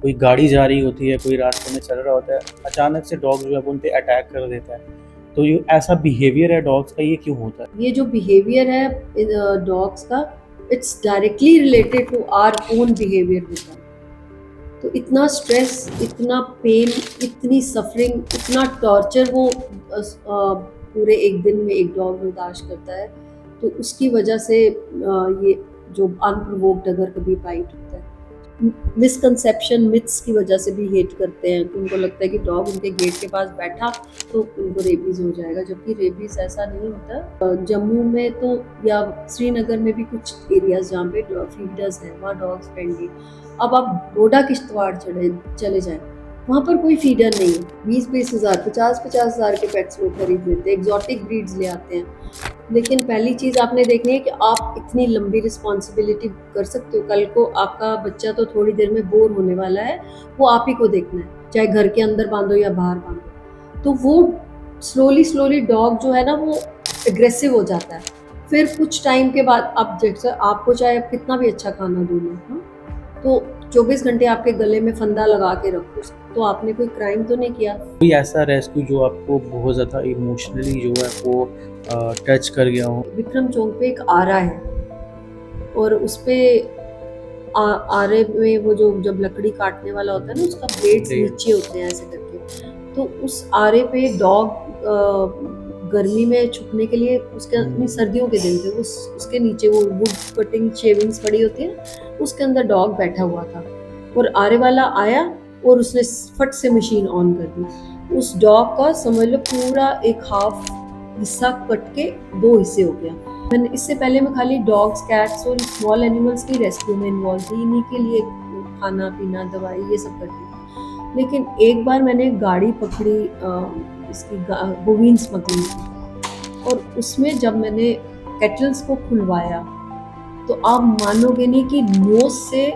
कोई गाड़ी जा रही होती है, कोई रास्ते में चल रहा होता है, अचानक से डॉग जो है वो उन पे अटैक कर देता है। तो ये ऐसा बिहेवियर है डॉग्स का, ये क्यों होता है? ये जो बिहेवियर है डॉग्स का, it's directly related to our own behaviour with them. तो इतना स्ट्रेस, इतना पेन, इतनी सफरिंग, इतना टॉर्चर वो पूरे एक दिन में एक डॉग बर्दाश्त करता है। तो उसकी वजह से ये जो अनप्रोवोक्ड अगर कभी बाइट होता है, मिसकंसेप्शन मिथ्स की वजह से भी हेट करते हैं। तो उनको लगता है कि डॉग उनके गेट के पास बैठा तो उनको रेबीज हो जाएगा, जबकि रेबीज ऐसा नहीं होता। जम्मू में तो या श्रीनगर में भी कुछ एरियाज जहाँ पे फीडर्स हैं, वहाँ डॉग्स फ्रेंडली। अब आप डोडा किश्तवाड़ चले जाएं, वहाँ पर कोई फीडर नहीं है। 20-20 हज़ार, 50-50 हज़ार के पेट्स लोग खरीद लेते हैं, एग्जॉटिक ब्रीड्स ले आते हैं। लेकिन पहली चीज आपने देखनी है कि आप इतनी लंबी रिस्पॉन्सिबिलिटी कर सकते हो। कल को आपका बच्चा तो थोड़ी देर में बोर होने वाला है, वो आप ही को देखना है, चाहे घर के अंदर बांधो या बाहर बांधो। तो वो स्लोली स्लोली डॉग जो है ना, वो एग्रेसिव हो जाता है। फिर कुछ टाइम के बाद अब जैसे आपको चाहे आप कितना भी अच्छा खाना दो ना, तो 24 घंटे आपके गले में फंदा लगा के रखो, तो आपने कोई क्राइम तो नहीं किया। कोई ऐसा रेस्क्यू जो आपको बहुत ज़्यादा इमोशनली जो है वो टच कर गया हो? विक्रम चौक पे एक आरा है, और उस पे आरे में वो जो जब लकड़ी काटने वाला होता है ना, उसका ब्लेड्स नीचे होते हैं ऐसे करके। तो उस आरे पे डॉग गर्मी में छुपने के लिए, उसके अपनी सर्दियों के दिन थे, उसके नीचे वो वुड कटिंग शेविंग्स पड़ी होती है, उसके अंदर डॉग बैठा हुआ था। और आरे वाला आया और उसने फट से मशीन ऑन कर दी। उस डॉग का समझ लो पूरा एक हाफ हिस्सा कट के 2 हिस्से हो गया। मैंने इससे पहले मैं खाली डॉग्स, कैट्स और स्मॉल एनिमल्स की रेस्क्यू में इन्वॉल्व थी, इन्हीं के लिए खाना पीना दवाई ये सब करती थी। लेकिन एक बार मैंने गाड़ी पकड़ी, इसकी बोवीन स्मगलिंग की, और उसमें जब मैंने केटल्स को खुलवाया, तो आप मानोगे नहीं कि नोज से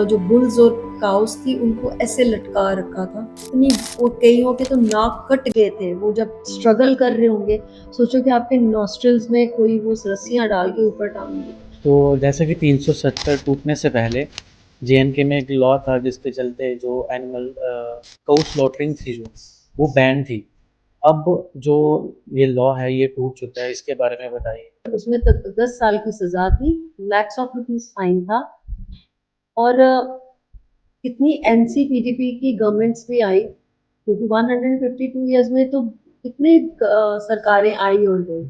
जो बुल्स और काउस थी उनको ऐसे लटका रखा था। इतनी, वो कईयों के तो नाक कट गए थे। वो जब स्ट्रगल कर रहे होंगे, सोचो कि आपके नॉस्ट्रल्स में कोई वो रस्सियां डाल के ऊपर टांग दी। तो जैसे कि 370 टूटने से पहले जेएनके में एक लॉ था जिसके चलते जो एनिमल काउ स्लॉटरिंग थी जो वो बैन थी। अब जो ये लॉ है ये टूट चुका है, इसके बारे में बताइए। उसमें तक 10 साल की सजा थी, लैक्स ऑफ रुपीज फाइन था। और कितनी एनसीपीडीपी की गवर्नमेंट्स भी आई, क्योंकि 152 ईयर्स में तो कितने सरकारें आई और गई,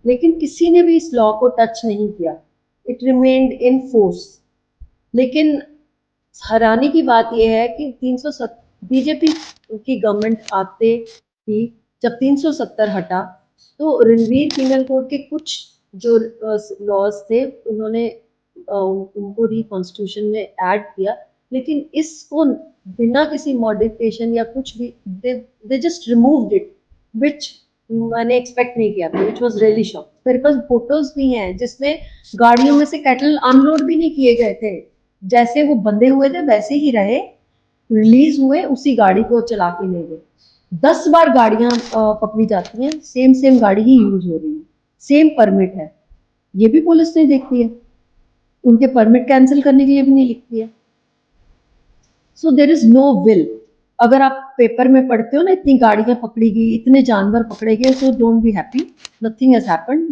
लेकिन किसी ने भी इस लॉ को टच नहीं किया। It remained in force. लेकिन हैरानी की बात यह है कि 370 बीजेपी की गवर्नमेंट आते ही जब 370 हटा, तो रणवीर पीनल कोड के कुछ जो लॉज थे उन्होंने उनको रिकॉन्स्टिट्यूशन में ऐड किया। लेकिन इसको बिना किसी मॉडिफिकेशन या कुछ भी, दे जस्ट रिमूव्ड इट, विच मैंने एक्सपेक्ट नहीं किया था, विच वाज रियली शॉक। मेरे पास फोटोज भी हैं जिसमें गाड़ियों में से कैटल अनलोड भी नहीं किए गए थे, जैसे वो बंधे हुए थे वैसे ही रहे, रिलीज हुए, उसी गाड़ी को चला के ले गए। 10 बार गाड़ियां पकड़ी जाती हैं, सेम सेम गाड़ी ही यूज हो रही है, सेम परमिट है, ये भी पुलिस नहीं देखती है, उनके परमिट कैंसिल करने के लिए भी नहीं लिखती है। सो देर इज नो विल। अगर आप पेपर में पढ़ते हो ना, इतनी गाड़ियां पकड़ी गई, इतने जानवर पकड़े गए, so don't be happy, nothing has happened,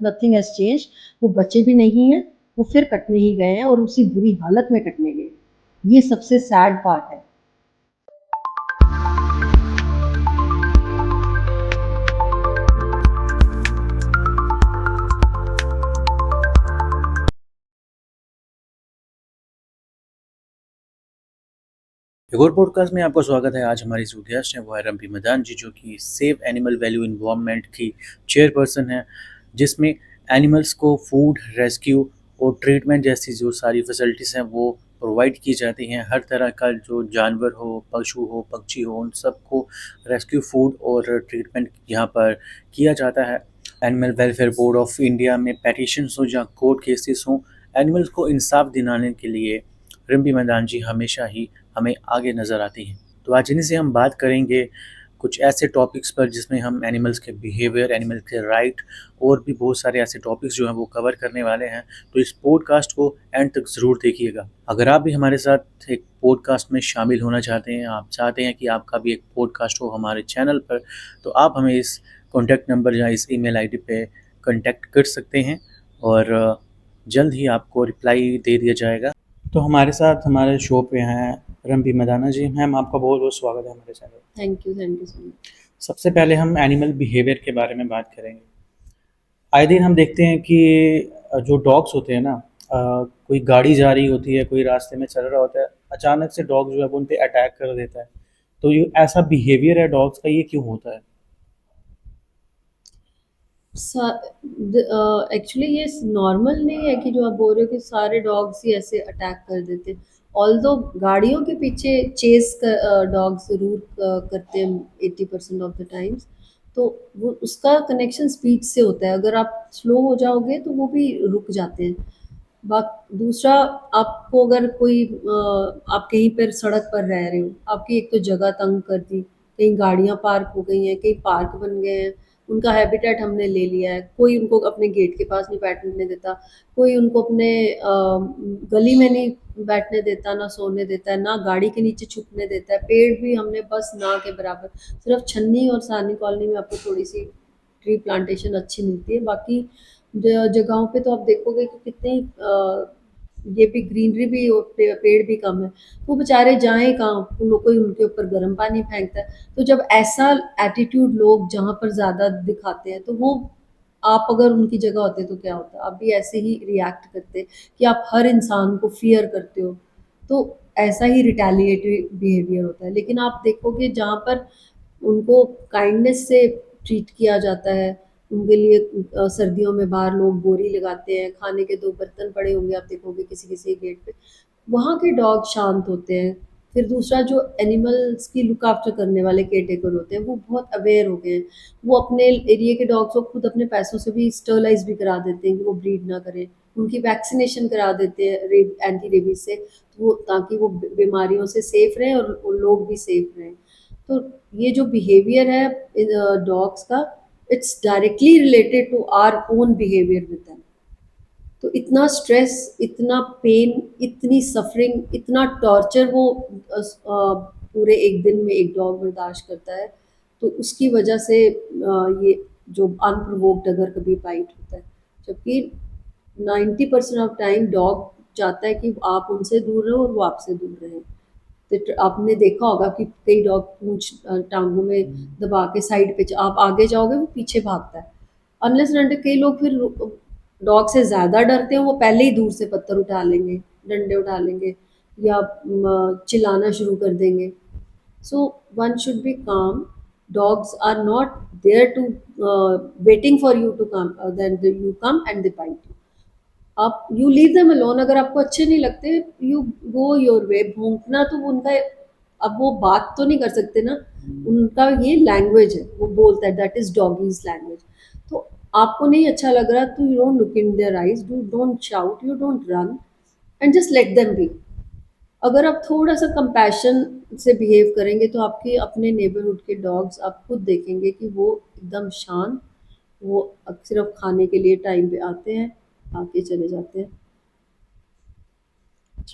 nothing has change. वो बचे भी नहीं है, वो फिर कटने ही गए हैं, और उसी बुरी हालत में कटने गए। ये सबसे सैड पार्ट है। एक और पॉडकास्ट में आपका स्वागत है। आज हमारी जो गेस्ट हैं वो है रम्पी मदान जी, जो कि सेव एनिमल वैल्यू इन्वॉल्वमेंट की चेयरपर्सन है, जिसमें एनिमल्स को फूड, रेस्क्यू और ट्रीटमेंट जैसी जो सारी फैसिलिटीज़ हैं वो प्रोवाइड की जाती हैं। हर तरह का जो जानवर हो, पशु हो, पक्षी हो, उन सबको रेस्क्यू, फूड और ट्रीटमेंट यहाँ पर किया जाता है। Animal welfare board of India में पेटिशंस हो या कोर्ट केसेस हों, एनिमल्स को इंसाफ दिलाने के लिए रिम्पी मैदान जी हमेशा ही हमें आगे नज़र आती हैं। तो आज इन्हीं से हम बात करेंगे कुछ ऐसे टॉपिक्स पर जिसमें हम एनिमल्स के बिहेवियर, एनिमल के राइट और भी बहुत सारे ऐसे टॉपिक्स जो हैं वो कवर करने वाले हैं। तो इस पॉडकास्ट को एंड तक ज़रूर देखिएगा। अगर आप भी हमारे साथ एक पॉडकास्ट में शामिल होना चाहते हैं, आप चाहते हैं कि आपका भी एक पॉडकास्ट हो हमारे चैनल पर, तो आप हमें इस कॉन्टैक्ट नंबर या इस ईमेल आईडी पे कॉन्टैक्ट कर सकते हैं और जल्द ही आपको रिप्लाई दे दिया जाएगा। तो हमारे साथ हमारे शो पे हैं रंपी मदाना जी। मैम, आपका बहुत बहुत स्वागत है हमारे channel. Thank you so much. सबसे पहले हम एनिमल बिहेवियर के बारे में बात करेंगे। आए दिन हम देखते हैं कि जो डॉग्स होते हैं ना, कोई गाड़ी जा रही होती है, कोई रास्ते में चल रहा होता है, अचानक से डॉग जो है वो उन पे अटैक कर देता है। तो ये ऐसा बिहेवियर है डॉग्स का, ये क्यों होता है? एक्चुअली ये नॉर्मल नहीं है कि जो आप बोल रहे हो कि सारे डॉग्स ही ऐसे अटैक कर देते हैं। ऑल्दो गाड़ियों के पीछे चेस डॉग्स जरूर करते हैं 80% ऑफ द टाइम्स। तो वो उसका कनेक्शन स्पीड से होता है। अगर आप स्लो हो जाओगे तो वो भी रुक जाते हैं। दूसरा, आपको अगर कोई आप कहीं पर सड़क पर रह रहे हो, आपकी एक तो जगह तंग कर दी, कहीं गाड़ियां पार्क हो गई हैं, कहीं पार्क बन गए हैं, उनका हैबिटेट हमने ले लिया है, कोई उनको अपने गेट के पास नहीं बैठने देता, कोई उनको अपने गली में नहीं बैठने देता, ना सोने देता है, ना गाड़ी के नीचे छुपने देता है। पेड़ भी हमने बस ना के बराबर, सिर्फ छन्नी और सानी कॉलोनी में आपको थोड़ी सी ट्री प्लांटेशन अच्छी मिलती है। बाकी जगहों पे तो आप देखोगे कि कितनी ये भी ग्रीनरी भी और पेड़ भी कम है। वो बेचारे जाएं कहाँ, उन लोग कोई उनके ऊपर गर्म पानी फेंकता है। तो जब ऐसा एटीट्यूड लोग जहाँ पर ज़्यादा दिखाते हैं, तो वो आप अगर उनकी जगह होते तो क्या होता? आप भी ऐसे ही रिएक्ट करते कि आप हर इंसान को फ़ियर करते हो। तो ऐसा ही रिटेलिएटरी बिहेवियर होता है। लेकिन आप देखोगे जहाँ पर उनको काइंडनेस से ट्रीट किया जाता है, उनके लिए सर्दियों में बाहर लोग बोरी लगाते हैं, खाने के 2 बर्तन पड़े होंगे आप देखोगे किसी-किसी गेट पे, वहाँ के डॉग शांत होते हैं। फिर दूसरा, जो एनिमल्स की लुक आफ्टर करने वाले केयरटेकर होते हैं, वो बहुत अवेयर हो गए हैं। वो अपने एरिया के डॉग्स को खुद अपने पैसों से भी स्टरलाइज़ भी करा देते हैं कि वो ब्रीड ना करें। उनकी वैक्सीनेशन करा देते हैं एंटी रेबीज़ से, तो वो ताकि वो बीमारियों से सेफ रहें और लोग भी सेफ रहें। तो ये जो बिहेवियर है डॉग्स का, it's directly related to our own behaviour with them. तो इतना स्ट्रेस, इतना पेन, इतनी सफरिंग, इतना टॉर्चर वो पूरे एक दिन में एक डॉग बर्दाश्त करता है। तो उसकी वजह से ये जो अनप्रोवोक्ड अगर कभी बाइट होता है, जबकि 90% ऑफ टाइम डॉग चाहता है कि आप उनसे दूर रहो और वो आपसे दूर रहें। तो आपने देखा होगा कि कई डॉग पूंछ टांगों में दबा के साइड पे आप आगे जाओगे वो पीछे भागता है। अनलेस एंड कई लोग फिर डॉग से ज़्यादा डरते हैं, वो पहले ही दूर से पत्थर उठा लेंगे, डंडे उठा लेंगे या चिल्लाना शुरू कर देंगे। So one should be calm. Dogs are not there to waiting for you to come, then you come and they bite you. आप यू लीव देम अलोन। अगर आपको अच्छे नहीं लगते, यू गो योर वे। भौंकना तो उनका, अब वो बात तो नहीं कर सकते ना, उनका ये लैंग्वेज है, वो बोलता है, दैट इज डॉगीज लैंग्वेज। तो आपको नहीं अच्छा लग रहा तो you don't look in their eyes, do don't shout, you don't run, and just let them be. अगर आप थोड़ा सा कंपैशन से बिहेव करेंगे तो आपके अपने नेबरहुड के डॉग्स आप खुद देखेंगे कि वो एकदम शांत, वो सिर्फ खाने के लिए टाइम पे आते हैं, आके चले जाते हैं।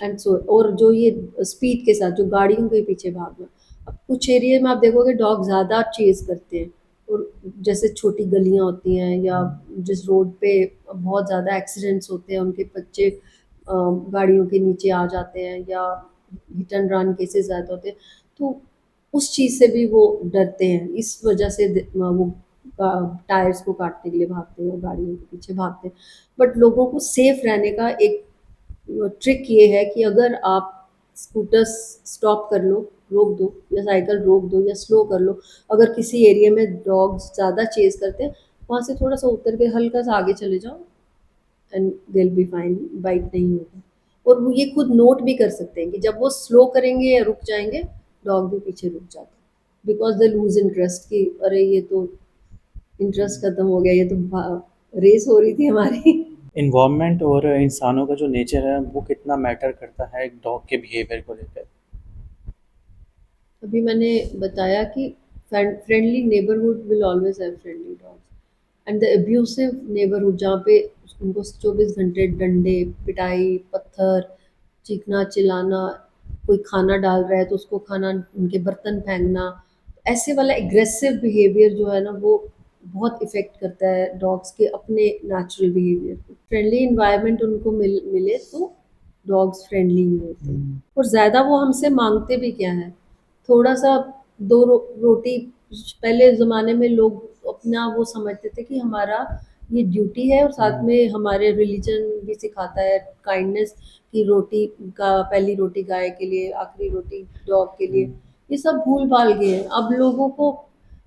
एंड सो, और जो ये स्पीड के साथ जो गाड़ियों के पीछे भागना, अब कुछ एरिया में आप देखोगे डॉग ज़्यादा चेज़ करते हैं। और जैसे छोटी गलियां होती हैं या जिस रोड पे बहुत ज़्यादा एक्सीडेंट्स होते हैं, उनके बच्चे गाड़ियों के नीचे आ जाते हैं या हिट एंड रन केसेस ज़्यादा होते हैं, तो उस चीज़ से भी वो डरते हैं। इस वजह से वो टायर्स को काटने के लिए भागते हैं और गाड़ियों के पीछे भागते हैं। बट लोगों को सेफ रहने का एक ट्रिक ये है कि अगर आप स्कूटर स्टॉप कर लो, रोक दो, या साइकिल रोक दो या स्लो कर लो। अगर किसी एरिया में डॉग्स ज़्यादा चेज करते हैं, वहाँ से थोड़ा सा उतर के हल्का सा आगे चले जाओ and they will be fine, bite नहीं होगा। और वो ये खुद नोट भी कर सकते हैं कि जब वो स्लो करेंगे या रुक जाएंगे, डॉग भी पीछे रुक जाता है, बिकॉज दे लूज इंटरेस्ट कि अरे ये तो इंटरेस्ट खत्म हो गया, ये तो रेस हो रही थी हमारी। इन्वायरमेंट और इंसानों का जो नेचर है वो कितना मैटर करता है एक डॉग के बिहेवियर को लेकर? अभी मैंने बताया कि friendly neighbourhood will always have friendly dogs and the abusive neighbourhood जहाँ पे उनको 24 घंटे डंडे, पिटाई, पत्थर, चीखना चिल्लाना, कोई खाना डाल रहा है तो उसको खाना, उनके बर्तन फेंकना, ऐसे वाला एग्रेसिव बिहेवियर जो है ना वो बहुत इफेक्ट करता है डॉग्स के अपने नेचुरल बिहेवियर को। फ्रेंडली इन्वायरमेंट उनको मिले तो डॉग्स फ्रेंडली ही होते हैं। और ज़्यादा वो हमसे मांगते भी क्या है, थोड़ा सा दो रोटी। पहले ज़माने में लोग अपना वो समझते थे कि हमारा ये ड्यूटी है और साथ में हमारे रिलीजन भी सिखाता है काइंडनेस, कि रोटी का पहली रोटी गाय के लिए, आखिरी रोटी डॉग के लिए। ये सब भूल भाल गए हैं अब लोगों को।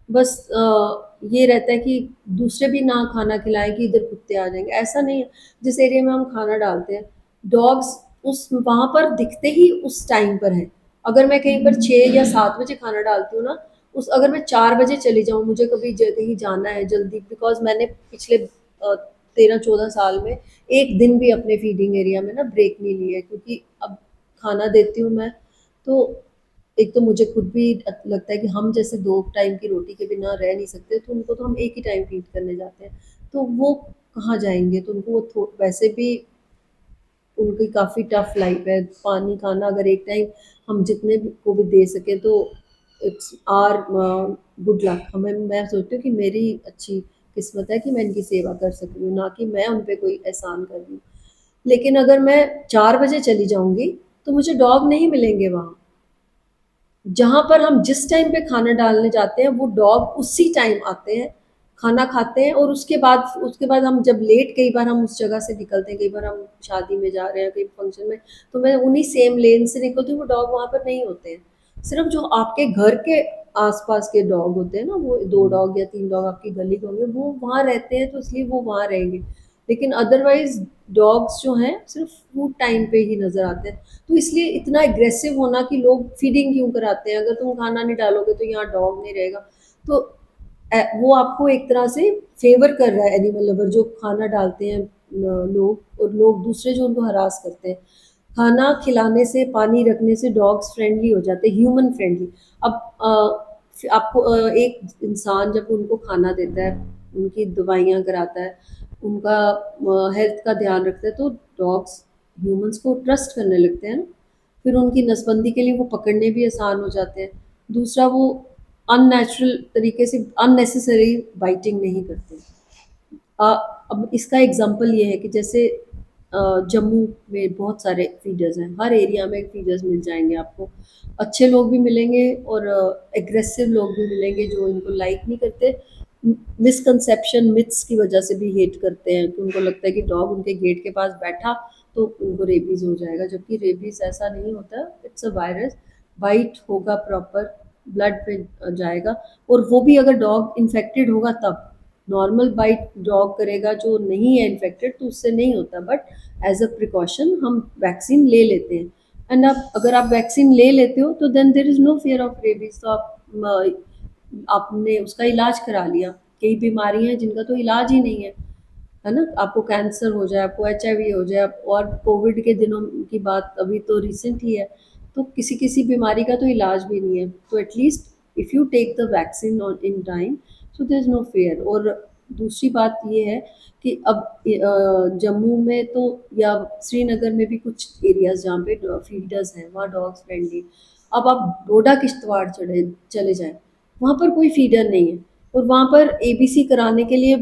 बस ये रहता है कि दूसरे भी ना खाना खिलाएं कि इधर कुत्ते आ जाएंगे, ऐसा नहीं है। जिस एरिया में हम खाना डालते हैं, डॉग्स उस वहां पर दिखते ही उस टाइम पर है। अगर मैं कहीं पर 6 या 7 बजे खाना डालती हूँ ना, उस अगर मैं 4 बजे चली जाऊँ, मुझे कभी कहीं जाना है जल्दी, बिकॉज मैंने पिछले 13-14 साल में एक दिन भी अपने फीडिंग एरिया में ना ब्रेक नहीं लिया है, क्योंकि अब खाना देती हूँ मैं तो एक तो मुझे खुद भी लगता है कि हम जैसे 2 टाइम की रोटी के बिना रह नहीं सकते, तो उनको तो हम एक ही टाइम फीड करने जाते हैं, तो वो कहाँ जाएंगे, तो उनको वो वैसे भी उनकी काफ़ी टफ लाइफ है। पानी खाना अगर एक टाइम हम जितने को भी दे सके तो इट्स आर गुड लक। हमें, मैं सोचती हूँ कि मेरी अच्छी किस्मत है कि मैं इनकी सेवा कर सक रही हूँ, ना कि मैं उन पे कोई एहसान कर रही हूँ। लेकिन अगर मैं 4 बजे चली जाऊंगी तो मुझे डॉग नहीं मिलेंगे वहां। जहाँ पर हम जिस टाइम पे खाना डालने जाते हैं वो डॉग उसी टाइम आते हैं, खाना खाते हैं, और उसके बाद हम जब लेट, कई बार हम उस जगह से निकलते हैं, कई बार हम शादी में जा रहे हैं, कहीं फंक्शन में, तो मैं उन्हीं सेम लेन से निकलती हूँ, वो डॉग वहाँ पर नहीं होते हैं। सिर्फ जो आपके घर के आसपास के डॉग होते हैं ना, वो 2 डॉग या 3 डॉग आपकी गली के होंगे, वो वहाँ रहते हैं तो इसलिए वो वहाँ रहेंगे। लेकिन अदरवाइज डॉग्स जो हैं सिर्फ फूड टाइम पे ही नजर आते हैं। तो इसलिए इतना एग्रेसिव होना कि लोग फीडिंग क्यों कराते हैं, अगर तुम खाना नहीं डालोगे तो यहाँ डॉग नहीं रहेगा। तो वो आपको एक तरह से फेवर कर रहा है एनिमल लवर, जो खाना डालते हैं लोग, और लोग दूसरे जो उनको हरास करते हैं। खाना खिलाने से, पानी रखने से डॉग्स फ्रेंडली हो जाते हैं, ह्यूमन फ्रेंडली। अब आपको एक इंसान जब उनको खाना देता है, उनकी दवाइयाँ कराता है, उनका हेल्थ का ध्यान रखता है, तो डॉग्स ह्यूमंस को ट्रस्ट करने लगते हैं ना। फिर उनकी नसबंदी के लिए वो पकड़ने भी आसान हो जाते हैं। दूसरा, वो अननेचुरल तरीके से अननेसेसरी बाइटिंग नहीं करते। अ, अब इसका एग्जांपल ये है कि जैसे जम्मू में बहुत सारे फीडर्स हैं, हर एरिया में फीडर्स मिल जाएंगे आपको। अच्छे लोग भी मिलेंगे और एग्रेसिव लोग भी मिलेंगे जो इनको लाइक नहीं करते। मिसकंसेप्शन, मिथ्स की वजह से भी हेट करते हैं, कि उनको लगता है कि डॉग उनके गेट के पास बैठा तो उनको रेबीज हो जाएगा, जबकि रेबीज ऐसा नहीं होता। It's a virus. बाइट होगा प्रॉपर, ब्लड पे जाएगा, और वो भी अगर डॉग इन्फेक्टेड होगा तब। नॉर्मल बाइट डॉग करेगा जो नहीं है इन्फेक्टेड तो उससे नहीं होता, बट एज अ प्रिकॉशन हम वैक्सीन ले लेते हैं। एंड अब अगर आप वैक्सीन ले लेते हो तो then there is no fear of rabies, तो आपने उसका इलाज करा लिया। कई बीमारी हैं जिनका तो इलाज ही नहीं है ना। आपको कैंसर हो जाए, आपको HIV हो जाए, और कोविड के दिनों की बात अभी तो रिसेंट ही है, तो किसी किसी बीमारी का तो इलाज भी नहीं है। तो at least if you take the vaccine on in time, so there is no fear. और दूसरी बात ये है कि अब जम्मू में तो, या श्रीनगर में भी कुछ एरियाज जहाँ पे फीडर्स हैं वहाँ डॉग्स फ्रेंडली। अब आप डोडा किश्तवाड़ चले जाएं, वहाँ पर कोई फीडर नहीं है, और वहाँ पर ABC कराने के लिए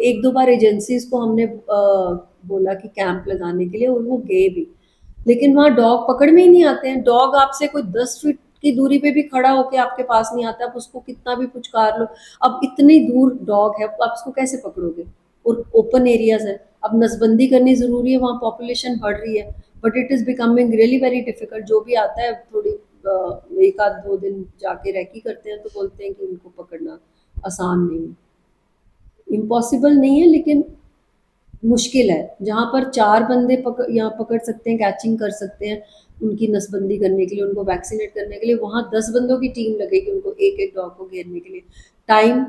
1-2 बार एजेंसीज को हमने बोला कि कैंप लगाने के लिए, और वो गए भी। लेकिन वहाँ डॉग पकड़ में ही नहीं आते हैं। डॉग आपसे कोई 10 फीट की दूरी पे भी खड़ा होके आपके पास नहीं आता, आप उसको कितना भी पुचकार लो। अब इतनी दूर डॉग है, आप उसको कैसे पकड़ोगे? और ओपन एरियाज है, अब नसबंदी करनी जरूरी है, वहाँ पॉपुलेशन बढ़ रही है, but it is becoming really very difficult. जो भी आता है थोड़ी 1 आध 2 दिन जाके रैकी करते हैं तो बोलते हैं कि उनको पकड़ना आसान नहीं है। इम्पॉसिबल नहीं है, लेकिन मुश्किल है। जहाँ पर 4 बंदे यहाँ पकड़ सकते हैं, कैचिंग कर सकते हैं, उनकी नसबंदी करने के लिए, उनको वैक्सीनेट करने के लिए, वहाँ 10 बंदों की टीम लगेगी उनको एक एक डॉग को घेरने के लिए। Time,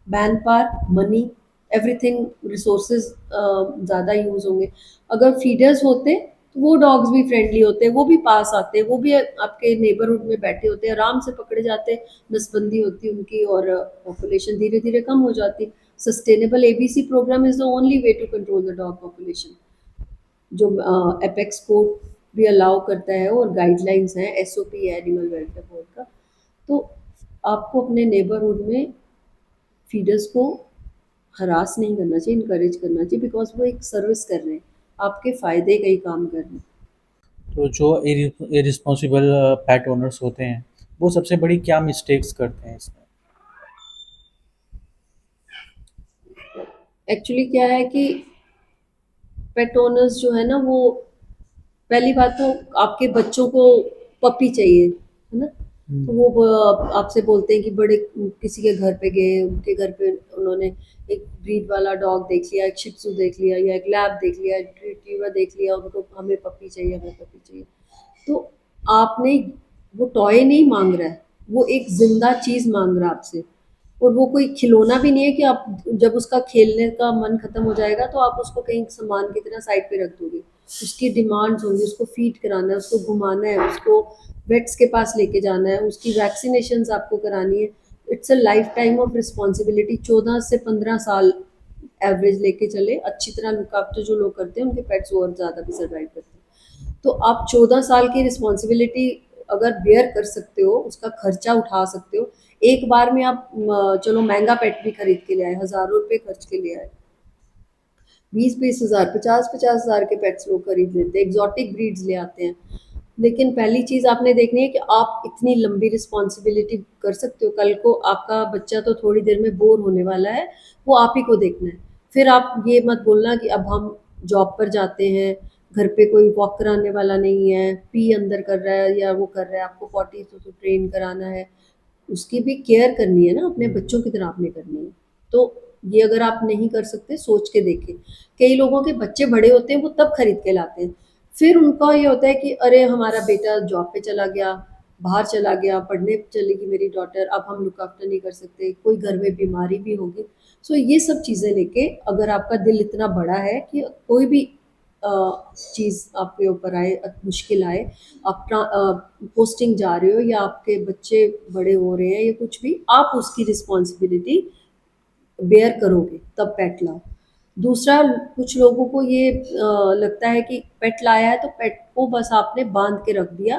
man power, money, everything, resources ज़्यादा यूज़ होंगे। अगर फीडर्स होते तो वो डॉग्स भी फ्रेंडली होते हैं, वो भी पास आते हैं, वो भी आपके नेबरहुड में बैठे होते हैं, आराम से पकड़े जाते हैं, नसबंदी होती है उनकी और पॉपुलेशन धीरे धीरे कम हो जाती है। Sustainable ABC programme is the only way to control the dog population, जो एपेक्स कोड भी अलाउ करता है और गाइडलाइंस हैं, एसओपी है एनिमल वेलफेयर बोर्ड का। तो आपको अपने नेबरहुड में फीडर्स को हरास नहीं करना चाहिए, इनकरेज करना चाहिए, बिकॉज वो एक सर्विस कर रहे हैं, आपके फ़ायदे का ही काम कर रहे हैं। तो जो इरिस्पॉन्सिबल पेट ओनर्स होते हैं, वो सबसे बड़ी क्या मिस्टेक्स करते हैं इसमें? एक्चुअली क्या है कि पेट ओनर्स जो है ना, वो पहली बात तो आपके बच्चों को पपी चाहिए, है ना? तो हुँ। वो आपसे बोलते हैं कि बड़े किसी के घर पे गए, उनके घर पे उन्होंने एक ब्रीड वाला डॉग देख लिया, एक शिप्सू देख लिया या एक लैब देख लिया, एक रिट्रीवर देख लिया, उनको हमें पपी चाहिए, हमें पपी चाहिए। तो आपने, वो टॉय नहीं मांग रहा है, वो एक जिंदा चीज मांग रहा है आपसे। और वो कोई खिलौना भी नहीं है कि आप जब उसका खेलने का मन खत्म हो जाएगा तो आप उसको कहीं सामान की तरह साइड पे रख दोगे। उसकी डिमांड्स होंगी, उसको फीड कराना है, उसको घुमाना है, उसको वेट्स के पास लेके जाना है, उसकी वैक्सीनेशंस आपको करानी है। It's a life time of responsibility. 14 से 15 साल एवरेज लेके चले, अच्छी तरह लुक आफ्टर जो लोग करते हैं उनके पेट्स और ज़्यादा भी सर्वाइव करते हैं। तो आप 14 साल की रिस्पॉन्सिबिलिटी अगर बेयर कर सकते हो, उसका खर्चा उठा सकते हो, एक बार में आप चलो महंगा पेट भी खरीद के ले आए, हज़ारों रुपए खर्च के ले आए, 20-20 हज़ार, 50-50 हज़ार के पेट्स लोग खरीद लेते हैं, एग्जॉटिक ब्रीड्स ले आते हैं। लेकिन पहली चीज़ आपने देखनी है कि आप इतनी लंबी रिस्पॉन्सिबिलिटी कर सकते हो। कल को आपका बच्चा तो थोड़ी देर में बोर होने वाला है, वो आप ही को देखना है। फिर आप ये मत बोलना कि अब हम जॉब पर जाते हैं, घर पे कोई वॉक कराने वाला नहीं है, पी अंदर कर रहा है या वो कर रहा है, आपको पॉटी तो ट्रेन कराना है, उसकी भी केयर करनी है ना, अपने बच्चों की तरह आपने करनी है। तो ये अगर आप नहीं कर सकते, सोच के देखें। कई लोगों के बच्चे बड़े होते हैं, वो तब खरीद के लाते हैं। फिर उनका ये होता है कि अरे हमारा बेटा जॉब पे चला गया, बाहर चला गया, पढ़ने चलेगी मेरी डॉटर, अब हम लुक आफ्टर नहीं कर सकते, कोई घर में बीमारी भी होगी। सो ये सब चीज़ें लेके अगर आपका दिल इतना बड़ा है कि कोई भी चीज़ आपके ऊपर आए, मुश्किल आए, आप पोस्टिंग जा रहे हो या आपके बच्चे बड़े हो रहे हैं या कुछ भी, आप उसकी रिस्पॉन्सिबिलिटी बेयर करोगे तब पेट लाओ। दूसरा, कुछ लोगों को ये लगता है कि पेट लाया है तो पेट को बस आपने बांध के रख दिया,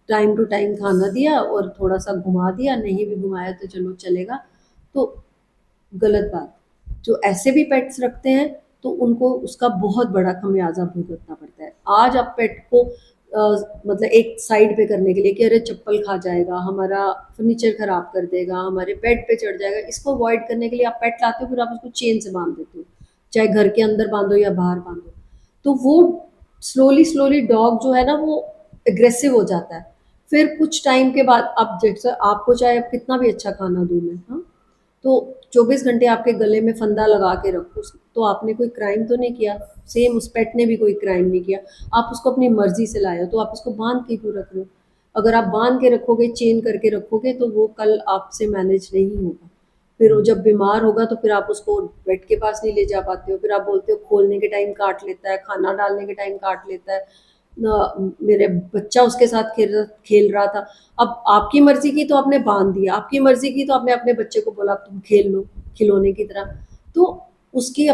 टाइम टू टाइम खाना दिया और थोड़ा सा घुमा दिया, नहीं भी घुमाया तो चलो चलेगा। तो गलत बात। जो ऐसे भी पेट्स रखते हैं तो उनको उसका बहुत बड़ा खमियाजा भुगतना पड़ता है। आज आप पेट को मतलब एक साइड पे करने के लिए कि अरे चप्पल खा जाएगा, हमारा फर्नीचर खराब कर देगा, हमारे बेड पे चढ़ जाएगा, इसको अवॉइड करने के लिए आप पेट लाते हो, फिर आप उसको चेन से बांध देते हो, चाहे घर के अंदर बांधो या बाहर बांधो। तो वो स्लोली स्लोली डॉग जो है ना, वो एग्रेसिव हो जाता है। फिर कुछ टाइम के बाद आप जैसे, आपको चाहे आप कितना भी अच्छा खाना दूं मैं, हाँ, तो 24 घंटे आपके गले में फंदा लगा के रखो, तो आपने कोई क्राइम तो नहीं किया। सेम उस पेट ने भी कोई क्राइम नहीं किया, आप उसको अपनी मर्जी से लाए हो, तो आप उसको बांध के क्यों रख रहे हो? अगर आप बांध के रखोगे, चेन करके रखोगे, तो वो कल आपसे मैनेज नहीं होगा। फिर वो जब बीमार होगा तो फिर आप उसको वेट के पास नहीं ले जा पाते हो, फिर आप बोलते हो खोलने के टाइम काट लेता है, खाना डालने के टाइम काट लेता है, मेरे बच्चा उसके साथ खेल रहा था। अब आपकी मर्जी की तो आपने बांध दिया, आपकी मर्जी की तो आपने अपने बच्चे को बोला तुम खेल लो खिलौने की तरह। तो उसकी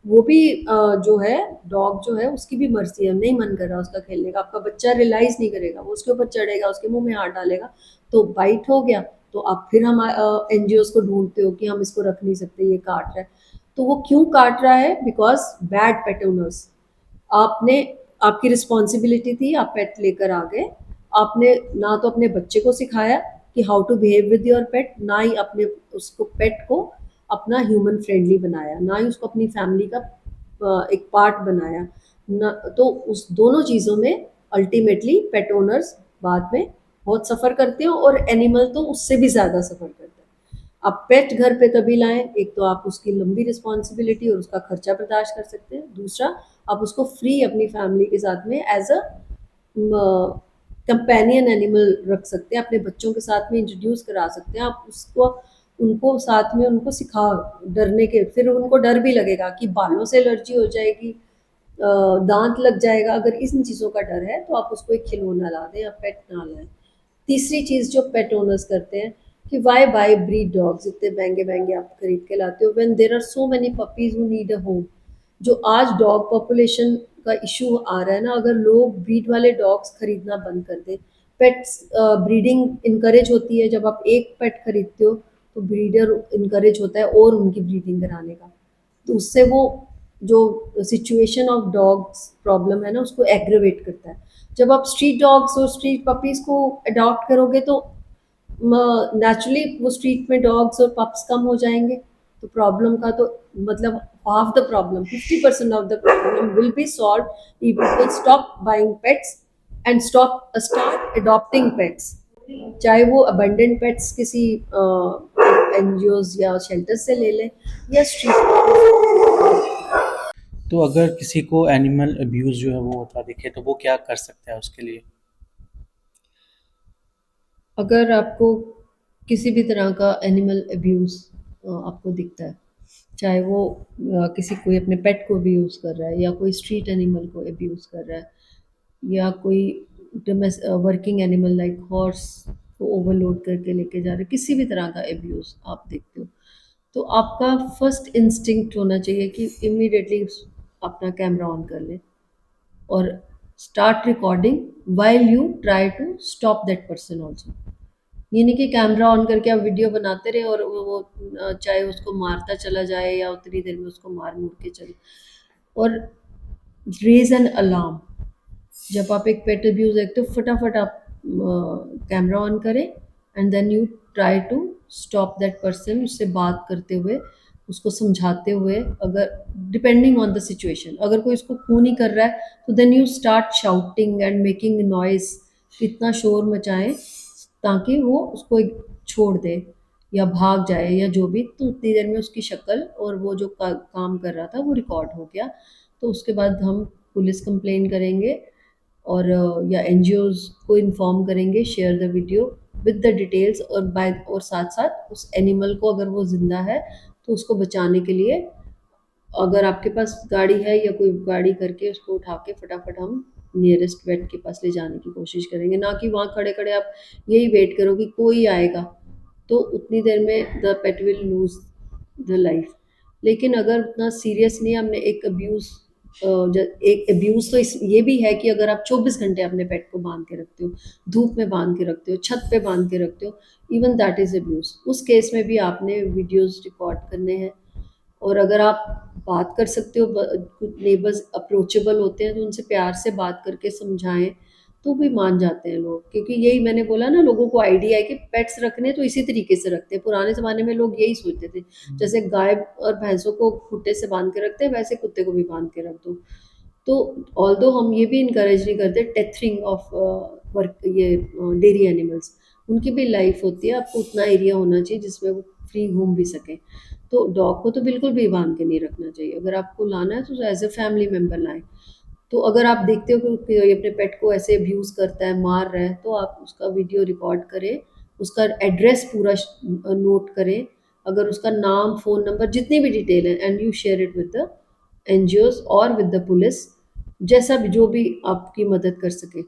वो भी जो है, डॉग जो है उसकी भी मर्जी है, नहीं मन कर रहा उसका खेलने का, आपका बच्चा रियलाइज नहीं करेगा, वो उसके ऊपर चढ़ेगा, उसके मुंह में हाथ डालेगा, तो बाइट हो गया। तो आप फिर हम एनजीओ को ढूंढते हो कि हम इसको रख नहीं सकते, ये काट रहा है। तो वो क्यों काट रहा है? Because bad pet owners. आपने, आपकी रिस्पॉन्सिबिलिटी थी, आप पेट लेकर आ गए, आपने ना तो अपने बच्चे को सिखाया कि how to behave with your pet, ना ही अपने उसको पेट को अपना ह्यूमन फ्रेंडली बनाया, ना ही उसको अपनी फैमिली का एक पार्ट बनाया ना। तो उस दोनों चीज़ों में अल्टीमेटली पेट ओनर्स बाद में बहुत सफ़र करते हो, और एनिमल तो उससे भी ज़्यादा सफ़र करता है। आप पेट घर पे तभी लाएं, एक तो आप उसकी लंबी रिस्पॉन्सिबिलिटी और उसका खर्चा बर्दाश्त कर सकते हैं, दूसरा आप उसको फ्री अपनी फैमिली के साथ में एज अ कंपेनियन एनिमल रख सकते हैं, अपने बच्चों के साथ में इंट्रोड्यूस करा सकते हैं। आप उसको, उनको साथ में उनको सिखाओ डरने के, फिर उनको डर भी लगेगा कि बालों से एलर्जी हो जाएगी, दांत लग जाएगा, अगर इन चीज़ों का डर है तो आप उसको एक खिलौना ला दें या पेट ना लाएं। तीसरी चीज़ जो पेट ओनर्स करते हैं कि वाई बाय ब्रीड डॉग्स, इतने महंगे महंगे आप खरीद के लाते हो when there are so many puppies who need a home. जो आज डॉग पॉपुलेशन का इशू आ रहा है ना, अगर लोग ब्रीड वाले डॉग्स खरीदना बंद कर दें, पेट्स ब्रीडिंग इनकरेज होती है, जब आप एक पेट खरीदते हो तो ब्रीडर इनकरेज होता है और उनकी ब्रीडिंग कराने का, तो उससे वो जो सिचुएशन ऑफ डॉग्स प्रॉब्लम है ना उसको एग्रेवेट करता है। जब आप स्ट्रीट डॉग्स और स्ट्रीट पपीज को अडॉप्ट करोगे तो नेचुरली वो स्ट्रीट में डॉग्स और पप्स कम हो जाएंगे, तो प्रॉब्लम का तो मतलब half the problem 50% of the problem will be solve. People will stop buying pets and start adopting pets, चाहे वो अबंडेंट पेट्स किसी एनजीओज या शेल्टर से ले लें या स्ट्रीट। तो अगर किसी को एनिमल अब्यूज़ जो है वो होता दिखे तो वो क्या कर सकता है उसके लिए? अगर आपको किसी भी तरह का एनिमल अब्यूज़ आपको दिखता है, चाहे वो किसी कोई अपने पेट को अब्यूज़ कर रहा है या कोई स्ट्रीट एनिमल को अब्यूज़ कर रहा है या कोई वर्किंग एनिमल लाइक हॉर्स को ओवरलोड करके लेके जा रहे हैं, किसी भी तरह का अब्यूज़ आप देखते हो, तो आपका फर्स्ट इंस्टिंक्ट होना चाहिए कि इमीडिएटली अपना कैमरा ऑन कर लें और start recording while you try to stop that person also. ये नहीं कि कैमरा ऑन करके आप वीडियो बनाते रहे और वो चाहे उसको मारता चला जाए या उतनी देर में उसको मार मुड़ के चले। और रेज एन अलार्म, जब आप एक पेट अब्यूज देखते हो फटाफट आप कैमरा ऑन करें and then you try to stop that person, उससे बात करते हुए उसको समझाते हुए, अगर डिपेंडिंग ऑन द सिचुएशन अगर कोई उसको खून ही कर रहा है तो then you start shouting and making noise, इतना शोर मचाएं ताकि वो उसको छोड़ दे या भाग जाए या जो भी, तो उतनी देर में उसकी शक्ल और वो जो काम कर रहा था वो रिकॉर्ड हो गया। तो उसके बाद हम पुलिस कंप्लेन करेंगे और या एनजीओज़ को इन्फॉर्म करेंगे, share the video with the details, और बाय और साथ-साथ उस एनिमल को अगर वो ज़िंदा है, तो उसको बचाने के लिए अगर आपके पास गाड़ी है या कोई गाड़ी करके उसको उठा के फटाफट हम नियरेस्ट वेट के पास ले जाने की कोशिश करेंगे, ना कि वहाँ खड़े-खड़े आप यही वेट करो कि कोई आएगा, तो उतनी देर में the pet will lose the life. लेकिन अगर उतना सीरियस नहीं है, हमने एक अब्यूज़ एक अब्यूज़ तो इस ये भी है कि अगर आप 24 घंटे अपने पेट को बांध के रखते हो, धूप में बांध के रखते हो, छत पे बांध के रखते हो, इवन दैट इज़ अब्यूज़। उस केस में भी आपने वीडियोज़ रिकॉर्ड करने हैं। और अगर आप बात कर सकते हो, कुछ नेबर्स अप्रोचेबल होते हैं तो उनसे प्यार से बात करके समझाएं तो भी मान जाते हैं लोग, क्योंकि यही मैंने बोला ना, लोगों को आइडिया है कि पेट्स रखने तो इसी तरीके से रखते हैं। पुराने ज़माने में लोग यही सोचते थे, जैसे गाय और भैंसों को खूंटे से बांध के रखते हैं वैसे कुत्ते को भी बांध के रख दो। तो ऑल्दो हम ये भी इनकरेज नहीं करते टेथरिंग ऑफ वर्क, ये डेयरी एनिमल्स, उनकी भी लाइफ होती है, आपको उतना एरिया होना चाहिए जिसमें वो फ्री घूम भी सकें। तो डॉग को तो बिल्कुल भी बांध के नहीं रखना चाहिए, अगर आपको लाना है तो एज ए फैमिली मेम्बर लाएं। तो अगर आप देखते हो कि ये अपने पेट को ऐसे अब्यूज़ करता है, मार रहा है, तो आप उसका वीडियो रिकॉर्ड करें, उसका एड्रेस पूरा नोट करें, अगर उसका नाम, फ़ोन नंबर, जितनी भी डिटेल है, and you share it with the NGOs और विद द पुलिस, जैसा भी जो भी आपकी मदद कर सके।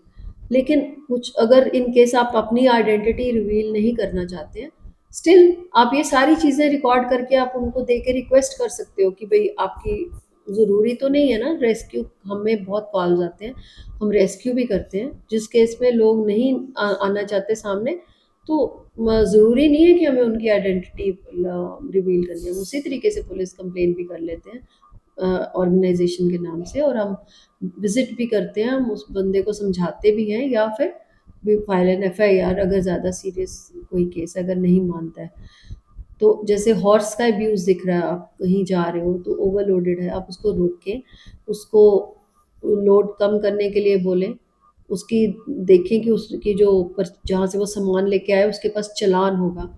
लेकिन कुछ अगर इन केस आप अपनी आइडेंटिटी रिवील नहीं करना चाहते हैं, स्टिल आप ये सारी चीज़ें रिकॉर्ड करके आप उनको दे के रिक्वेस्ट कर सकते हो कि भई आपकी ज़रूरी तो नहीं है ना रेस्क्यू, हमें बहुत कॉल्स आते हैं, हम रेस्क्यू भी करते हैं। जिस केस में लोग नहीं आना चाहते सामने, तो ज़रूरी नहीं है कि हमें उनकी आइडेंटिटी रिवील करनी है। हम उसी तरीके से पुलिस कंप्लेन भी कर लेते हैं ऑर्गेनाइजेशन के नाम से, और हम विज़िट भी करते हैं, हम उस बंदे को समझाते भी हैं या फिर वी फाइल एन एफआईआर अगर ज़्यादा सीरियस कोई केस अगर नहीं मानता है। तो जैसे हॉर्स का अब्यूज़ दिख रहा है, आप कहीं जा रहे हो तो ओवरलोडेड है, आप उसको रोकें, उसको लोड कम करने के लिए बोलें, उसकी देखें कि उसकी जो पर जहाँ से वो सामान लेके आया है उसके पास चालान होगा,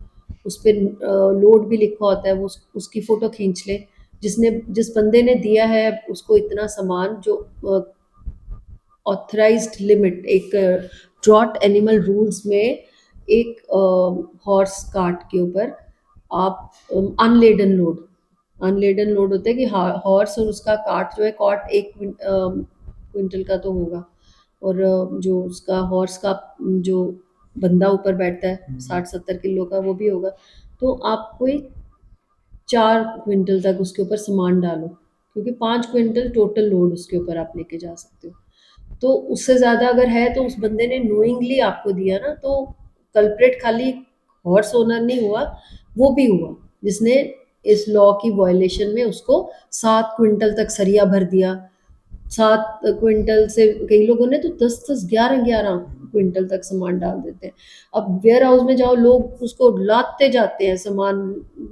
उस पे लोड भी लिखा होता है, वो उसकी फ़ोटो खींच लें। जिस बंदे ने दिया है उसको इतना सामान, जो ऑथराइज्ड लिमिट, एक ड्रॉट एनिमल रूल्स में एक हॉर्स कार्ट के ऊपर आप अनलेडन लोड अनलेडन लोड होता है कि हॉर्स और उसका कार्ट जो है, कार्ट 1 क्विंटल का तो होगा, और जो उसका हॉर्स का जो बंदा ऊपर बैठता है 60-70 किलो का, वो भी होगा। तो आप कोई 4 क्विंटल तक उसके ऊपर सामान डालो, क्योंकि 5 क्विंटल टोटल लोड उसके ऊपर आप लेके जा सकते हो। तो उससे ज़्यादा अगर है तो उस बंदे ने नोइंगली आपको दिया ना, तो कल्प्रेट खाली हॉर्स ओनर नहीं हुआ, वो भी हुआ जिसने इस लॉ की वायलेशन में उसको 7 क्विंटल तक सरिया भर दिया। 7 क्विंटल से कई लोगों ने तो 10-10, 11-11 क्विंटल तक सामान डाल देते हैं। अब वेयर हाउस में जाओ, लोग उसको लादते जाते हैं सामान।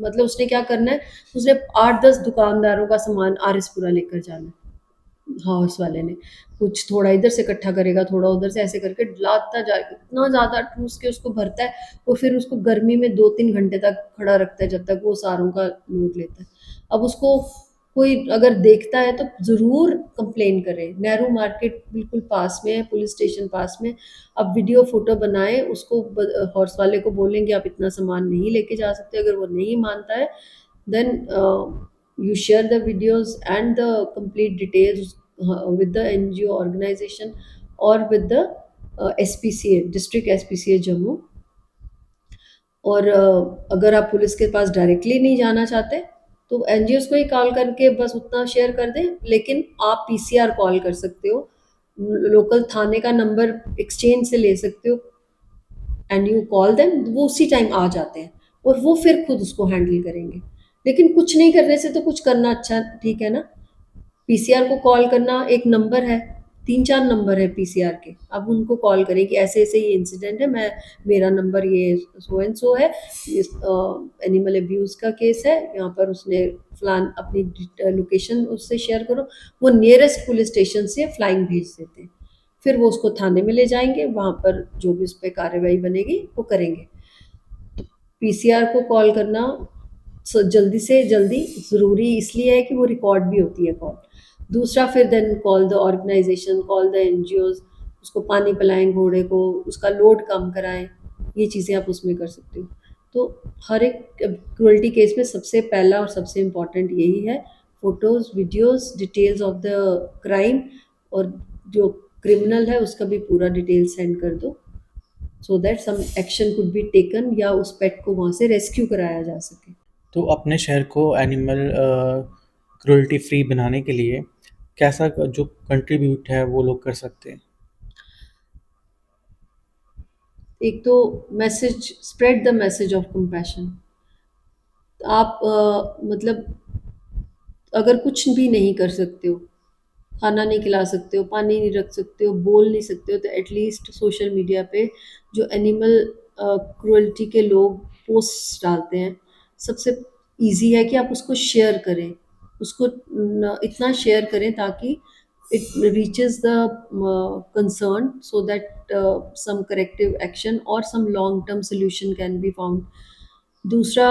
मतलब उसने क्या करना है, उसने 8-10 दुकानदारों का सामान आरएसपुरा लेकर जाना है, हाउस वाले ने। कुछ थोड़ा इधर से इकट्ठा करेगा, थोड़ा उधर से, ऐसे करके लादता जाएगा, इतना ज़्यादा ठूस के उसको भरता है। वो फिर उसको गर्मी में 2-3 घंटे तक खड़ा रखता है, जब तक वो सारों का लोड लेता है। अब उसको कोई अगर देखता है तो ज़रूर कंप्लेन करे। नेहरू मार्केट बिल्कुल पास में है, पुलिस स्टेशन पास में। अब वीडियो फ़ोटो बनाएँ, उसको हॉर्स वाले को बोलेंगे आप इतना सामान नहीं लेके जा सकते। अगर वो नहीं मानता है, then you share the videos and the complete details with the NGO organization or with the SPCA, district SPCA Jammu. और अगर आप पुलिस के पास डायरेक्टली नहीं जाना चाहते तो एनजीओ को ही कॉल करके बस उतना शेयर कर दें, लेकिन आप पीसीआर कॉल कर सकते हो, लोकल थाने का नंबर एक्सचेंज से ले सकते हो, एंड यू कॉल देम, वो उसी टाइम आ जाते हैं और वो फिर खुद उसको हैंडल करेंगे। लेकिन कुछ नहीं करने से तो कुछ करना अच्छा ठीक है ना। पीसीआर को कॉल करना, एक नंबर है, 3-4 नंबर है पीसीआर के, आप उनको कॉल करें कि ऐसे ऐसे ये इंसिडेंट है, मैं मेरा नंबर ये सो एंड सो है, इस एनिमल अब्यूज़ का केस है, यहाँ पर उसने फलान अपनी लोकेशन उससे शेयर करो। वो नियरेस्ट पुलिस स्टेशन से फ्लाइंग भेज देते हैं। फिर वो उसको थाने में ले जाएंगे, वहाँ पर जो भी उस पर कार्रवाई बनेगी वो करेंगे। पीसीआर को कॉल करना जल्दी से जल्दी ज़रूरी इसलिए है कि वो रिकॉर्ड भी होती है कॉल। दूसरा, फिर then call the organisation, call the NGOs, उसको पानी पिलाएं घोड़े को, उसका लोड कम कराएं, ये चीज़ें आप उसमें कर सकते हो। तो हर एक क्रुअल्टी केस में सबसे पहला और सबसे इम्पॉर्टेंट यही है, photos, videos, details of the crime, और जो क्रिमिनल है उसका भी पूरा डिटेल सेंड कर दो, so that some action could be taken, या उस पेट को वहाँ से रेस्क्यू कराया जा सके। तो अपने शहर को एनिमल क्रुएल्टी फ्री बनाने के लिए कैसा जो कंट्रीब्यूट है वो लोग कर सकते हैं? एक तो message, spread the message of compassion. आप मतलब अगर कुछ भी नहीं कर सकते हो, खाना नहीं खिला सकते हो, पानी नहीं रख सकते हो, बोल नहीं सकते हो, तो एटलीस्ट सोशल मीडिया पे जो एनिमल क्रुएल्टी के लोग पोस्ट डालते हैं, सबसे इजी है कि आप उसको शेयर करें। उसको इतना शेयर करें ताकि it reaches the concern, so that some corrective action or some long term solution can be found. दूसरा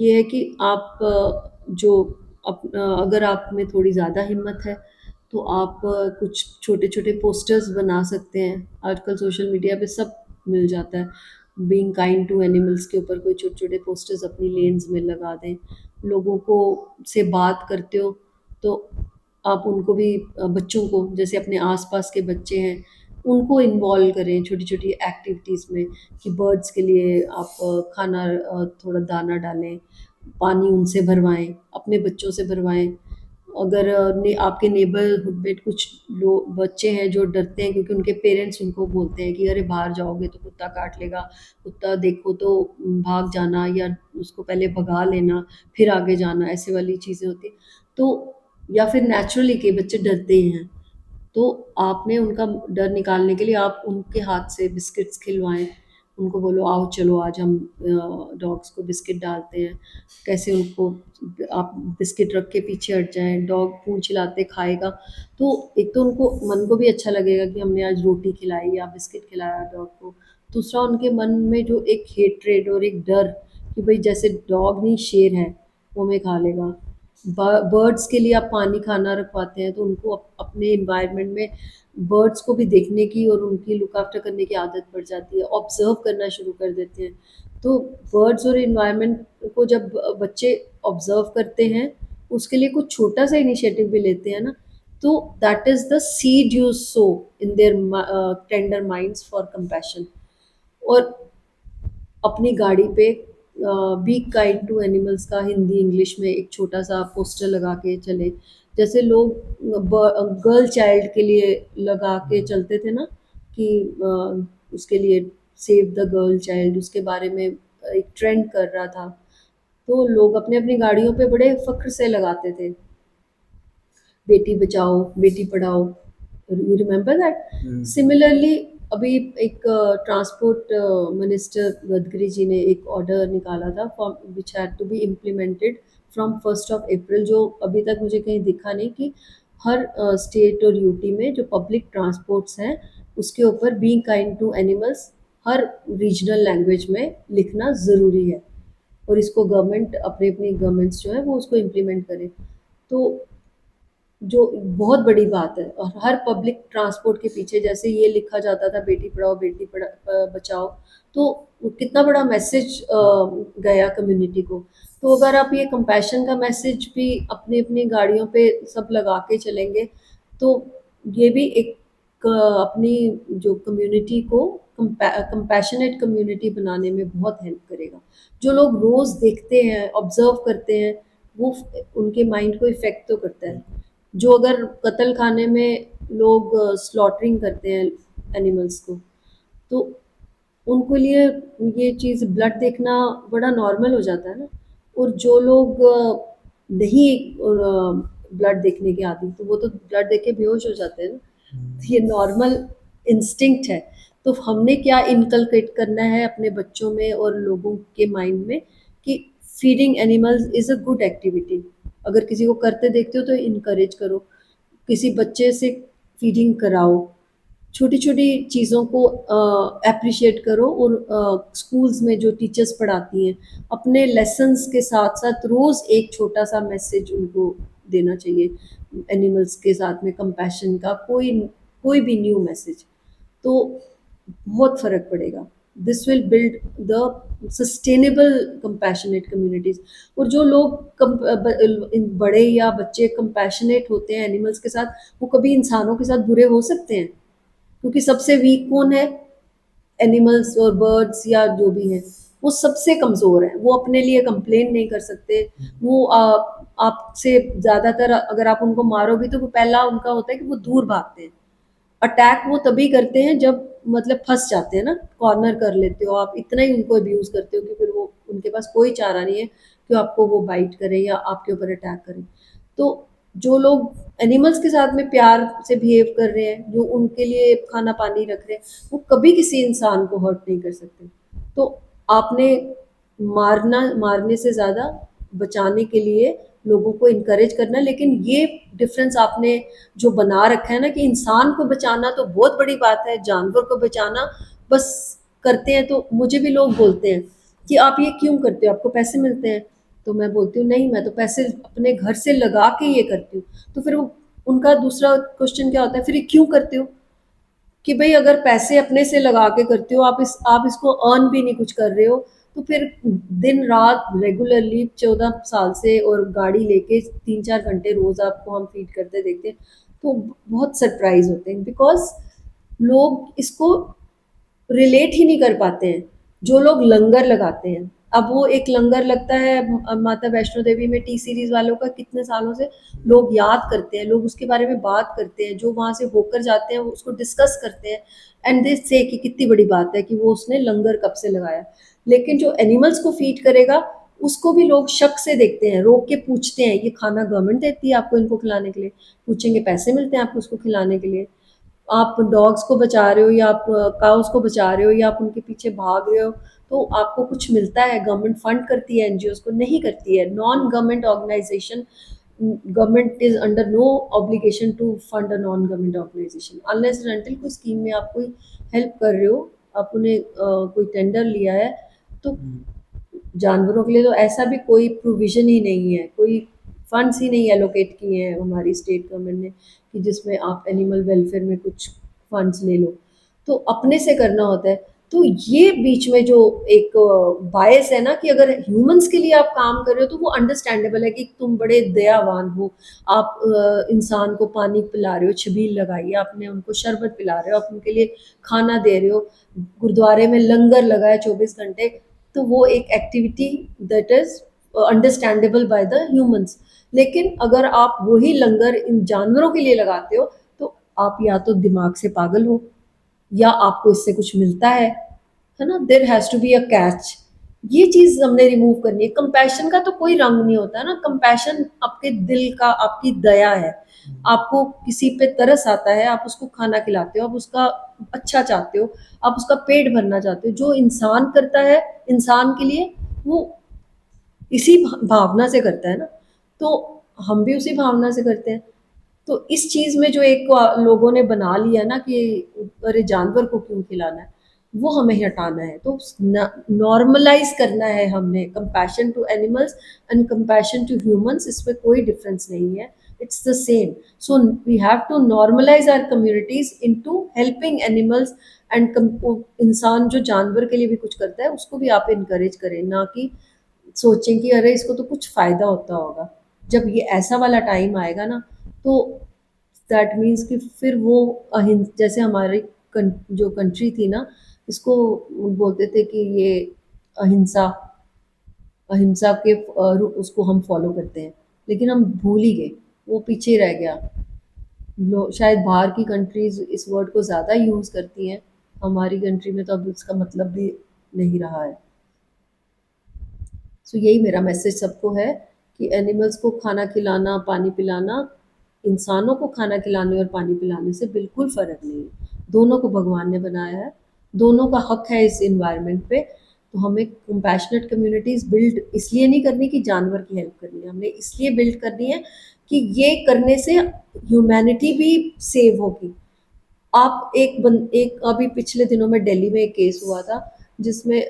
ये है कि आप अगर आप में थोड़ी ज़्यादा हिम्मत है तो आप कुछ छोटे-छोटे पोस्टर्स बना सकते हैं। आजकल सोशल मीडिया पे सब मिल जाता है। बीइंग काइंड टू एनिमल्स के ऊपर कोई छोटे-छोटे पोस्टर्स अपनी लेन्स में लगा दें। लोगों को से बात करते हो तो आप उनको भी बच्चों को, जैसे अपने आस-पास के बच्चे हैं, उनको इन्वॉल्व करें छोटी-छोटी एक्टिविटीज़ में, कि बर्ड्स के लिए आप खाना, थोड़ा दाना डालें, पानी उनसे भरवाएँ, अपने बच्चों से भरवाएँ। अगर आपके नेबरहुड में कुछ बच्चे हैं जो डरते हैं क्योंकि उनके पेरेंट्स उनको बोलते हैं कि अरे बाहर जाओगे तो कुत्ता काट लेगा, कुत्ता देखो तो भाग जाना, या उसको पहले भगा लेना फिर आगे जाना, ऐसे वाली चीज़ें होती हैं। तो या फिर नेचुरली के बच्चे डरते हैं, तो आपने उनका डर निकालने के लिए आप उनके हाथ से बिस्किट्स खिलवाएँ। उनको बोलो आओ चलो आज हम डॉग्स को बिस्किट डालते हैं। कैसे उनको आप बिस्किट रख के पीछे हट जाएँ, डॉग पूँछ हिलाते खाएगा। तो एक तो उनको मन को भी अच्छा लगेगा कि हमने आज रोटी खिलाई या बिस्किट खिलाया डॉग को। दूसरा, उनके मन में जो एक हेट्रेड और एक डर कि भई जैसे डॉग नहीं शेर है, वो हमें खा लेगा। बर्ड्स के लिए आप पानी खाना रखवाते हैं तो उनको अपने इन्वायरमेंट में बर्ड्स को भी देखने की और उनकी लुक आफ्टर करने की आदत पड़ जाती है, ऑब्जर्व करना शुरू कर देते हैं। तो बर्ड्स और इन्वायरमेंट को जब बच्चे ऑब्जर्व करते हैं, उसके लिए कुछ छोटा सा इनिशिएटिव भी लेते हैं ना, तो that is the seed you so in their tender minds for compassion. और अपनी गाड़ी पे बी काइंड टू एनिमल्स का हिंदी इंग्लिश में एक छोटा सा पोस्टर लगा के चले, जैसे लोग गर्ल चाइल्ड के लिए लगा के चलते थे ना, कि उसके लिए सेव द गर्ल चाइल्ड, उसके बारे में एक ट्रेंड कर रहा था, तो लोग अपने अपनी गाड़ियों पे बड़े फख्र से लगाते थे, Beti Bachao Beti Padhao, you remember that. Similarly अभी एक ट्रांसपोर्ट मिनिस्टर गडकरी जी ने एक ऑर्डर निकाला था for which had to be implemented from 1 April, जो अभी तक मुझे कहीं दिखा नहीं, कि हर स्टेट और यूटी में जो पब्लिक ट्रांसपोर्ट्स हैं उसके ऊपर बीइंग काइंड टू एनिमल्स हर रीजनल लैंग्वेज में लिखना ज़रूरी है, और इसको गवर्नमेंट अपनी अपनी गवर्नमेंट्स जो है वो उसको इम्प्लीमेंट करें। तो जो बहुत बड़ी बात है, और हर पब्लिक ट्रांसपोर्ट के पीछे जैसे ये लिखा जाता था बेटी पढ़ाओ बेटी बचाओ, तो कितना बड़ा मैसेज गया कम्युनिटी को। तो अगर आप ये कंपैशन का मैसेज भी अपनी अपनी गाड़ियों पे सब लगा के चलेंगे, तो ये भी एक अपनी जो कम्युनिटी को कंपैशनेट कम्युनिटी बनाने में बहुत हेल्प करेगा। जो लोग रोज़ देखते हैं ऑब्जर्व करते हैं, वो उनके माइंड को इफ़ेक्ट तो करता है। जो अगर कत्ल खाने में लोग स्लॉटरिंग करते हैं एनिमल्स को, तो उनको लिए ये चीज़ ब्लड देखना बड़ा नॉर्मल हो जाता है ना। और जो लोग नहीं ब्लड देखने के आदी, तो वो तो ब्लड देख के बेहोश हो जाते हैं ना। तो ये नॉर्मल इंस्टिंक्ट है। तो हमने क्या इनकलकेट करना है अपने बच्चों में और लोगों के माइंड में, कि feeding animals is a good activity. अगर किसी को करते देखते हो तो इनकरेज करो, किसी बच्चे से फीडिंग कराओ, छोटी छोटी चीज़ों को एप्रिशिएट करो। और स्कूल्स में जो टीचर्स पढ़ाती हैं, अपने लेसन्स के साथ साथ रोज़ एक छोटा सा मैसेज उनको देना चाहिए एनिमल्स के साथ में कंपैशन का, कोई कोई भी न्यू मैसेज, तो बहुत फ़र्क पड़ेगा। This will build the sustainable compassionate communities. और जो लोग बड़े या बच्चे कंपैशनेट होते हैं एनिमल्स के साथ, वो कभी इंसानों के साथ बुरे हो सकते हैं? क्योंकि सबसे वीक कौन है? एनिमल्स और बर्ड्स या जो भी हैं, वो सबसे कमज़ोर हैं। वो अपने लिए कंप्लेन नहीं कर सकते। वो आपसे ज़्यादातर अगर आप उनको मारो भी, तो वो पहला उनका होता है कि वो दूर भागते हैं। अटैक वो तभी करते हैं जब मतलब फंस जाते हैं ना, कॉर्नर कर लेते हो आप, इतना ही उनको अब्यूज़ करते हो कि फिर वो उनके पास कोई चारा नहीं है कि आपको वो बाइट करें या आपके ऊपर अटैक करें। तो जो लोग एनिमल्स के साथ में प्यार से बिहेव कर रहे हैं, जो उनके लिए खाना पानी रख रहे हैं, वो कभी किसी इंसान को हर्ट नहीं कर सकते। तो आपने मारने से ज़्यादा बचाने के लिए लोगों को इनकरेज करना। लेकिन ये डिफरेंस आपने जो बना रखा है ना, कि इंसान को बचाना तो बहुत बड़ी बात है, जानवर को बचाना बस करते हैं। तो मुझे भी लोग बोलते हैं कि आप ये क्यों करते हो, आपको पैसे मिलते हैं? तो मैं बोलती हूँ नहीं, मैं तो पैसे अपने घर से लगा के ये करती हूँ। तो फिर वो उनका दूसरा क्वेश्चन क्या होता है, फिर ये क्यों करते हो? कि भाई अगर पैसे अपने से लगा के करते हो, आप इसको अर्न भी नहीं कुछ कर रहे हो, तो फिर दिन रात रेगुलरली 14 साल से और गाड़ी लेके 3-4 घंटे रोज आपको हम फीड करते देखते हैं, तो बहुत सरप्राइज होते हैं। बिकॉज लोग इसको रिलेट ही नहीं कर पाते हैं। जो लोग लंगर लगाते हैं, अब वो एक लंगर लगता है माता वैष्णो देवी में, टी सीरीज वालों का कितने सालों से लोग याद करते हैं, लोग उसके बारे में बात करते हैं, जो वहाँ से होकर जाते हैं वो उसको डिस्कस करते हैं, एंड दे से कि कितनी बड़ी बात है कि वो उसने लंगर कब से लगाया। लेकिन जो एनिमल्स को फीड करेगा, उसको भी लोग शक से देखते हैं, रोक के पूछते हैं, ये खाना गवर्नमेंट देती है आपको इनको खिलाने के लिए? पूछेंगे पैसे मिलते हैं आपको उसको खिलाने के लिए? आप डॉग्स को बचा रहे हो या आप काउस को बचा रहे हो या आप उनके पीछे भाग रहे हो, तो आपको कुछ मिलता है? गवर्नमेंट फंड करती है एनजीओ को? नहीं करती है। Non government organisation, government is under no obligation to fund a non government organisation unless and until कोई स्कीम में आप कोई हेल्प कर रहे हो, आप उन्हें कोई टेंडर लिया है, तो जानवरों के लिए तो ऐसा भी कोई प्रोविजन ही नहीं है, कोई फंड्स ही नहीं एलोकेट किए हैं हमारी स्टेट गवर्नमेंट ने, कि जिसमें आप एनिमल वेलफेयर में कुछ फंड्स ले लो। तो अपने से करना होता है। तो ये बीच में जो एक बायस है ना कि अगर ह्यूमंस के लिए आप काम कर रहे हो तो वो अंडरस्टैंडेबल है कि तुम बड़े दयावान हो, आप इंसान को पानी पिला रहे हो, छबील लगाई है आपने, उनको शरबत पिला रहे हो, आप उनके लिए खाना दे रहे हो, गुरुद्वारे में लंगर लगा है 24 घंटे, तो वो एक activity that is understandable by the humans. लेकिन अगर आप वही लंगर इन जानवरों के लिए लगाते हो तो आप या तो दिमाग से पागल हो या आपको इससे कुछ मिलता है ना, there has to be a catch. ये चीज हमने रिमूव करनी है। कंपैशन का तो कोई रंग नहीं होता है ना, कंपैशन आपके दिल का, आपकी दया है। आपको किसी पे तरस आता है, आप उसको खाना खिलाते हो, आप उसका अच्छा चाहते हो, आप उसका पेट भरना चाहते हो। जो इंसान करता है इंसान के लिए, वो इसी भावना से करता है ना, तो हम भी उसी भावना से करते हैं। तो इस चीज में जो एक लोगों ने बना लिया ना कि अरे जानवर को क्यों खिलाना है, वो हमें हटाना है। तो नॉर्मलाइज करना है हमने compassion to animals and compassion to humans, इसमें कोई डिफरेंस नहीं है, it's the same. So we have to normalise our communities into helping animals and इंसान जो जानवर के लिए भी कुछ करता है उसको भी आप इनकरेज करें, ना कि सोचें कि अरे इसको तो कुछ फ़ायदा होता होगा। जब ये ऐसा वाला टाइम आएगा ना, तो दैट मीन्स कि फिर वो जैसे हमारी जो कंट्री थी ना, इसको बोलते थे कि ये अहिंसा अहिंसा के उसको हम फॉलो करते हैं, लेकिन हम भूल ही गए, वो पीछे रह गया। शायद बाहर की कंट्रीज इस वर्ड को ज़्यादा यूज़ करती हैं, हमारी कंट्री में तो अब उसका मतलब भी नहीं रहा है। सो यही मेरा मैसेज सबको है कि एनिमल्स को खाना खिलाना, पानी पिलाना, इंसानों को खाना खिलाने और पानी पिलाने से बिल्कुल फ़र्क नहीं है। दोनों को भगवान ने बनाया है, दोनों का हक है इस एनवायरनमेंट पे। तो हमें कंपैशनेट कम्युनिटीज़ बिल्ड इसलिए नहीं करनी कि जानवर की हेल्प करनी है, हमने इसलिए बिल्ड करनी है कि ये करने से ह्यूमैनिटी भी सेव होगी। आप एक अभी पिछले दिनों में दिल्ली में एक केस हुआ था, जिसमें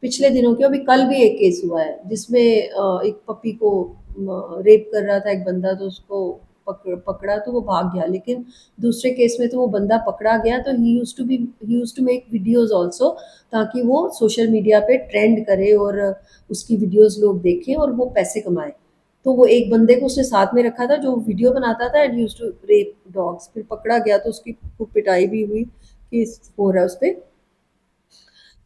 पिछले दिनों क्यों, अभी कल भी एक केस हुआ है जिसमें एक पपी को रेप कर रहा था एक बंदा, तो उसको पकड़ा तो वो भाग गया। लेकिन दूसरे केस में तो वो बंदा पकड़ा गया, तो he used to make videos also, ताकि वो सोशल मीडिया पे ट्रेंड करे और उसकी वीडियोस लोग देखें और वो पैसे कमाए। तो वो एक बंदे को उसने साथ में रखा था जो वीडियो बनाता था and used to rape dogs. फिर पकड़ा गया तो उसकी खूब पिटाई भी हुई, केस हो रहा है उस पे।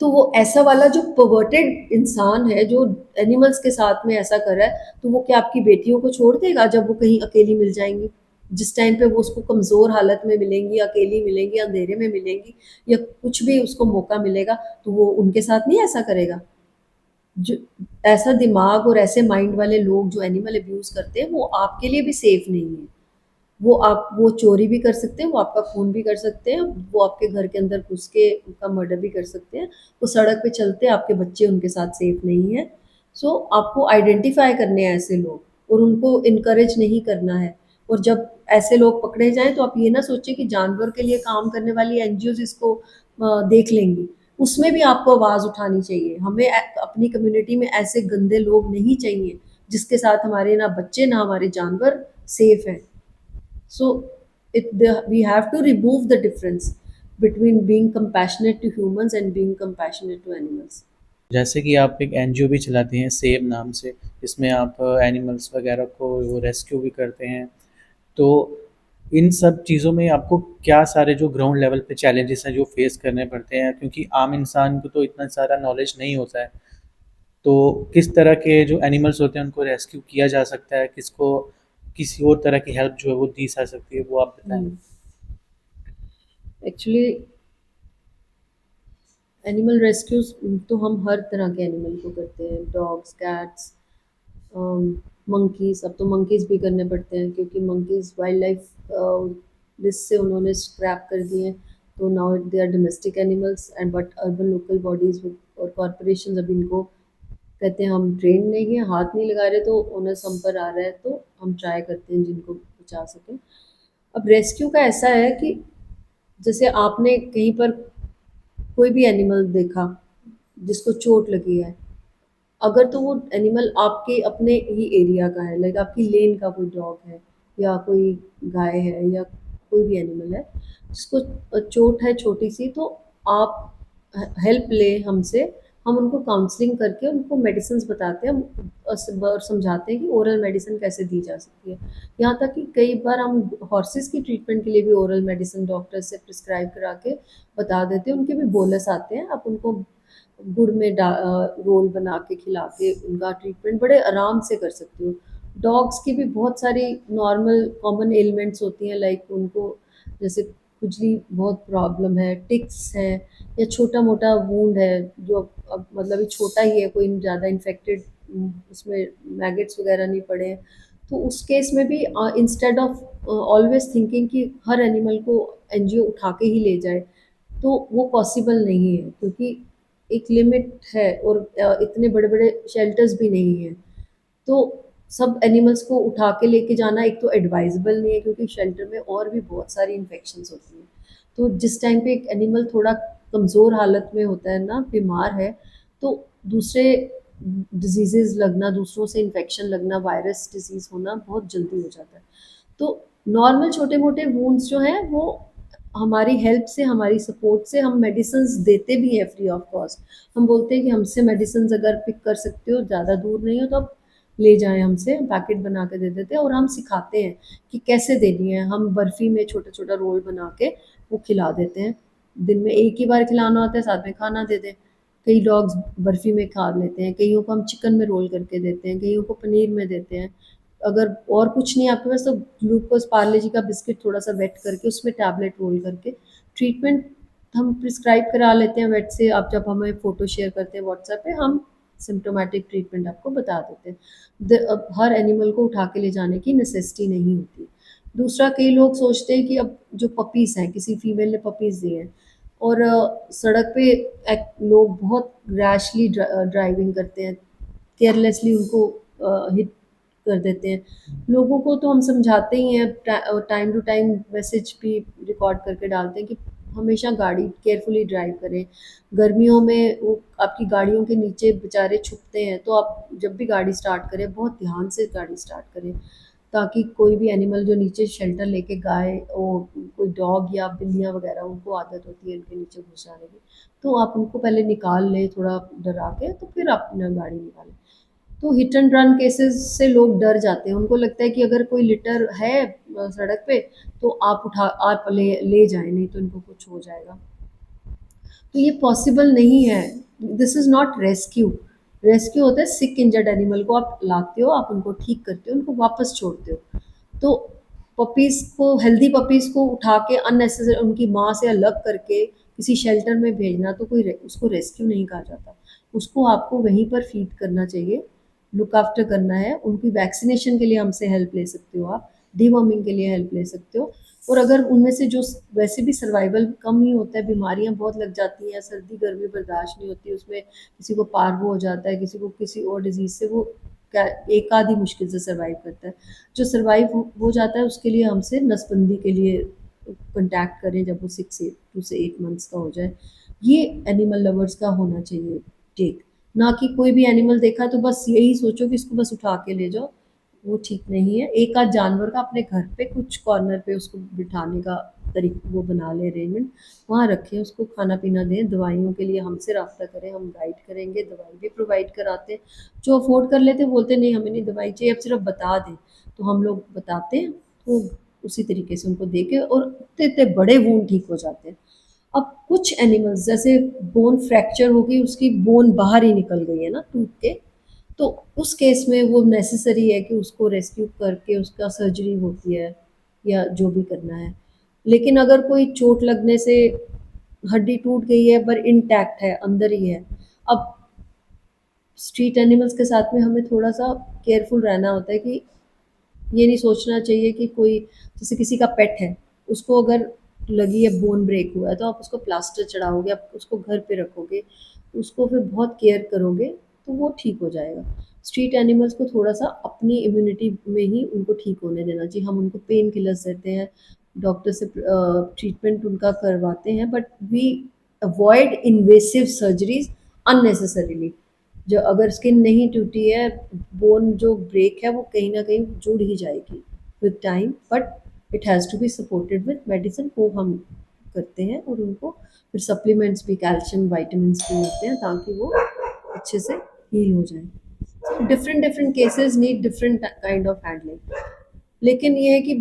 तो वो ऐसा वाला जो परवर्टेड इंसान है जो एनिमल्स के साथ में ऐसा कर रहा है, तो वो क्या आपकी बेटियों को छोड़ देगा जब वो कहीं अकेली मिल जाएंगी? जिस टाइम पे वो उसको कमजोर हालत में मिलेंगी, अकेली मिलेंगी, अंधेरे में मिलेंगी, या कुछ भी उसको मौका मिलेगा, तो वो उनके साथ नहीं ऐसा करेगा? जो ऐसा दिमाग और ऐसे माइंड वाले लोग जो एनिमल अब्यूज करते हैं, वो आपके लिए भी सेफ नहीं है। वो चोरी भी कर सकते हैं, वो आपका खून भी कर सकते हैं, वो आपके घर के अंदर घुस के उनका मर्डर भी कर सकते हैं, वो सड़क पे चलते हैं, आपके बच्चे उनके साथ सेफ नहीं है। सो आपको आइडेंटिफाई करने हैं ऐसे लोग और उनको इनकरेज नहीं करना है। और जब ऐसे लोग पकड़े जाएं तो आप ये ना सोचें कि जानवर के लिए काम करने वाली एनजीओ इसको देख लेंगी। उसमें भी आपको आवाज़ उठानी चाहिए। हमें अपनी कम्युनिटी में ऐसे गंदे लोग नहीं चाहिए जिसके साथ हमारे ना बच्चे ना हमारे जानवर सेफ हैं। So we have to remove the difference between being compassionate to humans and being compassionate to animals. जैसे कि आप एक एनजीओ भी चलाती हैं सेव नाम से, इसमें आप एनिमल्स वगैरह को वो रेस्क्यू भी करते हैं। तो इन सब चीज़ों में आपको क्या सारे जो ग्राउंड लेवल पे चैलेंजेस हैं जो फेस करने पड़ते हैं, क्योंकि आम इंसान को तो इतना सारा नॉलेज नहीं होता है। तो किस तरह के जो एनिमल्स होते हैं उनको रेस्क्यू किया जा सकता है, किसको किसी और तरह की हेल्प जो है वो दी जा सकती है, वो आप बताएं। एक्चुअली एनिमल रेस्क्यूज तो हम हर तरह के एनिमल को करते हैं, डॉग्स, कैट्स, मंकीज। अब तो मंकीज भी करने पड़ते हैं क्योंकि मंकीज वाइल्ड लाइफ लिस्ट से उन्होंने स्क्रैप कर दिए हैं। तो now they are domestic animals and but urban local bodies और कॉरपोरेशन अब इनको कहते हैं हम ट्रेन नहीं है, हाथ नहीं लगा रहे, तो ओनर्स हम पर आ रहा है, तो हम ट्राई करते हैं जिनको बचा सकें। अब रेस्क्यू का ऐसा है कि जैसे आपने कहीं पर कोई भी एनिमल देखा जिसको चोट लगी है, अगर तो वो एनिमल आपके अपने ही एरिया का है, लाइक आपकी लेन का कोई डॉग है या कोई गाय है या कोई भी एनिमल है जिसको चोट है छोटी सी, तो आप हेल्प ले हमसे, हम उनको काउंसलिंग करके उनको मेडिसिन्स बताते हैं, हम और समझाते हैं कि ओरल मेडिसिन कैसे दी जा सकती है। यहाँ तक कि कई बार हम हॉर्सेस की ट्रीटमेंट के लिए भी ओरल मेडिसिन डॉक्टर से प्रिस्क्राइब करा के बता देते हैं। उनके भी बोलस आते हैं, आप उनको गुड़ में रोल बना के खिला के उनका ट्रीटमेंट बड़े आराम से कर सकते हो। डॉग्स की भी बहुत सारी नॉर्मल कॉमन एलिमेंट्स होती हैं, लाइक उनको जैसे खुजली बहुत प्रॉब्लम है, टिक्स है, या छोटा मोटा वूंड है जो अब मतलब ये छोटा ही है, कोई ज़्यादा इन्फेक्टेड उसमें मैगेट्स वगैरह नहीं पड़े हैं, तो उस केस में भी इंस्टेड ऑफ ऑलवेज थिंकिंग कि हर एनिमल को एनजीओ उठा के ही ले जाए, तो वो पॉसिबल नहीं है, क्योंकि एक लिमिट है और इतने बड़े बड़े शेल्टर्स भी नहीं हैं। तो सब एनिमल्स को उठा के लेके जाना एक तो एडवाइजेबल नहीं है, क्योंकि शेल्टर में और भी बहुत सारी इन्फेक्शंस होती हैं। तो जिस टाइम पे एक एनिमल थोड़ा कमज़ोर हालत में होता है ना, बीमार है, तो दूसरे डिजीज़ेज़ लगना, दूसरों से इन्फेक्शन लगना, वायरस डिसीज़ होना बहुत जल्दी हो जाता है। तो नॉर्मल छोटे-मोटे वुंड्स जो हैं वो हमारी हेल्प से, हमारी सपोर्ट से हम मेडिसिन्स देते भी हैं फ्री ऑफ कॉस्ट। हम बोलते हैं कि हमसे मेडिसिन्स अगर पिक कर सकते हो, ज़्यादा दूर नहीं हो, तो आप ले जाएँ हमसे, पैकेट बना के दे देते हैं और हम सिखाते हैं कि कैसे देनी है। हम बर्फ़ी में छोटा-छोटा रोल बना के वो खिला देते हैं। दिन में एक ही बार खिलाना होता है, साथ में खाना दे दें। कई डॉग्स बर्फ़ी में खा लेते हैं, कइयों को हम चिकन में रोल करके देते हैं, कइयों को पनीर में देते हैं। अगर और कुछ नहीं है आपके पास, तो ग्लूकोज़ पार्ले जी का बिस्किट थोड़ा-सा वेट करके उसमें टैबलेट रोल करके ट्रीटमेंट हम प्रिस्क्राइब करा लेते हैं वेट से। आप जब हमें फ़ोटो शेयर करते हैं व्हाट्सएप पे, हम सिम्प्टोमेटिक ट्रीटमेंट आपको बता देते हैं। अब हर एनिमल को उठा के ले जाने की नेसेसिटी नहीं होती। दूसरा, कई लोग सोचते हैं कि अब जो पपीज़ हैं, किसी फीमेल ने पपीज़ दिए हैं और सड़क पे लोग बहुत रैशली ड्राइविंग करते हैं, केयरलेसली उनको हिट कर देते हैं। लोगों को तो हम समझाते ही हैं, टाइम टू टाइम मैसेज भी रिकॉर्ड करके डालते हैं कि हमेशा गाड़ी केयरफुली ड्राइव करें। गर्मियों में वो आपकी गाड़ियों के नीचे बेचारे छुपते हैं, तो आप जब भी गाड़ी स्टार्ट करें बहुत ध्यान से गाड़ी स्टार्ट करें, ताकि कोई भी एनिमल जो नीचे शेल्टर लेके गाय और कोई डॉग या बिल्लियाँ वगैरह, उनको आदत होती है इनके नीचे घुस जाने की, तो आप उनको पहले निकाल लें थोड़ा डरा के, तो फिर आप अपना गाड़ी निकालें। तो हिट एंड रन केसेस से लोग डर जाते हैं, उनको लगता है कि अगर कोई लिटर है सड़क पे, तो आप ले जाएं, नहीं तो इनको कुछ हो जाएगा। तो ये पॉसिबल नहीं है। This is not rescue. Rescue होता है सिक इंजर्ड एनिमल को आप लाते हो, आप उनको ठीक करते हो, उनको वापस छोड़ते हो। तो पपीज़ को, हेल्दी पपीज़ को उठा के अननेसेसरी उनकी माँ से अलग करके किसी शेल्टर में भेजना, तो उसको रेस्क्यू नहीं कहा जाता। उसको आपको वहीं पर फीड करना चाहिए, लुक आफ्टर करना है। उनकी वैक्सीनेशन के लिए हमसे हेल्प ले सकते हो आप, डीवर्मिंग के लिए हेल्प ले सकते हो। और अगर उनमें से जो वैसे भी सर्वाइवल कम ही होता है, बीमारियां बहुत लग जाती हैं, सर्दी गर्मी बर्दाश्त नहीं होती, उसमें किसी को पार्वो हो जाता है, किसी को किसी और डिजीज से, वो क्या एक आधी मुश्किल से सर्वाइव करता है। जो सर्वाइव हो जाता है उसके लिए हमसे नसबंदी के लिए कंटैक्ट करें जब वो 6 से 8 मंथ्स का हो जाए। ये एनिमल लवर्स का होना चाहिए टेक। ना कि कोई भी एनिमल देखा तो बस यही सोचो कि इसको बस उठा के ले जाओ, वो ठीक नहीं है। एक आध जानवर का अपने घर पे कुछ कॉर्नर पे उसको बिठाने का तरीका वो बना ले अरेंजमेंट, वहाँ रखें, उसको खाना पीना दें, दवाइयों के लिए हमसे रब्ता करें, हम गाइड करेंगे, दवाई भी प्रोवाइड कराते हैं। जो अफोर्ड कर लेते हैं बोलते हैं नहीं हमें नहीं दवाई चाहिए, अब सिर्फ बता दें, तो हम लोग बताते हैं, तो उसी तरीके से उनको दे के, और इतने इतने बड़े वूंड ठीक हो जाते हैं। अब कुछ एनिमल्स जैसे बोन फ्रैक्चर हो गई, उसकी बोन बाहर ही निकल गई है ना टूट के, तो उस केस में वो नेसेसरी है कि उसको रेस्क्यू करके उसका सर्जरी होती है या जो भी करना है। लेकिन अगर कोई चोट लगने से हड्डी टूट गई है पर इंटैक्ट है, अंदर ही है, अब स्ट्रीट एनिमल्स के साथ में हमें थोड़ा सा केयरफुल रहना होता है कि ये नहीं सोचना चाहिए कि कोई, जैसे किसी का पेट है, उसको अगर लगी है बोन ब्रेक हुआ है, तो आप उसको प्लास्टर चढ़ाओगे, आप उसको घर पे रखोगे, उसको फिर बहुत केयर करोगे, तो वो ठीक हो जाएगा। स्ट्रीट एनिमल्स को थोड़ा सा अपनी इम्यूनिटी में ही उनको ठीक होने देना चाहिए। हम उनको पेन किलर्स देते हैं, डॉक्टर से ट्रीटमेंट उनका करवाते हैं, but we avoid invasive surgeries unnecessarily. जो अगर स्किन नहीं टूटी है, बोन जो ब्रेक है वो कहीं ना कहीं जुड़ ही जाएगी with time, but it has to be supported with medicine, वो हम करते हैं और उनको फिर सप्लीमेंट्स भी, कैल्शियम, विटामिन्स भी होते हैं ताकि वो अच्छे से हील हो जाए। So different different cases need different kind of handling। लेकिन ये है कि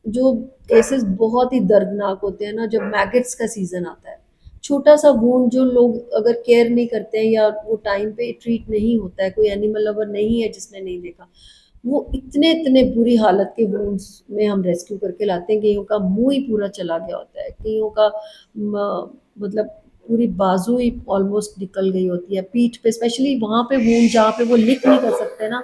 जो केसेस बहुत ही दर्दनाक होते हैं ना, जब मैगट्स का सीजन आता है, छोटा सा वूंड जो लोग अगर केयर नहीं करते हैं या वो टाइम पे ट्रीट नहीं होता है, कोई एनिमल लवर नहीं है जिसने नहीं देखा, वो इतने इतने बुरी हालत के वूंड्स में हम रेस्क्यू करके लाते हैं। कईयों का मुंह ही पूरा चला गया होता है, कईयों का मतलब पूरी बाजू ही ऑलमोस्ट निकल गई होती है, पीठ पे स्पेशली वहां पे वूंड जहाँ पे वो लिख नहीं कर सकते ना,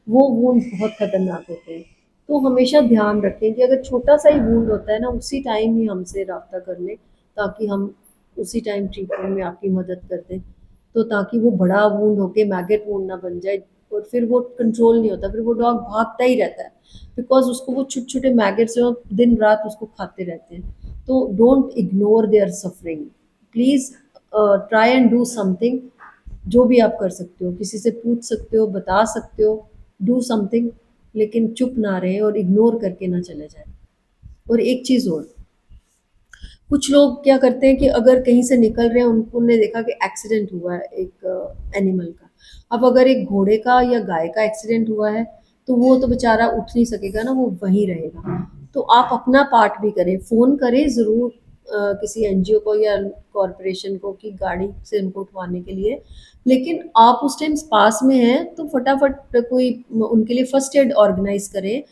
वो वूंड बहुत खतरनाक होते हैं। तो हमेशा ध्यान रखें कि अगर छोटा सा ही वूंड होता है ना, उसी टाइम ही हमसे रब्ता कर लें ताकि हम उसी टाइम ट्रीटमेंट में आपकी मदद कर दें। तो ताकि वो बड़ा वूंड होके मैगेट वूंड ना बन जाए और फिर वो कंट्रोल नहीं होता, फिर वो डॉग भागता ही रहता है बिकॉज उसको वो छोटे छोटे मैगेट्स जो दिन रात उसको खाते रहते हैं। तो don't ignore their suffering, please try and do something. जो भी आप कर सकते हो, किसी से पूछ सकते हो, बता सकते हो, डू समथिंग, लेकिन चुप ना रहे और इग्नोर करके ना चले जाए। और एक चीज़ और, कुछ लोग क्या करते हैं कि अगर कहीं से निकल रहे हैं, उन्होंने देखा कि एक्सीडेंट हुआ है एक एनिमल का। अब अगर एक घोड़े का या गाय का एक्सीडेंट हुआ है तो वो तो बेचारा उठ नहीं सकेगा ना, वो वहीं रहेगा। तो आप अपना पार्ट भी करें, फ़ोन करें ज़रूर किसी एनजीओ को या कॉरपोरेशन को कि गाड़ी से उनको उठवाने के लिए। लेकिन आप उस टाइम पास में हैं तो फटाफट कोई उनके लिए फर्स्ट एड ऑर्गेनाइज करें।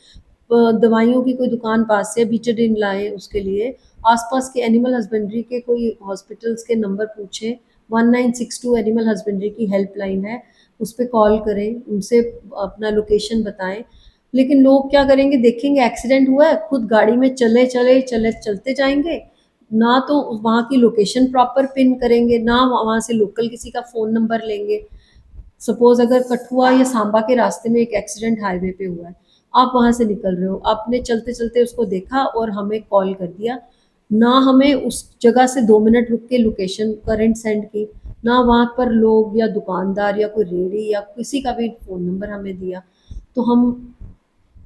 दवाइयों की कोई दुकान पास से बीटाडिन लाएं उसके लिए। आसपास के एनिमल हस्बेंड्री के कोई हॉस्पिटल्स के नंबर पूछें, 1962 एनिमल हस्बेंड्री की हेल्पलाइन है, उस पर कॉल करें, उनसे अपना लोकेशन बताएं। लेकिन लोग क्या करेंगे, देखेंगे एक्सीडेंट हुआ है, खुद गाड़ी में चले चले चले चलते जाएंगे, ना तो वहाँ की लोकेशन प्रॉपर पिन करेंगे, ना वहाँ से लोकल किसी का फ़ोन नंबर लेंगे। सपोज अगर कठुआ या सांबा के रास्ते में एक एक्सीडेंट हाईवे पे हुआ है, आप वहां से निकल रहे हो, आपने चलते चलते उसको देखा और हमें कॉल कर दिया, ना हमें उस जगह से 2 मिनट रुक के लोकेशन करंट सेंड की, ना वहां पर लोग या दुकानदार या कोई रेडी या किसी का भी फ़ोन नंबर हमें दिया, तो हम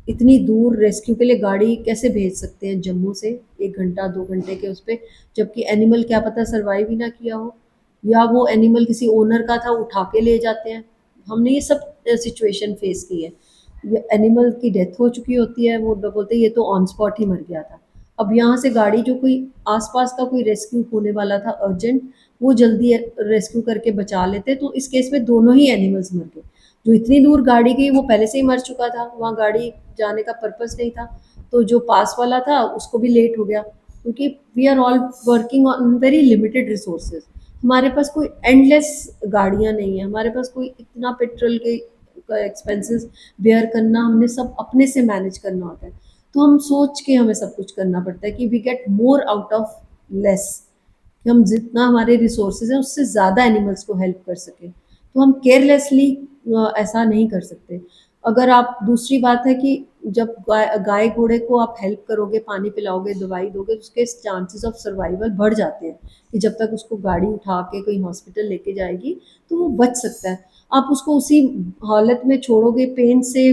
इतनी दूर रेस्क्यू के लिए गाड़ी कैसे भेज सकते हैं जम्मू से, 1 घंटा 2 घंटे के उस पर, जबकि एनिमल क्या पता सर्वाइव ही ना किया हो, या वो एनिमल किसी ओनर का था उठा के ले जाते हैं। हमने ये सब सिचुएशन फेस की है। ये एनिमल की डेथ हो चुकी होती है, वो बोलते हैं ये तो ऑन स्पॉट ही मर गया था। अब यहाँ से गाड़ी जो कोई आसपास का कोई रेस्क्यू होने वाला था अर्जेंट, वो जल्दी रेस्क्यू करके बचा लेते, तो इस केस में दोनों ही एनिमल्स मर गए। जो इतनी दूर गाड़ी गई वो पहले से ही मर चुका था, वहाँ गाड़ी जाने का पर्पस नहीं था। तो जो पास वाला था उसको भी लेट हो गया, क्योंकि we are all working on very limited resources. हमारे पास कोई एंडलेस गाड़ियाँ नहीं है, हमारे पास कोई इतना पेट्रोल के एक्सपेंसेस बेयर करना, हमने सब अपने से मैनेज करना होता है। तो हम सोच के हमें सब कुछ करना पड़ता है कि we get more out of less, कि हम जितना हमारे रिसोर्सेज हैं उससे ज़्यादा एनिमल्स को हेल्प कर सकें। तो हम केयरलेसली ऐसा नहीं कर सकते। अगर आप, दूसरी बात है कि जब गाय घोड़े को आप हेल्प करोगे, पानी पिलाओगे, दवाई दोगे, तो उसके चांसेस ऑफ सर्वाइवल बढ़ जाते हैं कि जब तक उसको गाड़ी उठा के कहीं हॉस्पिटल लेके जाएगी तो वो बच सकता है। आप उसको उसी हालत में छोड़ोगे, पेन से,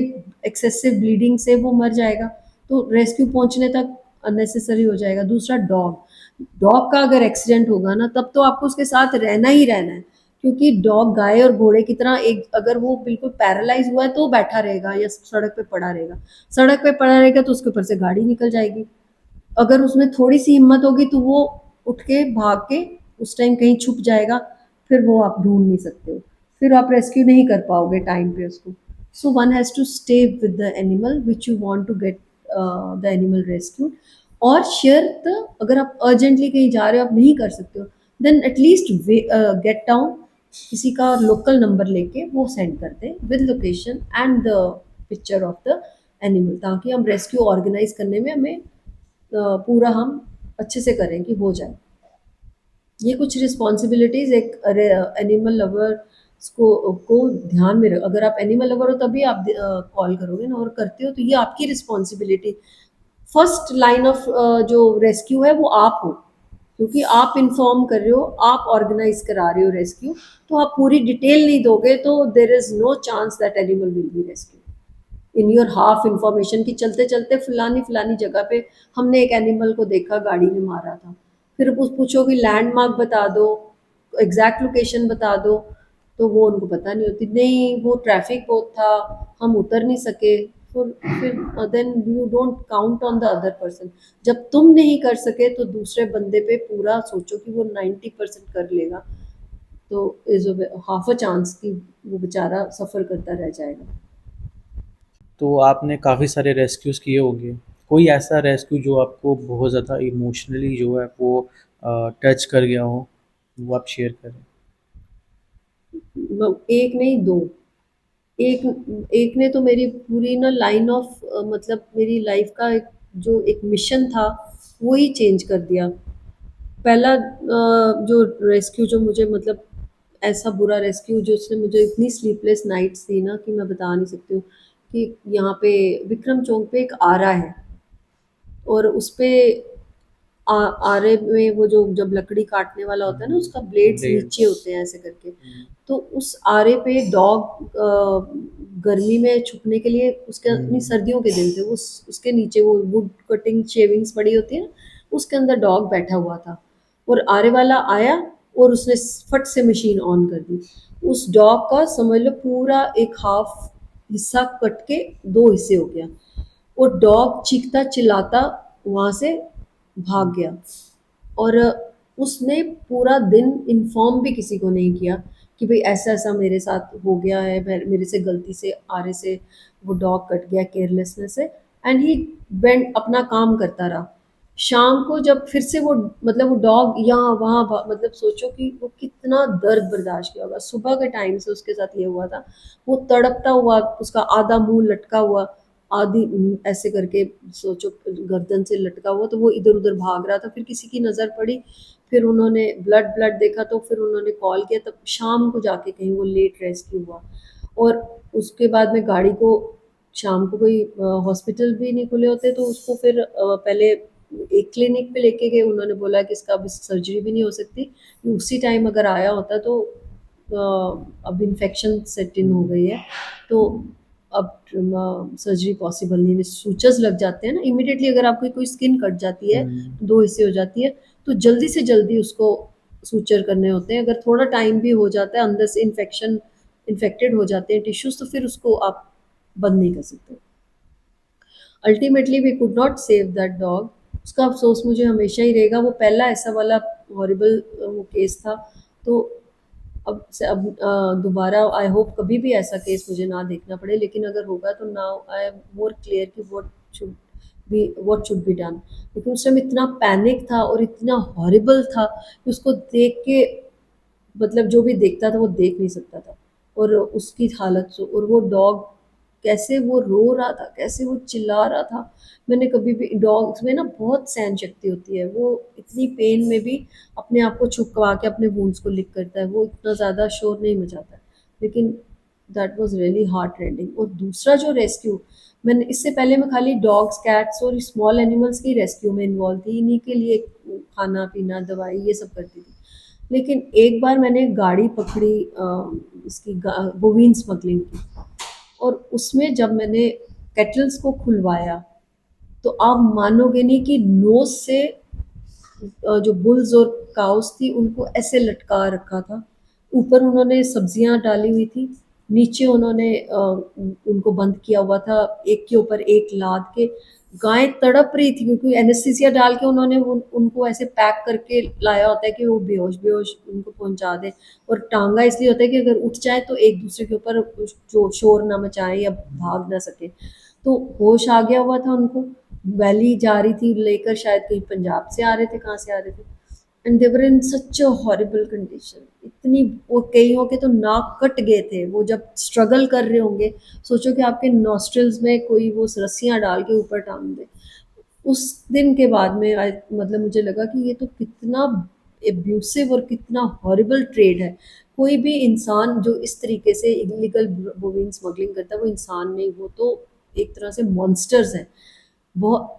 एक्सेसिव ब्लीडिंग से वो मर जाएगा, तो रेस्क्यू पहुंचने तक अननेसेसरी हो जाएगा। दूसरा, डॉग डॉग का अगर एक्सीडेंट होगा ना, तब तो आपको उसके साथ रहना ही रहना है, क्योंकि डॉग गाय और घोड़े की तरह, एक अगर वो बिल्कुल पैरालाइज हुआ है तो बैठा रहेगा या सड़क पे पड़ा रहेगा। सड़क पे पड़ा रहेगा तो उसके ऊपर से गाड़ी निकल जाएगी। अगर उसमें थोड़ी सी हिम्मत होगी तो वो उठ के भाग के उस टाइम कहीं छुप जाएगा, फिर वो आप ढूंढ नहीं सकते हो, फिर आप रेस्क्यू नहीं कर पाओगे टाइम पे उसको। So one has to stay with the animal which you want to get the animal rescued. और शेयर द, अगर आप अर्जेंटली कहीं जा रहे हो, आप नहीं कर सकते हो, देन एटलीस्ट गेट डाउन, किसी का लोकल नंबर लेके वो सेंड कर दें with location and the picture of the animal, ताकि हम रेस्क्यू ऑर्गेनाइज करने में हमें पूरा हम अच्छे से करें कि हो जाए। ये कुछ रिस्पॉन्सिबिलिटीज़ एक एनिमल लवर को ध्यान में रख, अगर आप एनिमल लवर हो तभी आप कॉल करोगे ना, और करते हो तो ये आपकी रिस्पॉन्सिबिलिटी। फर्स्ट लाइन ऑफ जो रेस्क्यू है वो आप हो, क्योंकि आप इन्फॉर्म कर रहे हो, आप ऑर्गेनाइज करा रहे हो रेस्क्यू। तो आप पूरी डिटेल नहीं दोगे तो there is no chance that animal will be rescue in your half information, कि चलते चलते फलानी फलानी जगह पे हमने एक एनिमल को देखा, गाड़ी ने मारा था, फिर पूछो कि लैंडमार्क बता दो, एग्जैक्ट लोकेशन बता दो, तो वो उनको पता नहीं होती, नहीं वो ट्रैफिक बहुत था, हम उतर नहीं सके। फिर then you don't count on the other person. जब तुम नहीं कर सके तो दूसरे बंदे पे पूरा सोचो कि वो 90% कर लेगा, तो इज हाफ अ चांस कि वो बेचारा सफर करता रह जाएगा। तो आपने काफ़ी सारे रेस्क्यूज़ किए होंगे। कोई ऐसा रेस्क्यू जो आपको बहुत ज़्यादा इमोशनली जो है वो टच कर गया हो, वो आप शेयर करें? एक नहीं दो, एक एक ने तो मेरी पूरी ना लाइन ऑफ मतलब मेरी लाइफ का एक जो एक मिशन था वो ही चेंज कर दिया। पहला जो रेस्क्यू जो मुझे मतलब ऐसा बुरा रेस्क्यू जो उसने मुझे इतनी स्लीपलेस नाइट्स दी ना कि मैं बता नहीं सकती हूँ। कि यहाँ पे विक्रम चौक पे एक आरा है, और उस पे आरे में वो जो जब लकड़ी काटने वाला होता है ना, उसका ब्लेड्स नीचे ब्लेड्स। होते हैं ऐसे करके। तो उस आरे पे डॉग गर्मी में छुपने के लिए, उसके अपनी सर्दियों के दिन थे, उसके नीचे वो वुड कटिंग शेविंग्स पड़ी होती है ना, उसके अंदर डॉग बैठा हुआ था। और आरे वाला आया और उसने फट से मशीन ऑन कर दी। उस डॉग का समझ लो पूरा एक हाफ हिस्सा कट के दो हिस्से हो गया, और डॉग चीखता चिल्लाता वहां से भाग गया। और उसने पूरा दिन इन्फॉर्म भी किसी को नहीं किया कि भाई ऐसा ऐसा मेरे साथ हो गया है, मेरे से गलती से आरे से वो डॉग कट गया केयरलेसनेस से। एंड ही वेंट अपना काम करता रहा। शाम को जब फिर से वो मतलब वो डॉग यहाँ वहाँ मतलब सोचो कि वो कितना दर्द बर्दाश्त किया होगा। सुबह के टाइम से उसके साथ ये हुआ था, वो तड़पता हुआ, उसका आधा मुंह लटका हुआ, आधी ऐसे करके सोचो गर्दन से लटका हुआ, तो वो इधर उधर भाग रहा था। फिर किसी की नज़र पड़ी, फिर उन्होंने ब्लड ब्लड देखा, तो फिर उन्होंने कॉल किया, तब शाम को जाके कहीं वो लेट रेस्क्यू हुआ। और उसके बाद में गाड़ी को शाम को कोई हॉस्पिटल भी नहीं खुले होते, तो उसको फिर पहले एक क्लिनिक पे लेके गए। उन्होंने बोला कि इसका अभी सर्जरी भी नहीं हो सकती, उसी टाइम अगर आया होता तो अब इन्फेक्शन सेट इन हो गई है, तो अब सर्जरी पॉसिबल नहीं है। सूचर्स लग जाते हैं ना इमिडिएटली, अगर आपकी कोई स्किन कट जाती है, दो हिस्से हो जाती है, तो जल्दी से जल्दी उसको सूचर करने होते हैं। अगर थोड़ा टाइम भी हो जाता है, अंदर से इन्फेक्टेड हो जाते हैं टिश्यूज, तो फिर उसको आप बंद नहीं कर सकते। Ultimately we could not save that dog. उसका अफसोस मुझे हमेशा ही रहेगा। वो पहला ऐसा वाला हॉरिबल वो केस था। तो अब दोबारा आई होप कभी भी ऐसा केस मुझे ना देखना पड़े, लेकिन अगर होगा तो now I am more clear कि व्हाट शुड बी डन। लेकिन उस टाइम इतना पैनिक था और इतना हॉरिबल था कि उसको देख के मतलब जो भी देखता था वो देख नहीं सकता था। और उसकी हालत और वो डॉग कैसे वो रो रहा था, कैसे वो चिल्ला रहा था। मैंने कभी भी डॉग्स में ना बहुत सहन शक्ति होती है, वो इतनी पेन में भी अपने आप को छुपवा के अपने वूंड्स को लिक करता है, वो इतना ज़्यादा शोर नहीं मचाता है। लेकिन that was really heart rending. और दूसरा जो रेस्क्यू, मैंने इससे पहले मैं खाली डॉग्स कैट्स और स्मॉल एनिमल्स की रेस्क्यू में इन्वॉल्व थी, इन्हीं के लिए खाना पीना दवाई ये सब करती थी। लेकिन एक बार मैंने गाड़ी पकड़ी इसकी बोवीन स्मगलिंग की, और उसमें जब मैंने केटल्स को खुलवाया, तो आप मानोगे नहीं कि नोज से जो बुल्स और काउस थी उनको ऐसे लटका रखा था। ऊपर उन्होंने सब्जियां डाली हुई थी, नीचे उन्होंने उनको बंद किया हुआ था एक के ऊपर एक लाद के। गाय तड़प रही थी क्योंकि एनेस्थीसिया डाल के उन्होंने उनको ऐसे पैक करके लाया होता है कि वो बेहोश बेहोश उनको पहुंचा दे। और टांगा इसलिए होता है कि अगर उठ जाए तो एक दूसरे के ऊपर जो शोर ना मचाए या भाग ना सके। तो होश आ गया हुआ था उनको, वैली जा रही थी लेकर, शायद कहीं पंजाब से आ रहे थे, कहाँ से आ रहे थे। And they were in such a horrible condition, इतनी वो कईयों के तो नाक कट गए थे वो जब स्ट्रगल कर रहे होंगे। सोचो कि आपके नॉस्ट्रल्स में कोई वो रस्सियां डाल के ऊपर टांग दे। उस दिन के बाद में मतलब मुझे लगा कि ये तो कितना एब्यूसिव और कितना हॉरिबल ट्रेड है। कोई भी इंसान जो इस तरीके से इलीगल बोविन स्मगलिंग करता है वो इंसान नहीं, वो तो एक तरह से मॉन्स्टर्स हैं। बहुत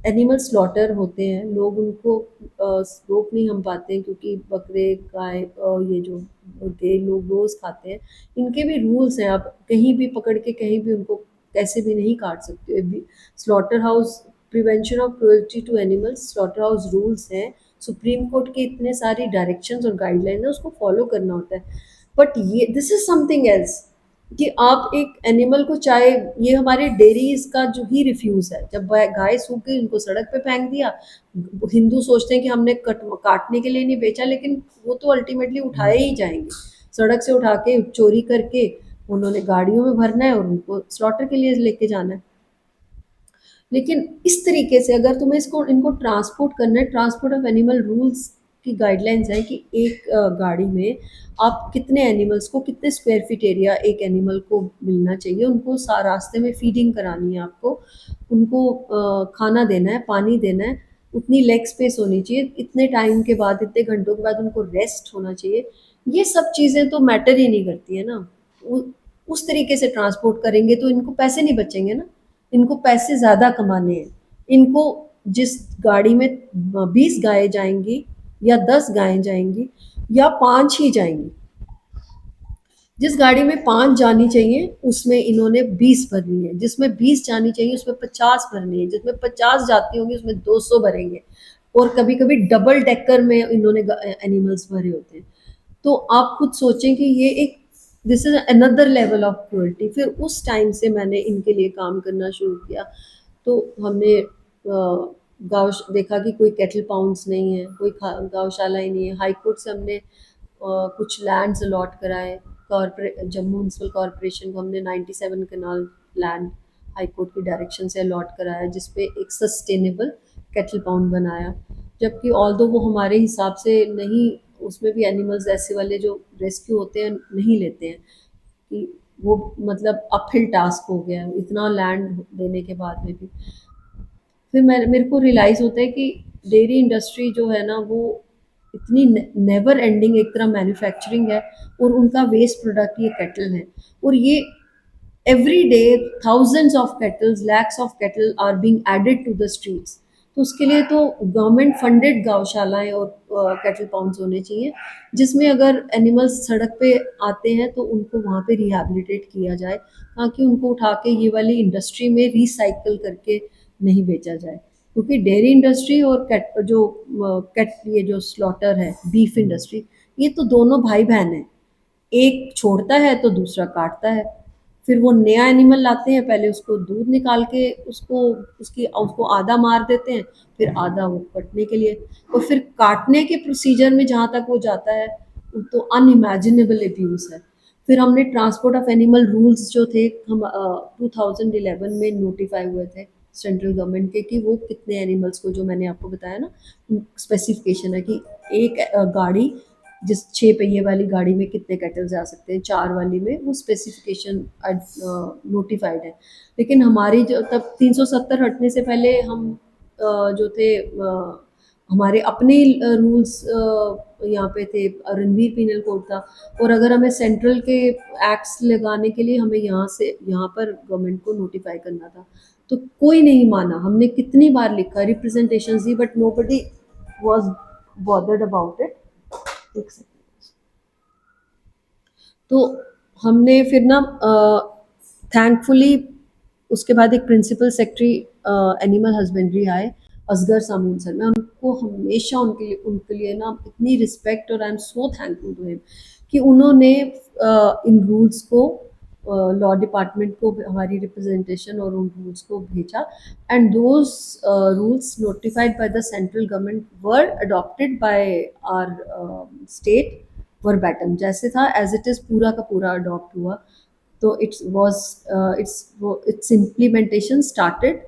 एनिमल स्लॉटर होते हैं, लोग उनको रोक नहीं हम पाते हैं क्योंकि बकरे गाय ये जो मुर्गे लोग रोज खाते हैं। इनके भी रूल्स हैं, आप कहीं भी पकड़ के कहीं भी उनको कैसे भी नहीं काट सकते। Slaughter house prevention of cruelty to animals, slaughter house rules हैं। सुप्रीम कोर्ट के इतने सारी डायरेक्शंस और गाइडलाइंस है, उसको फॉलो करना होता है। बट ये दिस इज समथिंग एल्स कि आप एक एनिमल को, चाहे ये हमारे डेयरीज का जो ही रिफ्यूज है, जब गाय सूख गई उनको सड़क पे फेंक दिया। हिंदू सोचते हैं कि हमने काटने के लिए नहीं बेचा, लेकिन वो तो अल्टीमेटली उठाए ही जाएंगे, सड़क से उठा के चोरी करके उन्होंने गाड़ियों में भरना है और उनको स्लॉटर के लिए लेके जाना है। लेकिन इस तरीके से अगर तुम्हें इसको इनको ट्रांसपोर्ट करना है, ट्रांसपोर्ट ऑफ एनिमल रूल्स की गाइडलाइंस है कि एक गाड़ी में आप कितने एनिमल्स को, कितने स्क्वायर फीट एरिया एक एनिमल को मिलना चाहिए, उनको रास्ते में फीडिंग करानी है आपको, उनको खाना देना है, पानी देना है, उतनी लेग स्पेस होनी चाहिए, इतने टाइम के बाद, इतने घंटों के बाद उनको रेस्ट होना चाहिए। ये सब चीज़ें तो मैटर ही नहीं करती है ना। उस तरीके से ट्रांसपोर्ट करेंगे तो इनको पैसे नहीं बचेंगे ना, इनको पैसे ज़्यादा कमाने हैं। इनको जिस गाड़ी में 20 गायें जाएंगी या 10 गायें जाएंगी या 5 ही जाएंगी, जिस गाड़ी में 5 जानी चाहिए उसमें इन्होंने 20 भरनी है, जिसमें 20 जानी चाहिए उसमें 50 भरनी है, जिसमें 50 जाती होंगी उसमें 200 भरेंगे। और कभी कभी डबल डेकर में इन्होंने एनिमल्स भरे होते हैं। तो आप खुद सोचें कि ये एक, this is another level of cruelty. फिर उस टाइम से मैंने इनके लिए काम करना शुरू किया। तो हमने देखा कि कोई कैटल पाउंड्स नहीं है, कोई गौशाला ही नहीं है। हाई कोर्ट से हमने कुछ लैंड्स अलॉट कराए, कॉर्पोरेट जम्मू म्यूनसिपल कॉरपोरेशन को हमने 97 कनाल लैंड हाई कोर्ट की डायरेक्शन से अलॉट कराया, जिसपे एक सस्टेनेबल कैटल पाउंड बनाया। जबकि ऑल दो वो हमारे हिसाब से नहीं, उसमें भी एनिमल्स ऐसे वाले जो रेस्क्यू होते हैं नहीं लेते हैं, कि वो मतलब अपहिल टास्क हो गया इतना लैंड देने के बाद में भी। फिर मेरे को रियलाइज़ होता है कि डेयरी इंडस्ट्री जो है ना, वो इतनी नेवर एंडिंग एक तरह मैन्युफैक्चरिंग है, और उनका वेस्ट प्रोडक्ट ये कैटल है। और ये every day thousands of cattles, lakhs of cattle are being added to the streets. तो उसके लिए तो गवर्नमेंट फंडेड गौशालाएं और कैटल पाउंड्स होने चाहिए, जिसमें अगर एनिमल्स सड़क पे आते हैं तो उनको वहाँ पे रिहैबिलिटेट किया जाए, ताकि उनको उठा के ये वाली इंडस्ट्री में रिसाइकल करके नहीं बेचा जाए। क्योंकि डेयरी इंडस्ट्री और कैट ये जो स्लॉटर है, बीफ इंडस्ट्री, ये तो दोनों भाई बहन हैं। एक छोड़ता है तो दूसरा काटता है। फिर वो नया एनिमल लाते हैं, पहले उसको दूध निकाल के उसको आधा मार देते हैं, फिर आधा वो कटने के लिए, और फिर काटने के प्रोसीजर में जहाँ तक वो जाता है, वो तो अनइमेजिनेबल अब्यूज है। फिर हमने ट्रांसपोर्ट ऑफ एनिमल रूल्स जो थे, हम 2011 में नोटिफाई हुए थे सेंट्रल गवर्नमेंट के, कि वो कितने एनिमल्स को, जो मैंने आपको बताया ना, स्पेसिफिकेशन है कि एक गाड़ी, जिस 6 पहिए वाली गाड़ी में कितने कैटल जा सकते हैं, 4 वाली में वो स्पेसिफिकेशन नोटिफाइड है। लेकिन हमारी जो तब 370 हटने से पहले हम जो थे, हमारे अपने रूल्स यहाँ पे थे, रणवीर पीनल कोड था। और अगर हमें सेंट्रल के एक्ट्स लगाने के लिए हमें यहाँ पर गवर्नमेंट को नोटिफाई करना था, तो कोई नहीं माना। हमने कितनी बार लिखा, representation the, but nobody was bothered about it. एक सेकंड। तो हमने फिर ना थैंकफुली उसके बाद एक प्रिंसिपल सेक्रेटरी एनिमल हस्बेंड्री आए, असगर सामून सर। मैं उनको हमेशा उनके लिए ना इतनी रिस्पेक्ट, और I am so thankful to him कि उन्होंने इन रूल्स को लॉ डिपार्टमेंट को हमारी रिप्रेजेंटेशन और उन रूल्स को भेजा। And those rules notified by the central government were adopted by our state verbatim, जैसे था एज इट इज़ पूरा का पूरा अडॉप्ट हुआ। तो it's implementation started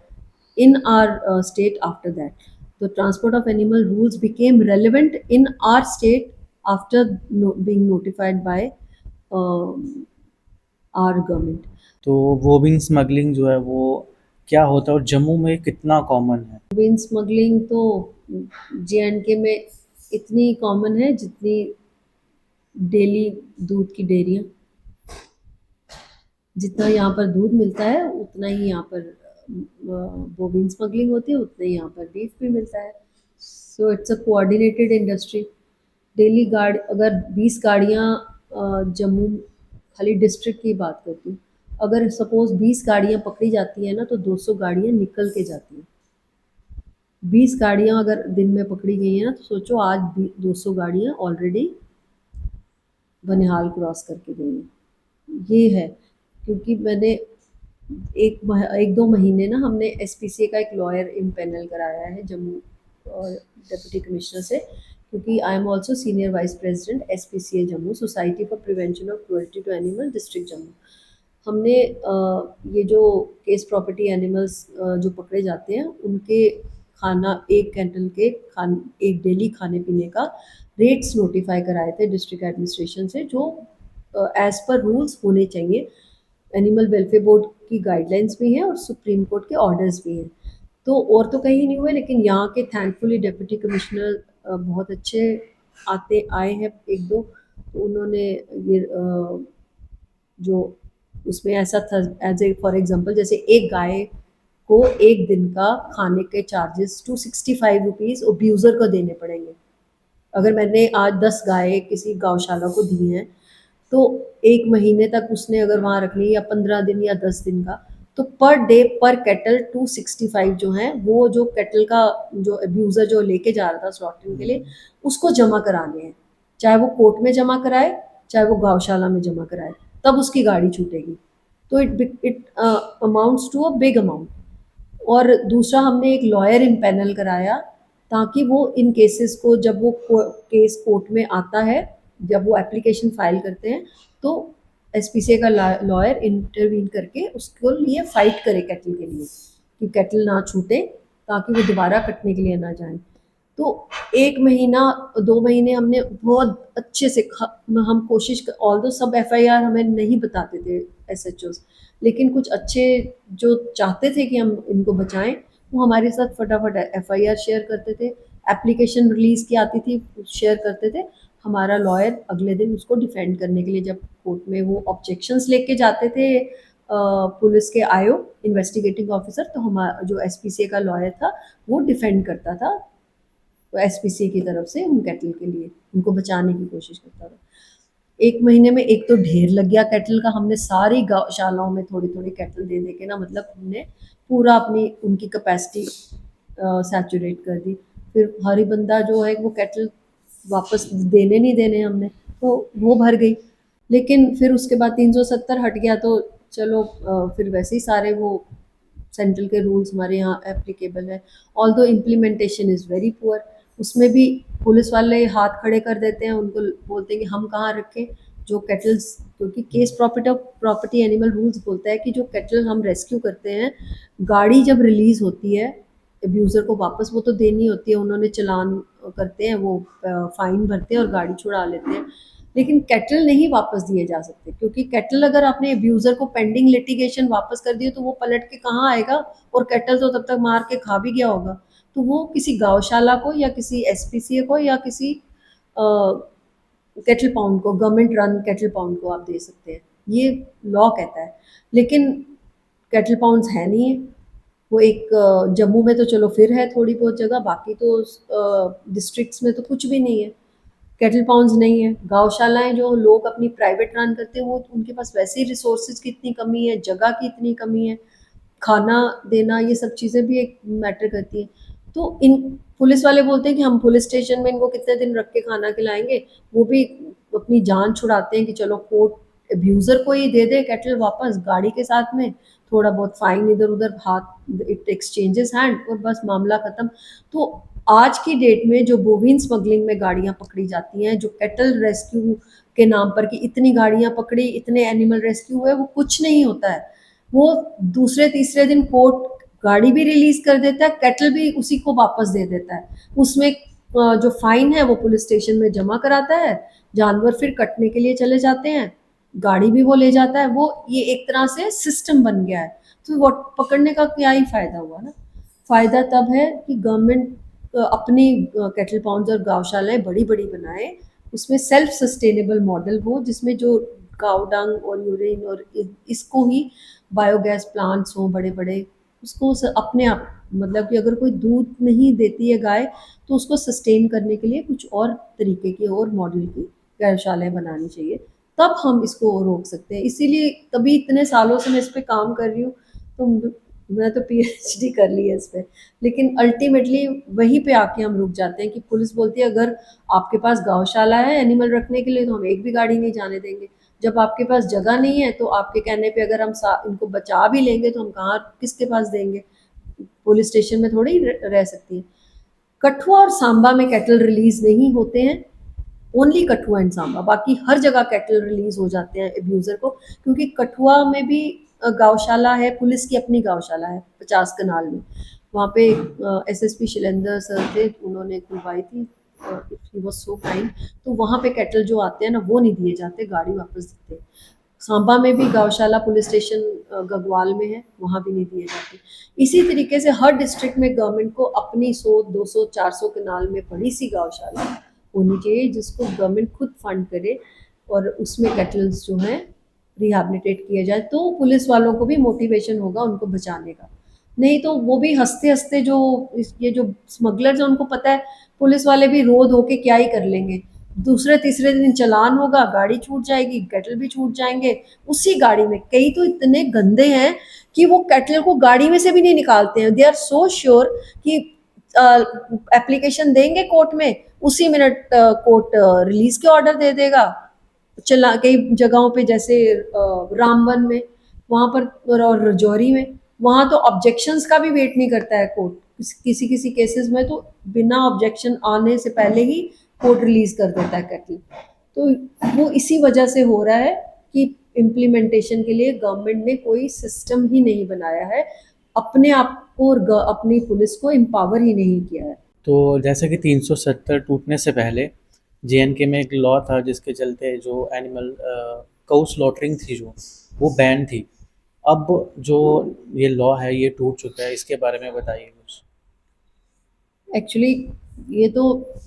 in our state after that. The transport of animal rules became relevant in our state after being notified by um, our government. तो वोबिन smuggling जो है वो क्या होता है और जम्मू में कितना कॉमन है? विन स्मगलिंग तो जे.एंड.के में इतनी कॉमन है जितनी डेली दूध की डेयरियाँ। जितना यहाँ पर दूध मिलता है उतना ही यहाँ पर बोविन स्मगलिंग होती है, उतना ही यहाँ पर बीफ भी मिलता है। So it's a coordinated industry. Daily गाड़ी, अगर 20 गाड़ियाँ जम्मू, खाली डिस्ट्रिक्ट की बात करती हूँ, अगर सपोज 20 गाड़ियाँ पकड़ी जाती हैं ना, तो 200 गाड़ियाँ निकल के जाती हैं। 20 गाड़ियाँ अगर दिन में पकड़ी गई हैं ना, तो सोचो आज 200 गाड़ियाँ ऑलरेडी बनिहाल क्रॉस करके गई हैं। ये है, क्योंकि मैंने एक दो महीने ना हमने एसपीसीए का एक लॉयर इम्पेनल कराया है जम्मू और डिप्टी कमिश्नर से, क्योंकि I am also senior vice president SPCA Jammu, society for prevention of cruelty to animal, district Jammu. हमने ये जो केस प्रॉपर्टी एनिमल्स जो पकड़े जाते हैं उनके खाना, एक कैंटल के एक डेली खाने पीने का रेट्स नोटिफाई कराए थे डिस्ट्रिक्ट एडमिनिस्ट्रेशन से, जो एज पर रूल्स होने चाहिए। एनिमल वेलफेयर बोर्ड की गाइडलाइंस भी हैं और सुप्रीम कोर्ट के ऑर्डर्स भी हैं। तो और तो कहीं नहीं हुए, लेकिन यहाँ के थैंकफुली डिप्टी कमिश्नर बहुत अच्छे आते आए हैं एक दो, तो उन्होंने ये जो उसमें ऐसा था, एज ए फॉर एग्जांपल जैसे एक गाय को एक दिन का खाने के चार्जेस 265 रुपीज़ अब्यूज़र को देने पड़ेंगे। अगर मैंने आज 10 गाय किसी गौशाला को दी हैं, तो एक महीने तक उसने अगर वहाँ रखनी, या 15 दिन या 10 दिन का, तो पर डे पर कैटल 265 जो है, वो जो कैटल का जो अब्यूज़र जो लेके जा रहा था स्लॉटिंग के लिए, उसको जमा कराने हैं। चाहे वो कोर्ट में जमा कराए, चाहे वो गौशाला में जमा कराए, तब उसकी गाड़ी छूटेगी। तो it amounts to a big amount. और दूसरा, हमने एक लॉयर इम्पैनल कराया, ताकि वो इन केसेस को, जब वो केस कोर्ट में आता है, जब वो एप्लीकेशन फाइल करते हैं, तो एसपीसीए का लॉयर इंटरवीन करके उसको लिए फाइट करे कैटल के लिए, कि कैटल ना छूटे, ताकि वो दोबारा कटने के लिए ना जाए। तो एक महीना 2 महीने हमने बहुत अच्छे से हम कोशिश, ऑल दो सब एफआईआर हमें नहीं बताते थे एसएचओस, लेकिन कुछ अच्छे जो चाहते थे कि हम इनको बचाएं, वो हमारे साथ फटाफट एफआईआर शेयर करते थे। एप्लीकेशन रिलीज की आती थी, शेयर करते थे। हमारा लॉयर अगले दिन उसको डिफेंड करने के लिए, जब कोर्ट में वो ऑब्जेक्शंस लेके जाते थे पुलिस के आयो इन्वेस्टिगेटिंग ऑफिसर, तो हमारा जो एसपीसीए का लॉयर था वो डिफेंड करता था, तो एसपीसी की तरफ से उन कैटल के लिए उनको बचाने की कोशिश करता था। एक महीने में एक तो ढेर लग गया कैटल का, हमने सारी गौशालाओं में थोड़ी थोड़ी कैटल दे दे के ना, मतलब हमने पूरा अपनी उनकी कैपेसिटी सैचुरेट कर दी। फिर हरी बंदा जो है वो कैटल वापस देने नहीं देने हमने, तो वो भर गई। लेकिन फिर उसके बाद 370 हट गया, तो चलो फिर वैसे ही सारे वो सेंट्रल के रूल्स हमारे यहाँ एप्लीकेबल है, ऑल दो इम्प्लीमेंटेशन इज़ वेरी पुअर। उसमें भी पुलिस वाले हाथ खड़े कर देते हैं, उनको बोलते हैं कि हम कहाँ रखें जो कैटल्स, क्योंकि केस प्रॉपर्टी एनिमल रूल्स बोलता है कि जो कैटल हम रेस्क्यू करते हैं, गाड़ी जब रिलीज होती है अब्यूज़र को वापस, वो तो देनी होती है, उन्होंने चालान करते हैं, वो फाइन भरते हैं और गाड़ी छुड़ा लेते हैं। लेकिन कैटल नहीं वापस दिए जा सकते, क्योंकि कैटल अगर आपने अब्यूज़र को पेंडिंग लिटिगेशन वापस कर दिए, तो वो पलट के कहाँ आएगा, और कैटल तो तब तक मार के खा भी गया होगा। तो वो किसी गौशाला को, या किसी एसपीसीए को, या किसी कैटल पाउंड को, गवर्नमेंट रन कैटल पाउंड को आप दे सकते हैं, ये लॉ कहता है। लेकिन कैटल पाउंड्स है नहीं है। वो एक जम्मू में तो चलो फिर है थोड़ी बहुत जगह, बाकी तो डिस्ट्रिक्ट्स में तो कुछ भी नहीं है, कैटल पाउंड्स नहीं है। गौशालाएं जो लोग अपनी प्राइवेट रन करते हैं, वो उनके पास वैसे ही रिसोर्सेज की इतनी कमी है, जगह की इतनी कमी है, खाना देना, ये सब चीज़ें भी एक मैटर करती हैं। तो इन पुलिस वाले बोलते हैं कि हम पुलिस स्टेशन में इनको कितने दिन रख के खाना खिलाएंगे, वो भी अपनी जान छुड़ाते हैं कि चलो कोर्ट अब्यूज़र को ही दे दे कैटल वापस गाड़ी के साथ में, थोड़ा बहुत फाइन इधर उधर, हाथ इट एक्सचेंजेस हैंड, और बस मामला खत्म। तो आज की डेट में जो बोविन स्मगलिंग में गाड़ियां पकड़ी जाती हैं, जो कैटल रेस्क्यू के नाम पर कि इतनी गाड़ियां पकड़ी, इतने एनिमल रेस्क्यू हुए, वो कुछ नहीं होता है। वो दूसरे तीसरे दिन कोर्ट गाड़ी भी रिलीज कर देता है, कैटल भी उसी को वापस दे देता है। उसमें जो फाइन है वो पुलिस स्टेशन में जमा कराता है, जानवर फिर कटने के लिए चले जाते हैं, गाड़ी भी वो ले जाता है। वो ये एक तरह से सिस्टम बन गया है। तो वो पकड़ने का क्या ही फायदा हुआ ना। फायदा तब है कि गवर्नमेंट अपनी कैटल पाउंड्स और गौशालाएं बड़ी बड़ी बनाए, उसमें सेल्फ सस्टेनेबल मॉडल हो, जिसमें जो काउ डंग और यूरिन और इसको ही बायोगैस प्लांट्स हों बड़े बड़े, उसको अपने आप, मतलब कि अगर कोई दूध नहीं देती है गाय, तो उसको सस्टेन करने के लिए कुछ और तरीके की और मॉडल की गौशालाएं बनानी चाहिए, तब हम इसको रोक सकते हैं। इसीलिए तभी इतने सालों से मैं इस पे काम कर रही हूँ। तो मैं तो पीएचडी कर ली है इस पे। लेकिन अल्टीमेटली वहीं पे आके हम रुक जाते हैं कि पुलिस बोलती है अगर आपके पास गौशाला है एनिमल रखने के लिए तो हम एक भी गाड़ी नहीं जाने देंगे। जब आपके पास जगह नहीं है तो आपके कहने पे अगर हम इनको बचा भी लेंगे तो हम कहाँ किसके पास देंगे? पुलिस स्टेशन में थोड़ी रह सकती है। कठुआ और सांबा में कैटल रिलीज नहीं होते हैं, ओनली कठुआ एंड सांबा, बाकी हर जगह कैटल रिलीज हो जाते हैं एब्यूजर को, क्योंकि कठुआ में भी गौशाला है, पुलिस की अपनी गौशाला है 50 कनाल में। वहाँ पे एसएसपी शैलेंद्र सर थे, उन्होंने खुलवाई थी, ही वाज सो काइंड। तो वहाँ पे कैटल जो आते हैं ना वो नहीं दिए जाते, गाड़ी वापस देते। सांबा में भी गौशाला पुलिस स्टेशन गगवाल में है, वहाँ भी नहीं दिए जाते। इसी तरीके से हर डिस्ट्रिक्ट में गवर्नमेंट को अपनी 100 200 400 कनाल में बड़ी सी गौशाला होनी चाहिए जिसको गवर्नमेंट खुद फंड करे, और उसमें कैटल्स जो हैं रिहैबिलिटेट किया जाए, तो पुलिस वालों को भी मोटिवेशन होगा उनको बचाने का। नहीं तो वो भी हंसते हंसते जो ये जो स्मगलर्स हैं उनको पता है पुलिस वाले भी रो धो के क्या ही कर लेंगे। दूसरे तीसरे दिन चालान होगा, गाड़ी छूट जाएगी, कैटल भी छूट जाएंगे उसी गाड़ी में। कई तो इतने गंदे हैं कि वो कैटल को गाड़ी में से भी नहीं निकालते हैं। दे आर सो श्योर कि एप्लीकेशन देंगे कोर्ट में, उसी मिनट कोर्ट रिलीज के ऑर्डर दे देगा। चला कई जगहों पे जैसे रामबन में, वहां पर, और रजौरी में, वहां तो ऑब्जेक्शंस का भी वेट नहीं करता है कोर्ट। किसी किसी केसेस में तो बिना ऑब्जेक्शन आने से पहले ही कोर्ट रिलीज कर देता है कैटल। तो वो इसी वजह से हो रहा है कि इम्प्लीमेंटेशन के लिए गवर्नमेंट ने कोई सिस्टम ही नहीं बनाया है, अपने आप को और अपनी पुलिस को एम्पावर ही नहीं किया है। तो जैसे कि 370 टूटने से पहले जेएनके में एक लॉ था जिसके चलते जो एनिमल काउ स्लॉटरिंग थी जो वो बैन थी। अब जो ये लॉ है ये टूट चुका है, इसके बारे में बताइए कुछ। एक्चुअली ये तो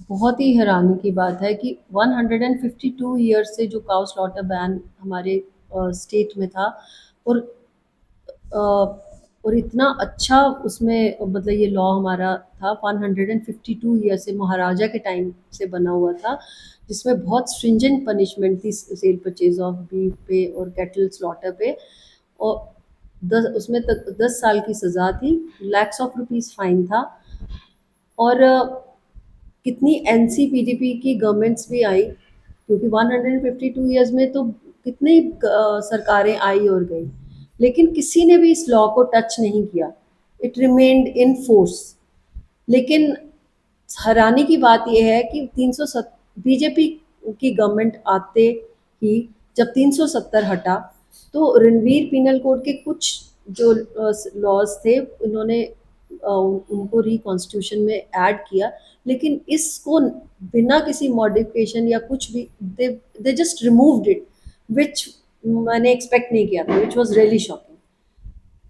बहुत ही हैरानी की बात है कि 152 ईयर्स से जो काउ स्लॉटर बैन हमारे स्टेट में था, और अ, और इतना अच्छा उसमें मतलब ये लॉ हमारा था 152 ईयर से, महाराजा के टाइम से बना हुआ था, जिसमें बहुत स्ट्रिंजेंट पनिशमेंट थी सेल परचेज ऑफ बीफ पे और कैटल स्लॉटर पे। और उसमें तक 10 साल की सज़ा थी, लैक्स ऑफ रुपीस फाइन था। और कितनी एनसीपीडीपी की गवर्नमेंट्स भी आई, क्योंकि 152 ईयर्स में तो कितनी सरकारें आई और गई, लेकिन किसी ने भी इस लॉ को टच नहीं किया। It remained in force. लेकिन हैरानी की बात यह है कि 370 बीजेपी की गवर्नमेंट आते ही जब 370 हटा, तो रणवीर पीनल कोड के कुछ जो लॉज थे उन्होंने उनको रिकॉन्स्टिट्यूशन में ऐड किया, लेकिन इसको बिना किसी मॉडिफिकेशन या कुछ भी दे जस्ट रिमूव्ड इट, विच मैंने एक्सपेक्ट नहीं किया था, विच वॉज रियली शॉकिंग।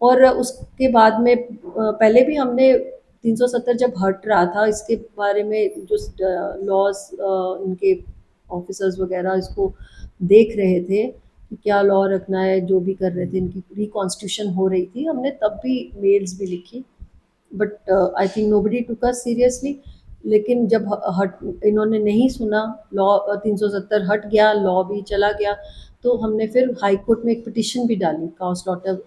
और उसके बाद में पहले भी हमने 370 जब हट रहा था इसके बारे में जो लॉज इनके ऑफिसर्स वगैरह इसको देख रहे थे कि क्या लॉ रखना है, जो भी कर रहे थे, इनकी रिकॉन्स्टिट्यूशन हो रही थी, हमने तब भी मेल्स भी लिखी, but I think nobody took us seriously. लेकिन जब हट इन्होंने नहीं सुना, लॉ 370 हट गया, लॉ भी चला गया, तो हमने फिर हाई कोर्ट में एक पिटिशन भी डाली काउ स्लॉटर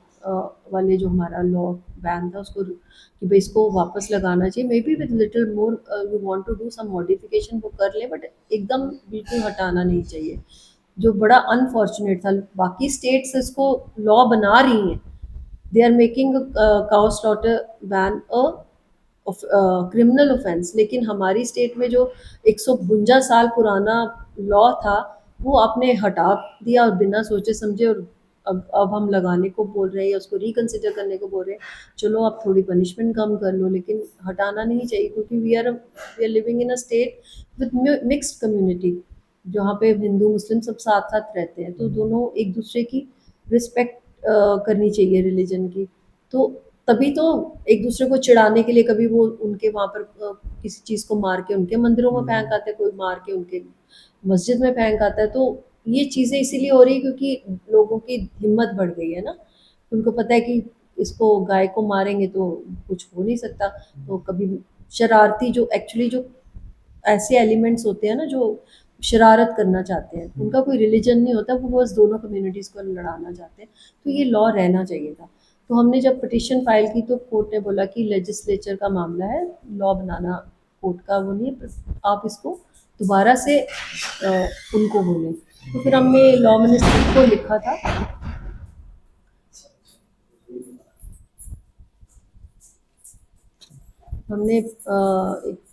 वाले जो हमारा लॉ बैन था उसको, कि भाई इसको वापस लगाना चाहिए, maybe with little more you want to do some modification वो कर ले, बट एकदम बिल्कुल हटाना नहीं चाहिए, जो बड़ा अनफॉर्चुनेट था। बाकी स्टेट्स इसको लॉ बना रही हैं, they are making cow slaughter ban a criminal offence, लेकिन हमारी स्टेट में जो 152 साल पुराना लॉ था वो आपने हटा दिया और बिना सोचे समझे, और अब हम लगाने को बोल रहे हैं या उसको रिकंसिडर करने को बोल रहे हैं। चलो आप थोड़ी पनिशमेंट कम कर लो, लेकिन हटाना नहीं चाहिए, क्योंकि we are living in a state with mixed community, जहाँ पे हिंदू मुस्लिम सब साथ साथ रहते हैं, तो दोनों एक दूसरे की रिस्पेक्ट करनी चाहिए रिलीजन की। तो तभी तो एक दूसरे को चिढ़ाने के लिए कभी वो उनके वहाँ पर किसी चीज़ को मार के उनके मंदिरों में फेंक आते हैं, कोई मार के उनके मस्जिद में फेंक आता है। तो ये चीज़ें इसीलिए हो रही है क्योंकि लोगों की हिम्मत बढ़ गई है ना, उनको पता है कि इसको गाय को मारेंगे तो कुछ हो नहीं सकता। तो कभी शरारती जो एक्चुअली जो ऐसे एलिमेंट्स होते हैं ना जो शरारत करना चाहते हैं, उनका कोई रिलीजन नहीं होता, वो बस दोनों कम्युनिटीज़ को लड़ाना चाहते हैं। तो ये लॉ रहना चाहिए था। तो हमने जब पिटिशन फाइल की तो कोर्ट ने बोला कि लेजिस्लेचर का मामला है, लॉ बनाना कोर्ट का वो नहीं है, आप इसको दोबारा से उनको बोलें। तो फिर हमने लॉ मिनिस्ट्री को लिखा था। हमने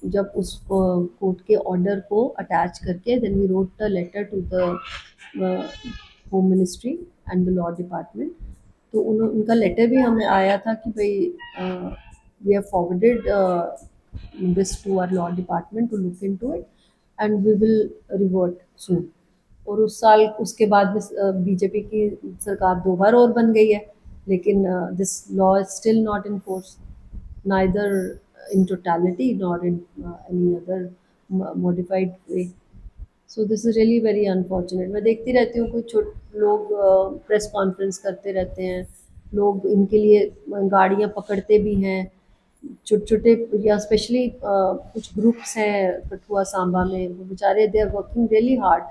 जब उस कोर्ट के ऑर्डर को अटैच करके then we wrote the letter to the home ministry and the law department. तो उनका लेटर भी हमें आया था कि भाई we have forwarded this to our law department to look into it and we will revert soon. और उस साल उसके बाद बीजेपी की सरकार 2 बार और बन गई है, लेकिन this law is still not in force, neither in totality nor in any other modified way. So this is really very unfortunate. मैं देखती रहती हूँ कुछ लोग प्रेस कॉन्फ्रेंस करते रहते हैं, लोग इनके लिए गाड़ियाँ पकड़ते भी हैं, छोटे छोटे या स्पेशली कुछ ग्रुप्स हैं कठुआ सांबा में, वो बेचारे they are working really hard,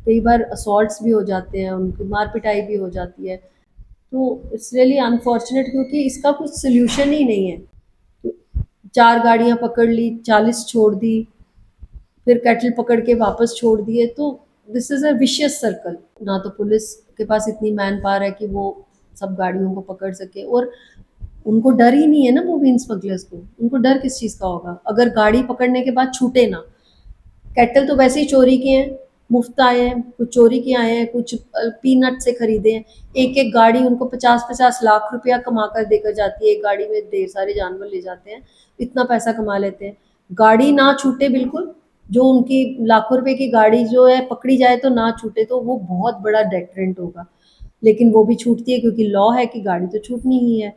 कई बार असॉल्ट्स भी हो जाते हैं, उनकी मार पिटाई भी हो जाती है। तो इट्स रियली अनफॉर्चुनेट क्योंकि इसका कुछ सोल्यूशन ही नहीं है। 4 गाड़ियाँ पकड़ ली, 40 छोड़ दी, फिर कैटल पकड़ के वापस छोड़ दिए, तो this is a vicious circle. ना तो पुलिस के पास इतनी मैन पावर है कि वो सब गाड़ियों को पकड़ सके, और उनको डर ही नहीं है ना मूविंग स्मगलर्स को, उनको डर किस चीज़ का होगा अगर गाड़ी पकड़ने के बाद छूटे ना। कैटल तो वैसे ही चोरी किए हैं, मुफ्त आए हैं, कुछ चोरी के आए हैं, कुछ पीनट से खरीदे हैं। एक एक गाड़ी उनको 50-50 लाख रुपया कमा कर देकर जाती है, एक गाड़ी में ढेर सारे जानवर ले जाते हैं, इतना पैसा कमा लेते हैं। गाड़ी ना छूटे बिल्कुल, जो उनकी लाखों रुपए की गाड़ी जो है पकड़ी जाए तो ना छूटे, तो वो बहुत बड़ा डेटरेंट होगा। लेकिन वो भी छूटती है क्योंकि लॉ है कि गाड़ी तो छूटनी ही है,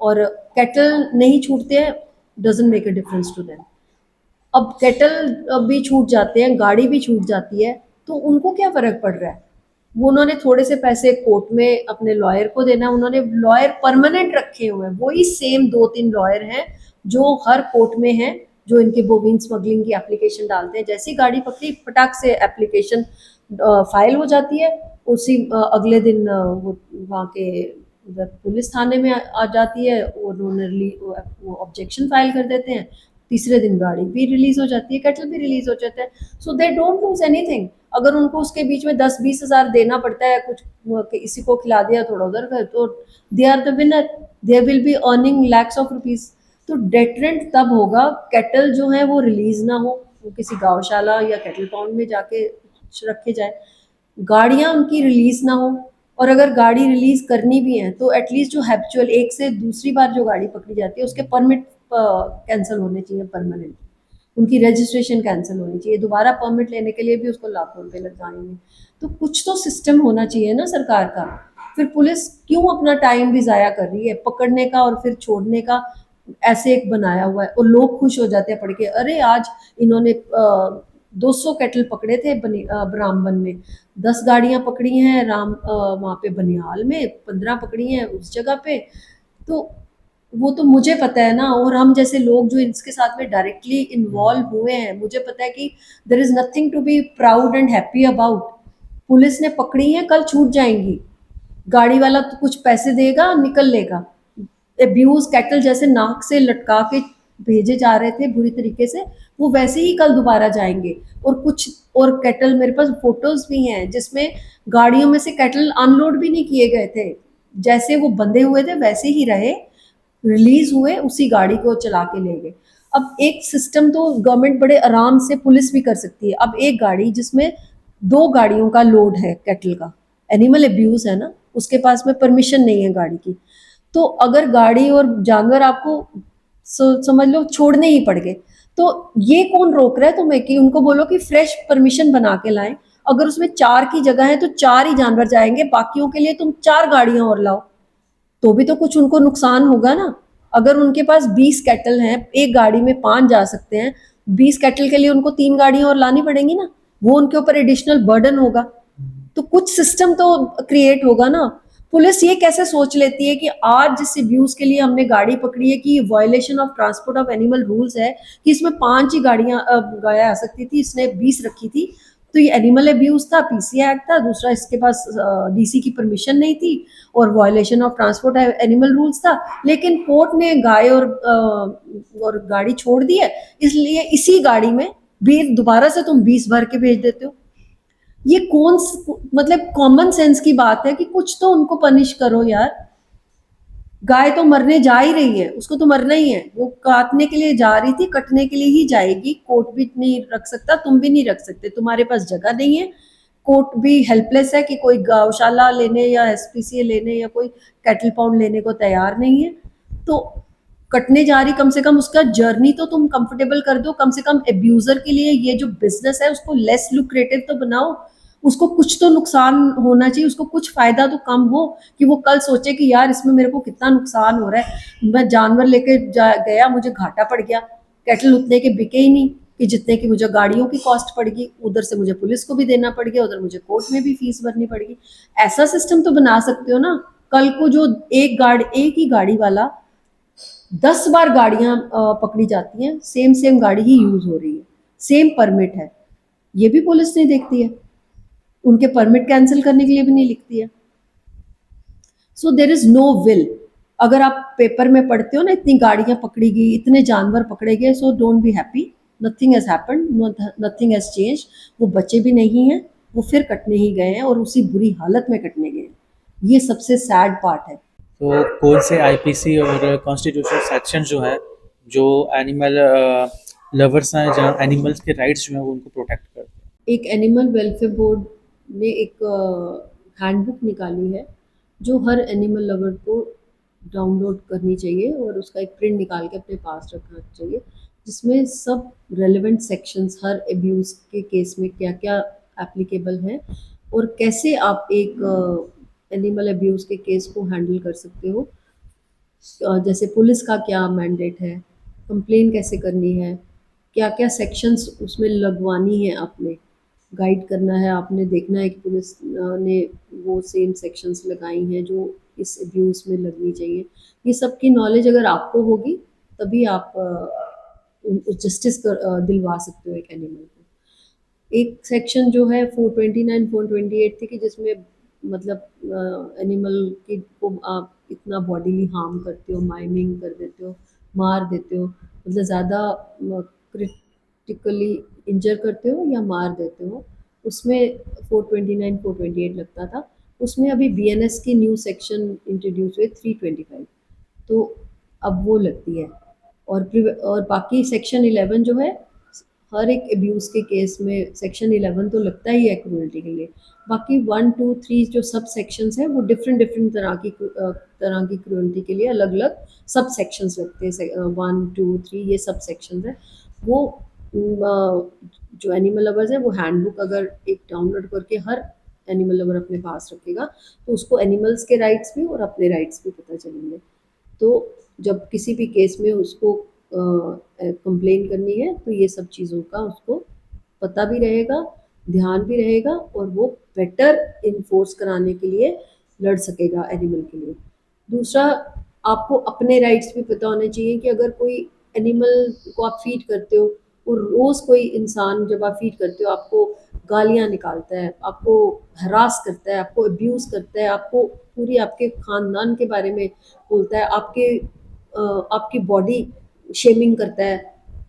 और कैटल नहीं छूटते हैं, doesn't make a difference to them. अब केटल भी छूट जाते हैं, गाड़ी भी छूट जाती है, तो उनको क्या फ़र्क पड़ रहा है? वो उन्होंने थोड़े से पैसे कोर्ट में अपने लॉयर को देना है, उन्होंने लॉयर परमानेंट रखे हुए हैं, वही सेम 2-3 लॉयर हैं जो हर कोर्ट में हैं, जो इनके बोविन स्मगलिंग की एप्लीकेशन डालते हैं। जैसी गाड़ी पकड़ी, फटाक से एप्लीकेशन फाइल हो जाती है, उसी अगले दिन वो वहाँ के उधर पुलिस थाने में आ जाती है, उन्होंने वो ऑब्जेक्शन फाइल कर देते हैं, तीसरे दिन गाड़ी भी रिलीज हो जाती है, कैटल भी रिलीज हो जाता है। सो दे डोंट लूज एनीथिंग। अगर उनको उसके बीच में 10-20 हज़ार देना पड़ता है, कुछ किसी को खिला दिया थोड़ा उधर का, तो they are the winner, they will be earning lakhs of rupees. तो डेटरेंट तब होगा कैटल जो है वो रिलीज ना हो, वो किसी गौशाला या कैटल पाउंड में जाके रखे जाए, गाड़ियां उनकी रिलीज ना हो, और अगर गाड़ी रिलीज करनी भी है तो एटलीस्ट जो हैबिचुअल एक से दूसरी बार जो गाड़ी पकड़ी जाती है उसके परमिट कैंसिल होने चाहिए परमानेंट, उनकी रजिस्ट्रेशन कैंसिल होनी चाहिए, दोबारा परमिट लेने के लिए भी उसको लाखों रुपए लग जाएंगे। तो कुछ तो सिस्टम होना चाहिए ना सरकार का। फिर पुलिस क्यों अपना टाइम भी ज़ाया कर रही है पकड़ने का और फिर छोड़ने का, ऐसे एक बनाया हुआ है, और लोग खुश हो जाते हैं पढ़ के, अरे आज इन्होंने 200 कैटल पकड़े थे ब्राह्मण में, 10 गाड़ियां पकड़ी हैं वहाँ पे बनिहाल में, 15 पकड़ी हैं उस जगह पे। तो वो तो मुझे पता है ना, और हम जैसे लोग जो इसके साथ में डायरेक्टली इन्वॉल्व हुए हैं, मुझे पता है कि there is nothing to be proud and happy about. Police ने पकड़ी है, कल छूट जाएंगी, गाड़ी वाला तो कुछ पैसे देगा, निकल लेगा। अब्यूज कैटल जैसे नाक से लटका के भेजे जा रहे थे बुरी तरीके से, वो वैसे ही कल दोबारा जाएंगे। और कुछ और कैटल, मेरे पास फोटोज भी हैं जिसमें गाड़ियों में से कैटल अनलोड भी नहीं किए गए थे, जैसे वो बंधे हुए थे वैसे ही रहे, रिलीज हुए, उसी गाड़ी को चला के ले गए। अब एक सिस्टम तो गवर्नमेंट बड़े आराम से पुलिस भी कर सकती है। अब एक गाड़ी जिसमें 2 गाड़ियों का लोड है कैटल का, एनिमल अब्यूज है ना, उसके पास में परमिशन नहीं है गाड़ी की, तो अगर गाड़ी और जानवर आपको समझ लो छोड़ने ही पड़ गए, तो ये कौन रोक रहा है तुम्हें कि उनको बोलो कि फ्रेश परमिशन बना के लाएं। अगर उसमें 4 की जगह है तो 4 ही जानवर जाएंगे, बाकियों के लिए तुम 4 गाड़ियां और लाओ, तो भी तो कुछ उनको नुकसान होगा ना। अगर उनके पास 20 कैटल हैं, एक गाड़ी में 5 जा सकते हैं, 20 कैटल के लिए उनको 3 गाड़ियां और लानी पड़ेंगी ना, वो उनके ऊपर एडिशनल बर्डन होगा। तो कुछ सिस्टम तो क्रिएट होगा ना। पुलिस ये कैसे सोच लेती है कि आज जिस अब्यूज के लिए हमने गाड़ी पकड़ी है कि ये violation of transport of animal rules है, कि इसमें 5 ही गाड़ियां गाय आ सकती थी, इसने 20 रखी थी, तो ये एनिमल अब्यूज था, पीसी एक्ट था, दूसरा इसके पास डीसी की परमिशन नहीं थी और violation of transport animal rules था, लेकिन कोर्ट ने गाय और गाड़ी छोड़ दी है, इसलिए इसी गाड़ी में भी दोबारा से तुम 20 भर के भेज देते हो। ये मतलब कॉमन सेंस की बात है कि कुछ तो उनको पनिश करो यार। गाय तो मरने जा ही रही है, उसको तो मरना ही है, वो काटने के लिए जा रही थी, कटने के लिए ही जाएगी। कोर्ट भी नहीं रख सकता, तुम भी नहीं रख सकते, तुम्हारे पास जगह नहीं है। कोर्ट भी हेल्पलेस है कि कोई गौशाला लेने या एसपीसीए लेने या कोई कैटल पाउंड लेने को तैयार नहीं है। तो कटने जा रही, कम से कम उसका जर्नी तो तुम कंफर्टेबल कर दो, कम से कम एब्यूजर के लिए ये जो बिजनेस है उसको लेस लुक्रेटिव तो बनाओ। उसको कुछ तो नुकसान होना चाहिए, उसको कुछ फायदा तो कम हो कि वो कल सोचे कि यार इसमें मेरे को कितना नुकसान हो रहा है, मैं जानवर लेके गया, मुझे घाटा पड़ गया, कैटल उतने के बिके ही नहीं कि जितने की मुझे गाड़ियों की कॉस्ट पड़गी, उधर से मुझे पुलिस को भी देना पड़ गया, उधर मुझे कोर्ट में भी फीस भरनी पड़गी। ऐसा सिस्टम तो बना सकते हो ना। कल को जो एक ही गाड़ी वाला 10 बार गाड़ियां पकड़ी जाती हैं, सेम सेम गाड़ी ही यूज हो रही है, सेम परमिट है, ये भी पुलिस नहीं देखती है, उनके परमिट कैंसिल करने के लिए भी नहीं लिखती है। सो देर इज नो विल। अगर आप पेपर में पढ़ते हो ना, इतनी गाड़ियां पकड़ी गई, इतने जानवर पकड़े गए, so don't be happy, nothing has happened, nothing has change. वो बचे भी नहीं हैं, वो फिर कटने ही गए हैं और उसी बुरी हालत में कटने गए हैं। ये सबसे सैड पार्ट है। तो कौन से आईपीसी और कॉन्स्टिट्यूशनल सेक्शन जो है जो एनिमल लवर्स हैं, जहाँ एनिमल्स के राइट्स जो हैं वो उनको प्रोटेक्ट करते हैं? एक एनिमल वेलफेयर बोर्ड ने एक हैंडबुक निकाली है जो हर एनिमल लवर को डाउनलोड करनी चाहिए और उसका एक प्रिंट निकाल के अपने पास रखना चाहिए, जिसमें सब रेलेवेंट सेक्शंस हर एब्यूज़ के केस में क्या क्या एप्लीकेबल हैं और कैसे आप एक एनिमल अब्यूज़ के केस को हैंडल कर सकते हो। जैसे पुलिस का क्या मैंडेट है, कंप्लेन कैसे करनी है, क्या क्या सेक्शंस उसमें लगवानी है, आपने गाइड करना है, आपने देखना है कि पुलिस ने वो सेम सेक्शंस लगाई हैं जो इस अब्यूज़ में लगनी चाहिए। ये सब की नॉलेज अगर आपको होगी तभी आप जस्टिस दिलवा सकते हो एक एनिमल को। एक सेक्शन जो है 429 428 थी कि जिसमें मतलब एनिमल की को आप इतना बॉडीली हार्म करते हो, माइमिंग कर देते हो, मार देते हो, मतलब ज़्यादा क्रिटिकली इंजर करते हो या मार देते हो, उसमें 429 428 लगता था। उसमें अभी बीएनएस की न्यू सेक्शन इंट्रोड्यूस हुए 325, तो अब वो लगती है। और बाकी सेक्शन 11 जो है, हर एक अब्यूज़ के केस में सेक्शन 11 तो लगता ही है क्रूअल्टी के लिए। बाकी 1 2 3 जो सब सेक्शंस हैं वो डिफरेंट डिफरेंट तरह की क्रूअल्टी के लिए अलग अलग सब सेक्शंस लगते हैं। 1 2 3 ये सब सेक्शंस हैं। वो जो एनिमल लवर्स है वो हैंडबुक अगर एक डाउनलोड करके हर एनिमल लवर अपने पास रखेगा तो उसको एनिमल्स के राइट्स भी और अपने राइट्स भी पता चलेंगे। तो जब किसी भी केस में उसको कंप्लेन करनी है तो ये सब चीज़ों का उसको पता भी रहेगा, ध्यान भी रहेगा और वो बेटर इन्फोर्स कराने के लिए लड़ सकेगा एनिमल के लिए। दूसरा, आपको अपने राइट्स भी पता होने चाहिए कि अगर कोई एनिमल को आप फीड करते हो और रोज़ कोई इंसान जब आप फीड करते हो आपको गालियाँ निकालता है, आपको हरास करता है, आपको अब्यूज़ करता है, आपको पूरी आपके ख़ानदान के बारे में बोलता है, आपकी बॉडी शेमिंग करता है।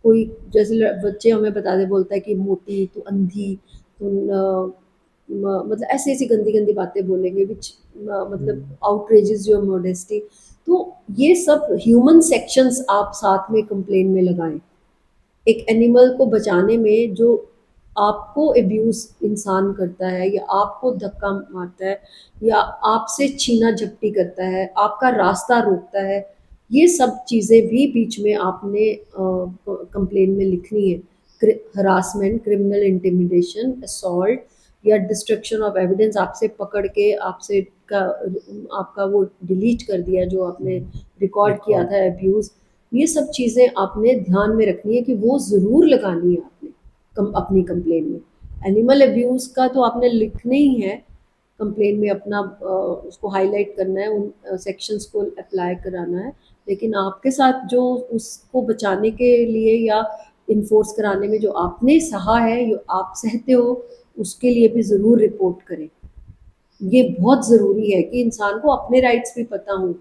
कोई जैसे बच्चे हमें बताते बोलता है कि मोटी, तू अंधी, तू मतलब ऐसी ऐसी गंदी गंदी बातें बोलेंगे विच मतलब आउटरेजेस योर मॉडेस्टी। तो ये सब ह्यूमन सेक्शंस आप साथ में कंप्लेन में लगाएं। एक एनिमल को बचाने में जो आपको अब्यूज़ इंसान करता है या आपको धक्का मारता है या आपसे छीना झपटी करता है, आपका रास्ता रोकता है, ये सब चीज़ें भी बीच में आपने कंप्लेन में लिखनी है। हरासमेंट, क्रिमिनल इंटिमिडेशन, असॉल्ट या डिस्ट्रक्शन ऑफ एविडेंस, आपसे पकड़ के आपसे आपका वो डिलीट कर दिया जो आपने रिकॉर्ड किया था अब्यूज़, ये सब चीज़ें आपने ध्यान में रखनी है कि वो ज़रूर लगानी है आपने अपनी कंप्लेन में। एनिमल अब्यूज़ का तो आपने लिखना ही है कंप्लेन में, अपना उसको हाईलाइट करना है, उन सेक्शंस को अप्लाई कराना है, लेकिन आपके साथ जो उसको बचाने के लिए या इन्फोर्स कराने में जो आपने सहा है, जो आप सहते हो, उसके लिए भी ज़रूर रिपोर्ट करें। ये बहुत ज़रूरी है कि इंसान को अपने राइट्स भी पता हों,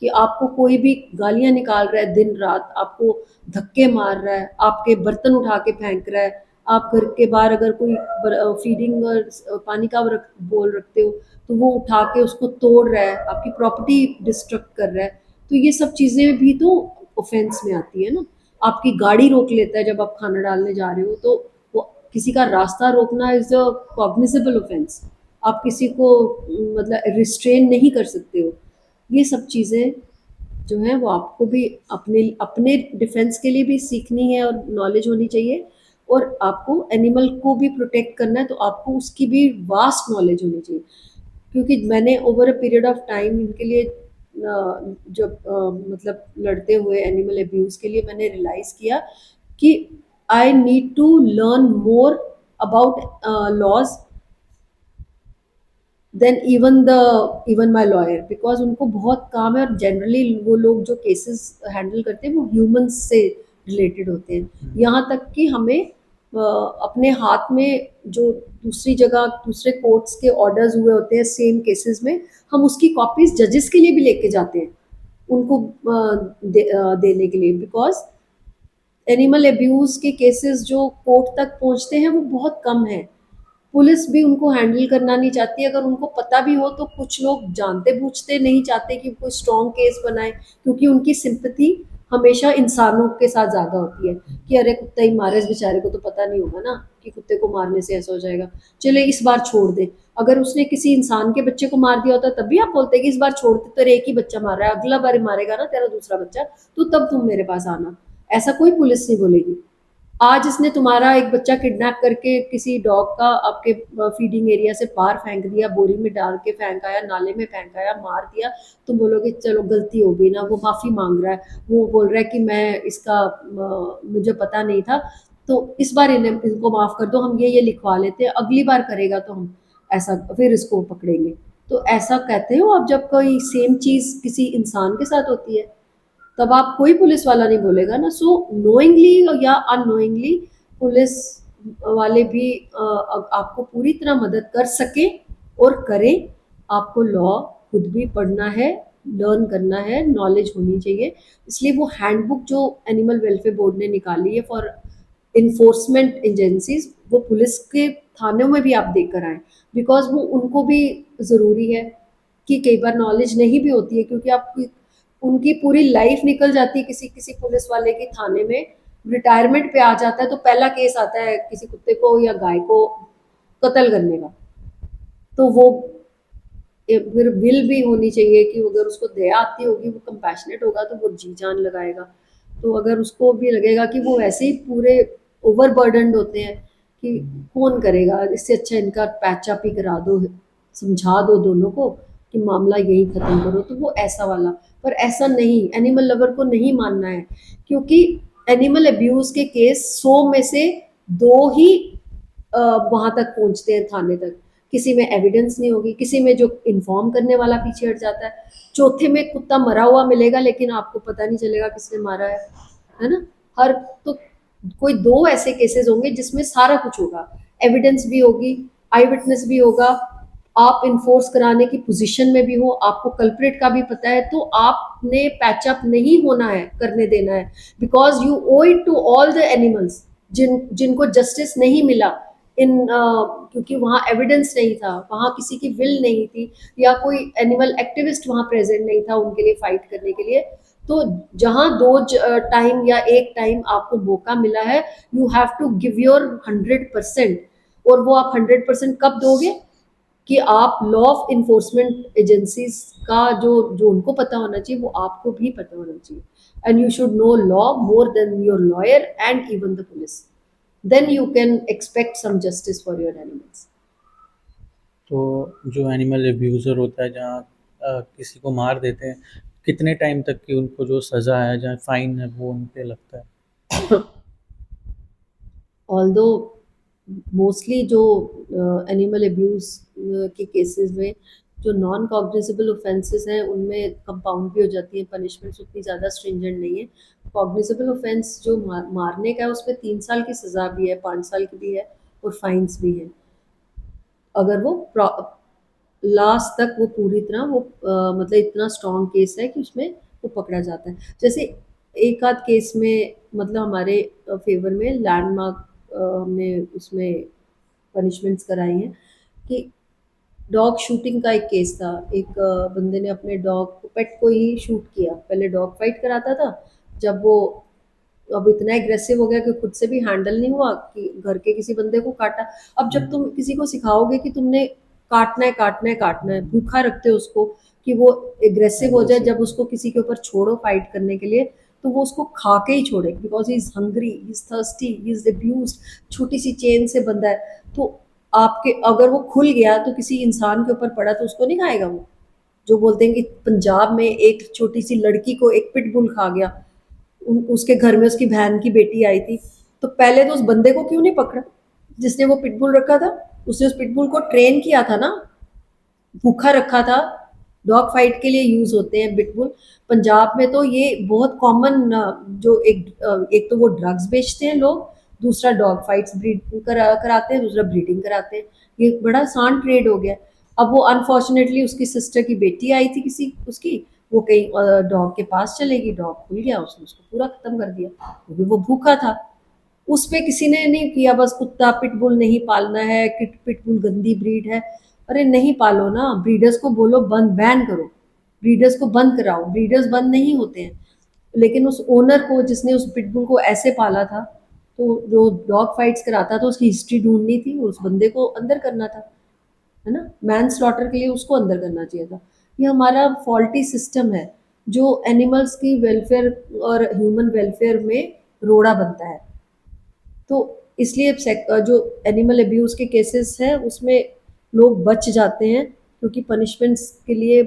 कि आपको कोई भी गालियाँ निकाल रहा है दिन रात, आपको धक्के मार रहा है, आपके बर्तन उठा के फेंक रहा है, आप घर के बाहर अगर कोई फीडिंग और पानी का बोल रखते हो तो वो उठा के उसको तोड़ रहा है, आपकी प्रॉपर्टी डिस्ट्रक्ट कर रहा है, तो ये सब चीज़ें भी तो ऑफेंस में आती है ना। आपकी गाड़ी रोक लेता है जब आप खाना डालने जा रहे हो, तो वो किसी का रास्ता रोकना इज अ कॉग्निजेबल ऑफेंस। आप किसी को मतलब रिस्ट्रेन नहीं कर सकते हो। ये सब चीज़ें जो है वो आपको भी अपने अपने डिफेंस के लिए भी सीखनी है और नॉलेज होनी चाहिए, और आपको एनिमल को भी प्रोटेक्ट करना है तो आपको उसकी भी वास्ट नॉलेज होनी चाहिए। क्योंकि मैंने over a period of time इनके लिए जब मतलब लड़ते हुए एनिमल अब्यूज़ के लिए मैंने रियलाइज़ किया कि I need to learn more about laws then even my lawyer, because उनको बहुत काम है, और जनरली वो लोग जो केसेस हैंडल करते हैं वो ह्यूमंस से रिलेटेड होते हैं। यहाँ तक कि हमें अपने हाथ में जो दूसरी जगह दूसरे कोर्ट्स के ऑर्डर्स हुए होते हैं सेम केसेस में, हम उसकी कॉपीज जजेस के लिए भी लेके जाते हैं उनको देने के लिए, बिकॉज एनिमल अब्यूज के केसेस जो कोर्ट तक पहुंचते हैं वो बहुत कम है। पुलिस भी उनको हैंडल करना नहीं चाहती, अगर उनको पता भी हो तो कुछ लोग जानते बूझते नहीं चाहते कि कोई स्ट्रॉन्ग केस बनाए, क्योंकि उनकी सिंपैथी हमेशा इंसानों के साथ ज़्यादा होती है कि अरे कुत्ता ही मारे, इस बेचारे को तो पता नहीं होगा ना कि कुत्ते को मारने से ऐसा हो जाएगा, चले इस बार छोड़ दे। अगर उसने किसी इंसान के बच्चे को मार दिया होता तब भी आप बोलते कि इस बार छोड़ दे, तेरे एक ही बच्चा मार रहा है, अगला बार मारेगा ना तेरा दूसरा बच्चा, तो तब तुम मेरे पास आना। ऐसा कोई पुलिस नहीं बोलेगी। आज इसने तुम्हारा एक बच्चा किडनैप करके किसी डॉग का आपके फीडिंग एरिया से बाहर फेंक दिया, बोरी में डाल के फेंक आया, नाले में फेंक आया, मार दिया, तुम बोलोगे चलो गलती हो गई ना, वो माफ़ी मांग रहा है, वो बोल रहा है कि मैं इसका मुझे पता नहीं था, तो इस बार इन्हें इनको माफ़ कर दो, हम ये लिखवा लेते हैं, अगली बार करेगा तो हम ऐसा फिर इसको पकड़ेंगे। तो ऐसा कहते हो आप जब कोई सेम चीज़ किसी इंसान के साथ होती है, तब आप कोई पुलिस वाला नहीं बोलेगा ना। सो नोइंगली या अननोइंगली पुलिस वाले भी आपको पूरी तरह मदद कर सके और करें। आपको लॉ खुद भी पढ़ना है, लर्न करना है, नॉलेज होनी चाहिए। इसलिए वो हैंडबुक जो एनिमल वेलफेयर बोर्ड ने निकाली है फॉर इन्फोर्समेंट एजेंसीज, वो पुलिस के थानों में भी आप देकर आए, बिकॉज वो उनको भी ज़रूरी है कि कई बार नॉलेज नहीं भी होती है, क्योंकि आप उनकी पूरी लाइफ निकल जाती है किसी किसी पुलिस वाले के थाने में, रिटायरमेंट पे आ जाता है तो पहला केस आता है किसी कुत्ते को या गाय को कत्ल करने का। तो वो फिर विल भी होनी चाहिए कि अगर उसको दया आती होगी, वो कंपैशनेट होगा तो वो जी जान लगाएगा। तो अगर उसको भी लगेगा कि वो वैसे ही पूरे ओवरबर्डनड होते हैं कि कौन करेगा, इससे अच्छा इनका पैचअप ही करा दो, समझा दो दोनों को कि मामला यही खत्म करो, तो वो ऐसा वाला। पर ऐसा नहीं, एनिमल लवर को नहीं मानना है, क्योंकि एनिमल अब्यूज के केस 100 में से 2 ही वहां तक पहुंचते हैं थाने तक। किसी में एविडेंस नहीं होगी, किसी में जो इन्फॉर्म करने वाला पीछे हट जाता है, चौथे में कुत्ता मरा हुआ मिलेगा लेकिन आपको पता नहीं चलेगा किसने मारा है ना। हर तो कोई 2 ऐसे केसेस होंगे जिसमें सारा कुछ होगा, एविडेंस भी होगी, आई विटनेस भी होगा, आप इन्फोर्स कराने की पोजीशन में भी हो, आपको कल्प्रिट का भी पता है, तो आपने पैचअप नहीं होना है, करने देना है, because you owe it to all the animals जिनको जस्टिस नहीं मिला क्योंकि वहाँ एविडेंस नहीं था, वहाँ किसी की विल नहीं थी, या कोई एनिमल एक्टिविस्ट वहाँ प्रेजेंट नहीं था उनके लिए फाइट करने के लिए। तो जहाँ 2 टाइम या 1 टाइम आपको मौका मिला है, you have to give your 100%। और वो आप 100% कब दोगे कि आप लॉ ऑफ इन्फोर्समेंट एजेंसीज का जो जो उनको पता होना चाहिए वो आपको भी पता होना चाहिए, and you should know law more than your lawyer and even the police, then you can expect some justice for your animals. तो जो एनिमल अब्यूज़र होता है, जहाँ किसी को मार देते हैं, कितने टाइम तक की उनको जो सज़ा है, जहाँ फ़ाइन है, वो उन पे लगता है? Although मोस्टली जो एनिमल अब्यूज के केसेस में जो नॉन कॉग्निजेबल ऑफेंसेस हैं उनमें कंपाउंड भी हो जाती है, पनिशमेंट्स उतनी ज़्यादा स्ट्रिंजेंट नहीं है। कॉग्निजेबल ऑफेंस जो मारने का है उसमें 3 साल की सज़ा भी है, 5 साल की भी है, और फाइन्स भी है। अगर वो लास्ट तक वो पूरी तरह वो मतलब इतना स्ट्रॉन्ग केस है कि उसमें वो पकड़ा जाता है। जैसे एक आध केस में मतलब हमारे फेवर में लैंडमार्क हमने उसमें पनिशमेंट्स कराई हैं कि डॉग शूटिंग का एक केस था। एक बंदे ने अपने डॉग को पेट को ही शूट किया। पहले डॉग फाइट कराता था, जब वो अब इतना एग्रेसिव हो गया कि खुद से भी हैंडल नहीं हुआ कि घर के किसी बंदे को काटा। अब जब तुम किसी को सिखाओगे कि तुमने काटना है काटना है काटना है, भूखा रखते हो उसको कि वो एग्रेसिव हो जाए, जब उसको किसी के ऊपर छोड़ो फाइट करने के लिए तो वो उसको खा के ही छोड़े, because he is hungry, he is thirsty, he is abuse, छोटी सी चेन से बंधा है। तो आपके अगर वो खुल गया तो किसी इंसान के ऊपर पड़ा तो उसको नहीं खाएगा वो। जो बोलते हैं कि पंजाब में एक छोटी सी लड़की को एक पिटबुल खा गया, उसके घर में उसकी बहन की बेटी आई थी, तो पहले तो उस बंदे को क्यों नहीं पकड़ा जिसने वो पिटबुल रखा था? उसने उस पिटबुल को ट्रेन किया था ना, भूखा रखा था। डॉग फाइट के लिए यूज होते हैं पिटबुल। पंजाब में तो ये बहुत कॉमन, जो एक तो वो ड्रग्स बेचते हैं लोग, दूसरा डॉग फाइट्स कराते हैं, दूसरा ब्रीडिंग कराते हैं। ये बड़ा आसान ट्रेड हो गया। अब वो अनफॉर्चुनेटली उसकी सिस्टर की बेटी आई थी किसी उसकी, वो कहीं डॉग के पास चलेगी, डॉग खुल गया, उसने उसको पूरा खत्म कर दिया क्योंकि वो भूखा था। उस पे किसी ने नहीं किया, बस कुत्ता पिटबुल नहीं पालना है, किट पिटबुल गंदी ब्रीड है। अरे नहीं पालो ना, ब्रीडर्स को बोलो बंद बैन करो, ब्रीडर्स को बंद कराओ। ब्रीडर्स बंद नहीं होते हैं, लेकिन उस ओनर को जिसने उस पिटबुल को ऐसे पाला था, तो जो डॉग फाइट्स कराता था उसकी हिस्ट्री ढूंढनी थी, उस बंदे को अंदर करना था, है ना? मैन स्लॉटर के लिए उसको अंदर करना चाहिए था। ये हमारा फॉल्टी सिस्टम है जो एनिमल्स की वेलफेयर और ह्यूमन वेलफेयर में रोड़ा बनता है। तो इसलिए जो एनिमल अब्यूज़ के केसेस हैं उसमें लोग बच जाते हैं, क्योंकि पनिशमेंट्स के लिए,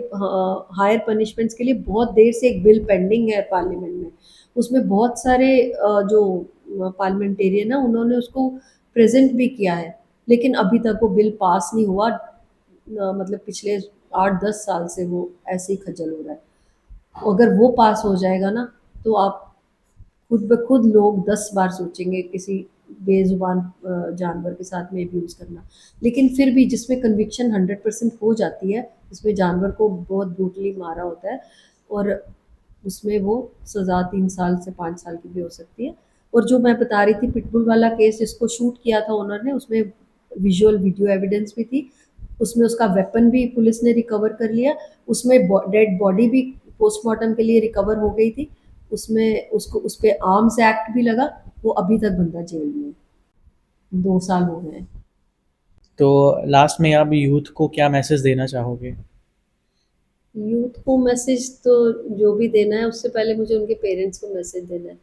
हायर पनिशमेंट्स के लिए बहुत देर से एक बिल पेंडिंग है पार्लियामेंट में। उसमें बहुत सारे जो पार्लियामेंटेरियन है उन्होंने उसको प्रेजेंट भी किया है, लेकिन अभी तक वो बिल पास नहीं हुआ। मतलब पिछले 8-10 साल से वो ऐसे ही खज्जल हो रहा है। अगर वो पास हो जाएगा ना, तो आप खुद ब खुद लोग 10 बार सोचेंगे किसी बेजुबान जानवर के साथ में अब्यूज़ करना। लेकिन फिर भी जिसमें कन्विक्शन 100% हो जाती है, जिसमें जानवर को बहुत ब्रूटली मारा होता है, और उसमें वो सज़ा 3 साल से 5 साल की भी हो सकती है। और जो मैं बता रही थी पिटबुल वाला केस जिसको शूट किया था ओनर ने, उसमें विजुअल वीडियो एविडेंस भी थी। उसमें उसका वेपन भी पुलिस ने रिकवर कर लिया। उसमें डेड बॉडी भी पोस्टमार्टम के लिए रिकवर हो गई थी। उसमें उसको उस पे आर्म्स एक्ट भी लगा। वो अभी तक बंदा जेल में है, 2 साल हो गए हैं। तो लास्ट में आप यूथ को क्या मैसेज देना चाहोगे? यूथ को मैसेज तो जो भी देना है, उससे पहले मुझे उनके पेरेंट्स को मैसेज देना है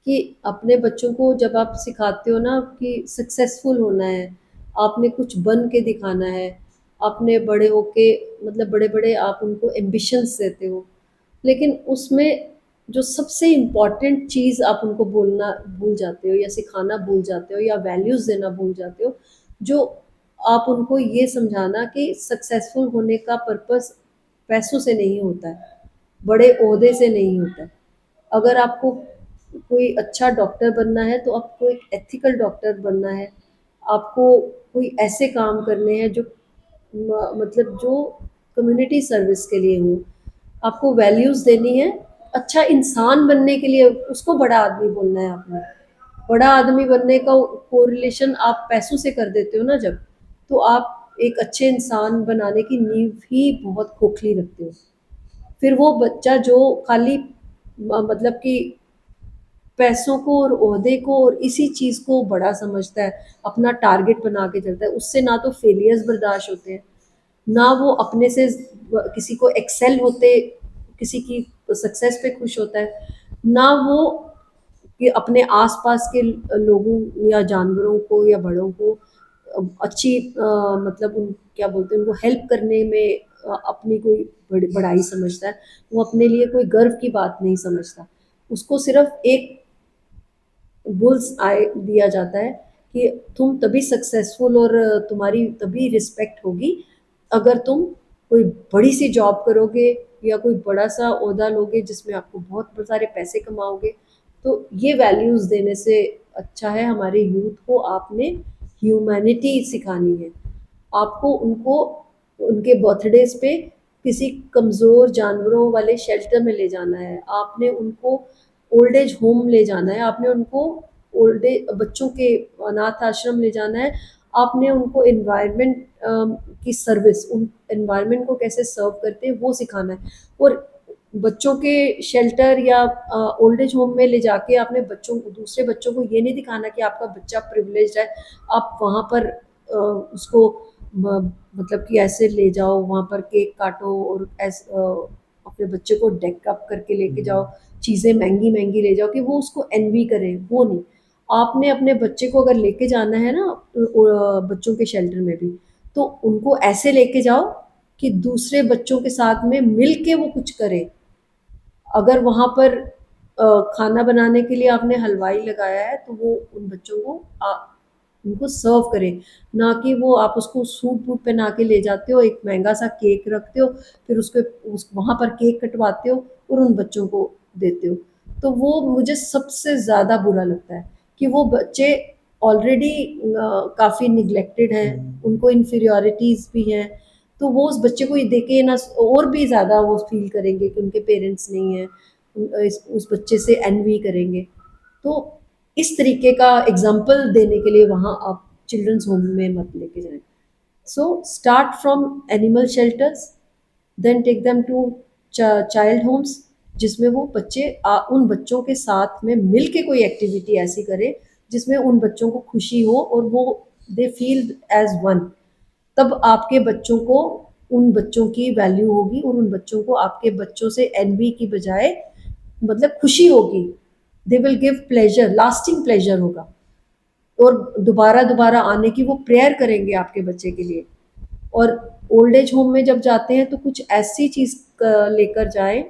कि अपने बच्चों को जब आप सिखाते हो ना कि सक्सेसफुल होना है, आपने कुछ बन के दिखाना है, आपने बड़े होके मतलब बड़े-बड़े आप उनको एम्बिशंस देते हो, लेकिन उसमें जो सबसे इम्पोर्टेंट चीज़ आप उनको बोलना भूल जाते हो या सिखाना भूल जाते हो या वैल्यूज़ देना भूल जाते हो, जो आप उनको ये समझाना कि सक्सेसफुल होने का पर्पस पैसों से नहीं होता है, बड़े ओहदे से नहीं होता है। अगर आपको कोई अच्छा डॉक्टर बनना है तो आपको एक एथिकल डॉक्टर बनना है। आपको कोई ऐसे काम करने हैं जो मतलब जो कम्युनिटी सर्विस के लिए हो। आपको वैल्यूज़ देनी है। अच्छा इंसान बनने के लिए उसको बड़ा आदमी बोलना है आपने। बड़ा आदमी बनने का कोरिलेशन आप पैसों से कर देते हो ना जब, तो आप एक अच्छे इंसान बनाने की नींव ही बहुत खोखली रखते हो। फिर वो बच्चा जो खाली मतलब कि पैसों को और ओहदे को और इसी चीज़ को बड़ा समझता है, अपना टारगेट बना के चलता है, उससे ना तो फेलियर्स बर्दाश्त होते हैं, ना वो अपने से किसी को एक्सेल होते, किसी की सक्सेस पे खुश होता है, ना वो कि अपने आसपास के लोगों या जानवरों को या बड़ों को अच्छी मतलब उन क्या बोलते हैं उनको हेल्प करने में अपनी कोई बड़ाई समझता है। वो अपने लिए कोई गर्व की बात नहीं समझता। उसको सिर्फ एक बुल्स आई दिया जाता है कि तुम तभी सक्सेसफुल और तुम्हारी तभी रिस्पेक्ट होगी अगर तुम कोई बड़ी सी जॉब करोगे या कोई बड़ा सा ओहदा लोगे जिसमें आपको बहुत सारे पैसे कमाओगे। तो ये वैल्यूज़ देने से अच्छा है हमारे यूथ को आपने ह्यूमैनिटी सिखानी है। आपको उनको उनके बर्थडेज पे किसी कमज़ोर जानवरों वाले शेल्टर में ले जाना है, आपने उनको ओल्ड एज होम ले जाना है, आपने उनको ओल्ड एज बच्चों के अनाथ आश्रम ले जाना है, आपने उनको एनवायरनमेंट की सर्विस, उन एनवायरनमेंट को कैसे सर्व करते हैं वो सिखाना है। और बच्चों के शेल्टर या ओल्ड एज होम में ले जाके आपने बच्चों को, दूसरे बच्चों को ये नहीं दिखाना कि आपका बच्चा प्रिविलेज्ड है, आप वहाँ पर उसको मतलब कि ऐसे ले जाओ, वहाँ पर केक काटो और अपने बच्चे को डेक अप करके लेके जाओ, चीज़ें महंगी महंगी ले जाओ कि वो उसको एनवी करे, वो नहीं। आपने अपने बच्चे को अगर लेके जाना है ना बच्चों के शेल्टर में भी, तो उनको ऐसे लेके जाओ कि दूसरे बच्चों के साथ में मिल के वो कुछ करे। अगर वहाँ पर खाना बनाने के लिए आपने हलवाई लगाया है तो वो उन बच्चों को उनको सर्व करे, ना कि वो आप उसको सूट बूट पहना के ले जाते हो, एक महंगा सा केक रखते हो, फिर वहाँ पर केक कटवाते हो और उन बच्चों को देते हो। तो वो मुझे सबसे ज़्यादा बुरा लगता है कि वो बच्चे ऑलरेडी काफ़ी निगलेक्टेड हैं, उनको इन्फीरियॉरिटीज़ भी हैं, तो वो उस बच्चे को ये देखे ना और भी ज़्यादा वो फील करेंगे कि उनके पेरेंट्स नहीं हैं, उस बच्चे से एनवी करेंगे। तो इस तरीके का एग्जाम्पल देने के लिए वहाँ आप चिल्ड्रंस होम में मत लेके जाएं। So start from animal shelters, then take them to child homes, जिसमें वो बच्चे उन बच्चों के साथ में मिल के कोई एक्टिविटी ऐसी करे जिसमें उन बच्चों को खुशी हो और वो दे फील एज वन। तब आपके बच्चों को उन बच्चों की वैल्यू होगी और उन बच्चों को आपके बच्चों से एनवी की बजाय मतलब खुशी होगी। They will give pleasure, lasting pleasure होगा और दोबारा दोबारा आने की वो प्रेयर करेंगे आपके बच्चे के लिए। और ओल्ड एज होम में जब जाते हैं तो कुछ ऐसी चीज़ लेकर जाएं,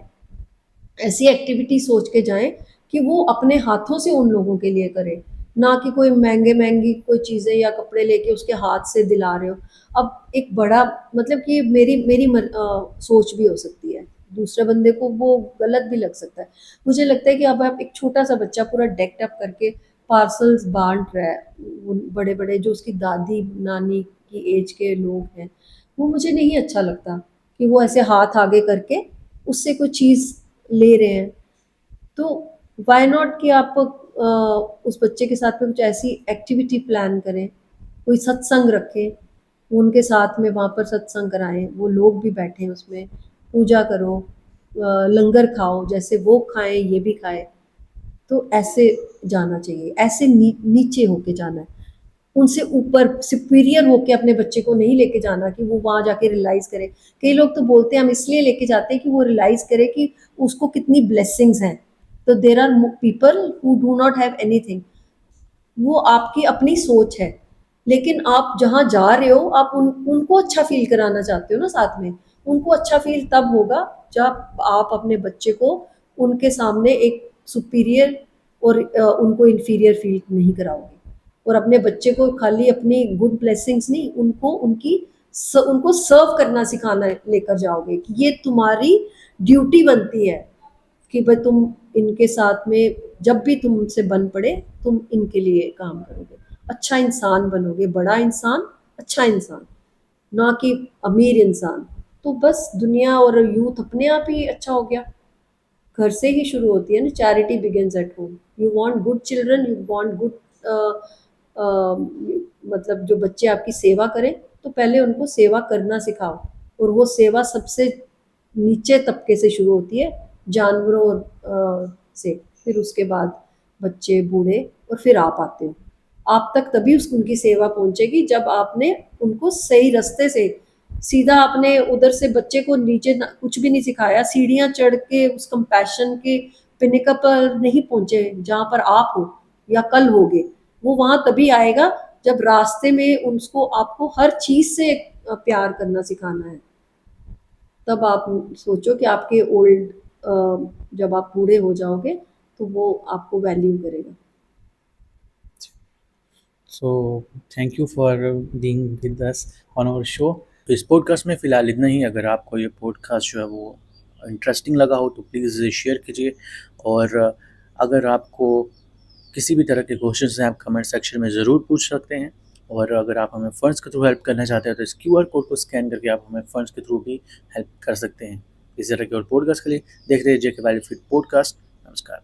ऐसी एक्टिविटी सोच के जाएं कि वो अपने हाथों से उन लोगों के लिए करें, ना कि कोई महंगे महंगी कोई चीज़ें या कपड़े लेके उसके हाथ से दिला रहे हो। अब एक बड़ा मतलब कि मेरी मेरी सोच भी हो सकती है, दूसरे बंदे को वो गलत भी लग सकता है। मुझे लगता है कि अब आप एक छोटा सा बच्चा पूरा डेक्ड अप करके पार्सल्स बांट रहा है, बड़े बड़े जो उसकी दादी नानी की एज के लोग हैं, वो मुझे नहीं अच्छा लगता कि वो ऐसे हाथ आगे करके उससे कोई चीज़ ले रहे हैं। तो व्हाई नॉट कि आप उस बच्चे के साथ में कुछ ऐसी एक्टिविटी प्लान करें, कोई सत्संग रखें, उनके साथ में वहाँ पर सत्संग कराएं, वो लोग भी बैठें उसमें, पूजा करो, लंगर खाओ, जैसे वो खाएं ये भी खाएं। तो ऐसे जाना चाहिए, ऐसे नीचे होके जाना है, उनसे ऊपर सुपीरियर होके अपने बच्चे को नहीं लेके जाना कि वो वहाँ जाके रियलाइज करे। कई लोग तो बोलते हैं हम इसलिए लेके जाते हैं कि वो रियलाइज करे कि उसको कितनी ब्लेसिंग्स हैं। तो there are people who do not have anything, वो आपकी अपनी सोच है, लेकिन आप जहाँ जा रहे हो आप उनको अच्छा फील कराना चाहते हो ना साथ में। उनको अच्छा फील तब होगा जब आप अपने बच्चे को उनके सामने एक सुपीरियर और उनको इन्फीरियर फील नहीं कराओगे, और अपने बच्चे को खाली अपनी गुड ब्लेसिंग्स नहीं, उनको सर्व करना सिखाना लेकर जाओगे कि ये तुम्हारी ड्यूटी बनती है कि भाई तुम इनके साथ में जब भी तुमसे बन पड़े तुम इनके लिए काम करोगे, अच्छा इंसान बनोगे, बड़ा इंसान, अच्छा इंसान, ना कि अमीर इंसान। तो बस दुनिया और यूथ अपने आप ही अच्छा हो गया। घर से ही शुरू होती है ना, charity begins at home. You want good children, you want good मतलब जो बच्चे आपकी सेवा करें, तो पहले उनको सेवा करना सिखाओ, और वो सेवा सबसे नीचे तबके से शुरू होती है, जानवरों से, फिर उसके बाद बच्चे, बूढ़े, और फिर आप आते हो। आप तक तभी उनकी सेवा पहुंचेगी जब आपने उनको सही रास्ते से, सीधा आपने उधर से बच्चे को नीचे कुछ भी नहीं सिखाया, सीढ़ियां चढ़ के उस कंपैशन के पिनिका पर नहीं पहुंचे जहां पर आप हो या कल होगे। वो वहां तभी आएगा जब रास्ते में उसको आपको हर चीज से प्यार करना सिखाना है। तब आप सोचो कि आपके जब आप बूढ़े हो जाओगे तो वो आपको वैल्यू करेगा। So thank you for being with us on our show. तो इस पॉडकास्ट में फ़िलहाल इतना ही। अगर आपको ये पॉडकास्ट जो है वो इंटरेस्टिंग लगा हो तो प्लीज़ शेयर कीजिए, और अगर आपको किसी भी तरह के क्वेश्चंस हैं आप कमेंट सेक्शन में ज़रूर पूछ सकते हैं, और अगर आप हमें फ़ंड्स के थ्रू हेल्प करना चाहते हैं तो इस क्यूआर कोड को स्कैन करके आप हमें फ़ंड्स के थ्रू भी हेल्प कर सकते हैं। इस तरह के और पॉडकास्ट के लिए देखते रहिए जेके वैल्यू फीड पॉडकास्ट। नमस्कार।